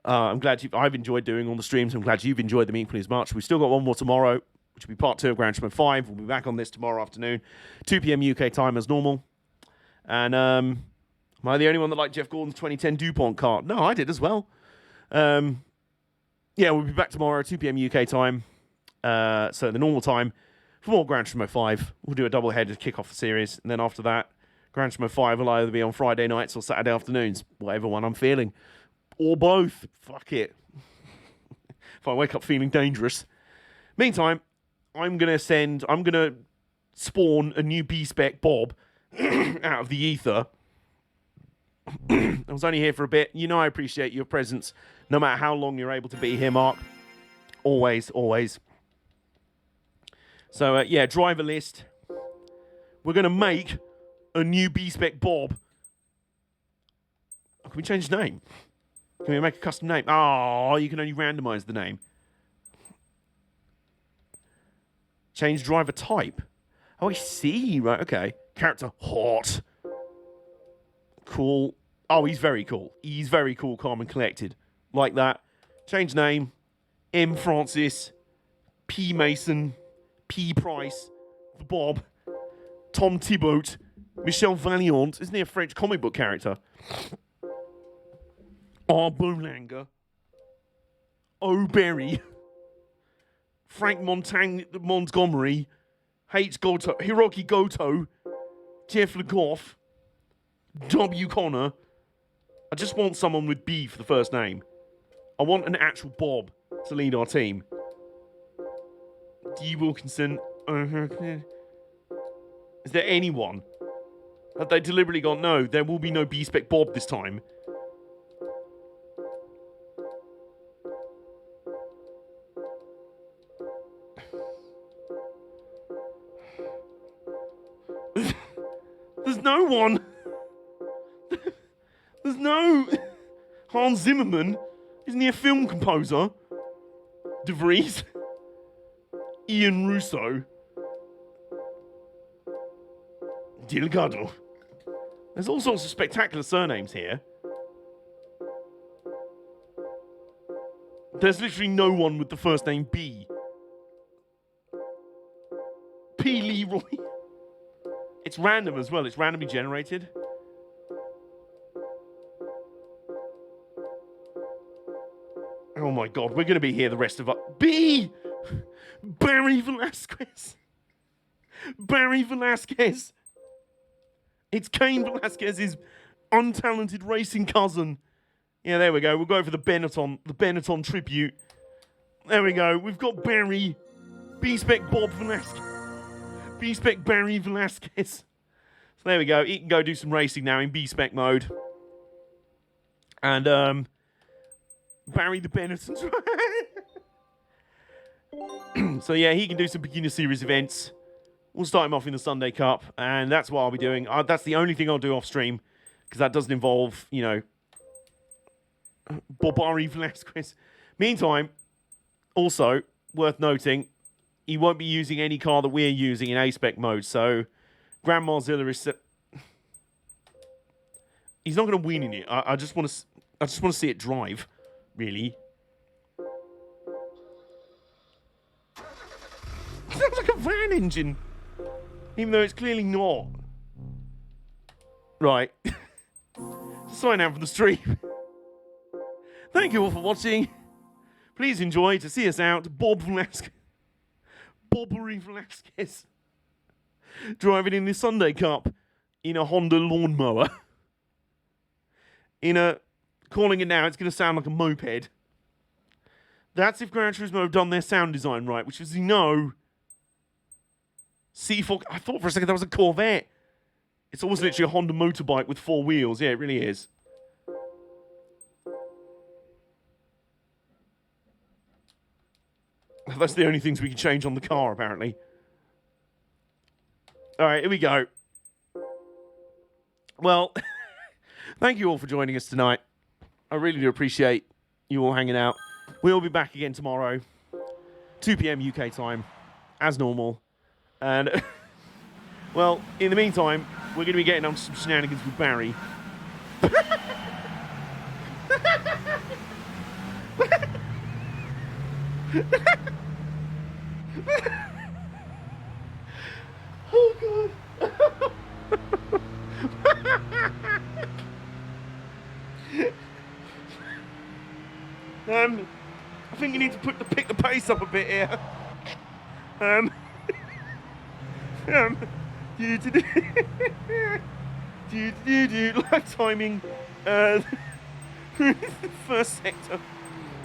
I'm glad I've enjoyed doing all the streams. I'm glad you've enjoyed them equally as much. We've still got one more tomorrow, which will be part 2 of Gran Turismo 5. We'll be back on this tomorrow afternoon, 2 p.m. UK time as normal. And am I the only one that liked Jeff Gordon's 2010 DuPont car? No, I did as well. Yeah, we'll be back tomorrow, 2 p.m. UK time. So the normal time for more Gran Turismo 5. We'll do a double header to kick off the series. And then after that, Gran Turismo 5 will either be on Friday nights or Saturday afternoons. Whatever one I'm feeling. Or both. Fuck it. If I wake up feeling dangerous. Meantime, I'm going to spawn a new B-Spec Bob out of the ether. I was only here for a bit. I appreciate your presence, no matter how long you're able to be here, Mark. Always, always. So, driver list. We're going to make a new B-Spec Bob. Oh, can we change the name? Can we make a custom name? Oh, you can only randomize the name. Change driver type. Oh, I see. Right, okay. Character hot. Cool. Oh, he's very cool. He's very cool, calm and collected. Like that. Change name. M. Francis. P. Mason. P. Price for Bob. Tom Thibault. Michel Valiant. Isn't he a French comic book character? R. Boulanger. O. Berry. Frank Montgomery. H. Goto. Hiroki Goto. Jeff Legoff. W. Connor. I just want someone with B for the first name. I want an actual Bob to lead our team. D. Wilkinson. Is there anyone? Have they deliberately gone, no, there will be no B-Spec Bob this time? There's no one. There's no Hans Zimmerman. Isn't he a film composer? De Vries. Ian Russo. Delgado. There's all sorts of spectacular surnames here. There's literally no one with the first name B. P. Leroy. It's random as well. It's randomly generated. Oh my god, we're going to be here the rest of us. B! Barry Velasquez. Barry Velasquez. It's Cain Velasquez's untalented racing cousin. Yeah, there we go. We'll go for the Benetton tribute. There we go. We've got Barry. B-Spec Bob Velasquez. B-Spec Barry Velasquez. So there we go. He can go do some racing now in B-Spec mode. And, Barry the Benettons. So yeah, he can do some beginner series events. We'll start him off in the Sunday Cup, and that's what I'll be doing. That's the only thing I'll do off stream, because that doesn't involve, you know, Bobari Velasquez. Meantime, also worth noting, he won't be using any car that we're using in A-Spec mode. So, Gran Marzilla is. He's not going to win in it. I just want to see it drive. Really. Sounds like a van engine. Even though it's clearly not. Right. Sign out from the stream. Thank you all for watching. Please enjoy to see us out. Bob Velasquez. Bobbery Velasquez. Driving in the Sunday Cup in a Honda lawnmower. Calling it now, it's going to sound like a moped. That's if Gran Turismo have done their sound design right, which is, you know, C4. I thought for a second that was a Corvette. It's almost literally a Honda motorbike with 4 wheels. Yeah, it really is. That's the only things we can change on the car, apparently. All right, here we go. Well, thank you all for joining us tonight. I really do appreciate you all hanging out. We'll be back again tomorrow, 2 p.m. UK time, as normal. And, well, in the meantime, we're going to be getting on some shenanigans with Barry. Oh, God. I think you need to pick the pace up a bit here. Lap timing. First sector.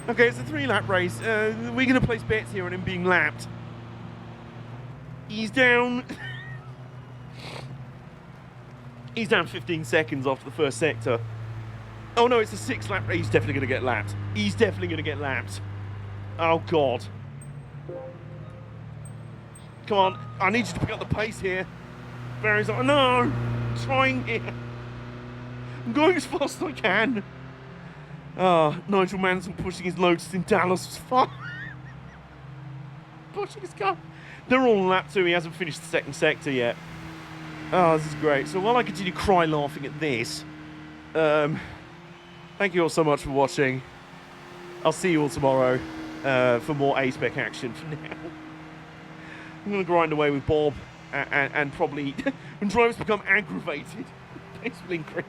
Okay, it's a 3-lap race. We're going to place bets here on him being lapped. He's down. He's down 15 seconds after the first sector. Oh no, it's a 6-lap race. He's definitely going to get lapped. He's definitely going to get lapped. Oh, God. Come on. I need you to pick up the pace here. Barry's like, no. I'm trying here. I'm going as fast as I can. Nigel Mansell pushing his Lotus in Dallas was fun. Pushing his car. They're all on lap 2. He hasn't finished the second sector yet. Oh, this is great. So while I continue cry laughing at this, thank you all so much for watching. I'll see you all tomorrow for more A-Spec action. For now, I'm going to grind away with Bob and probably, when drivers become aggravated, pace will increase.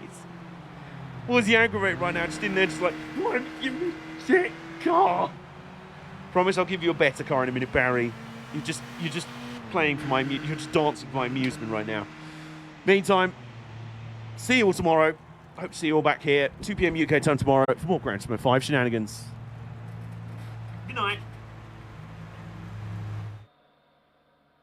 What is he aggravated right now? Just in there, just like, why don't you give me shit car? Promise I'll give you a better car in a minute, Barry. You're just playing for you're just dancing for my amusement right now. Meantime, see you all tomorrow. Hope to see you all back here, 2 p.m. UK time tomorrow for more Gran Turismo 5 shenanigans. Good night.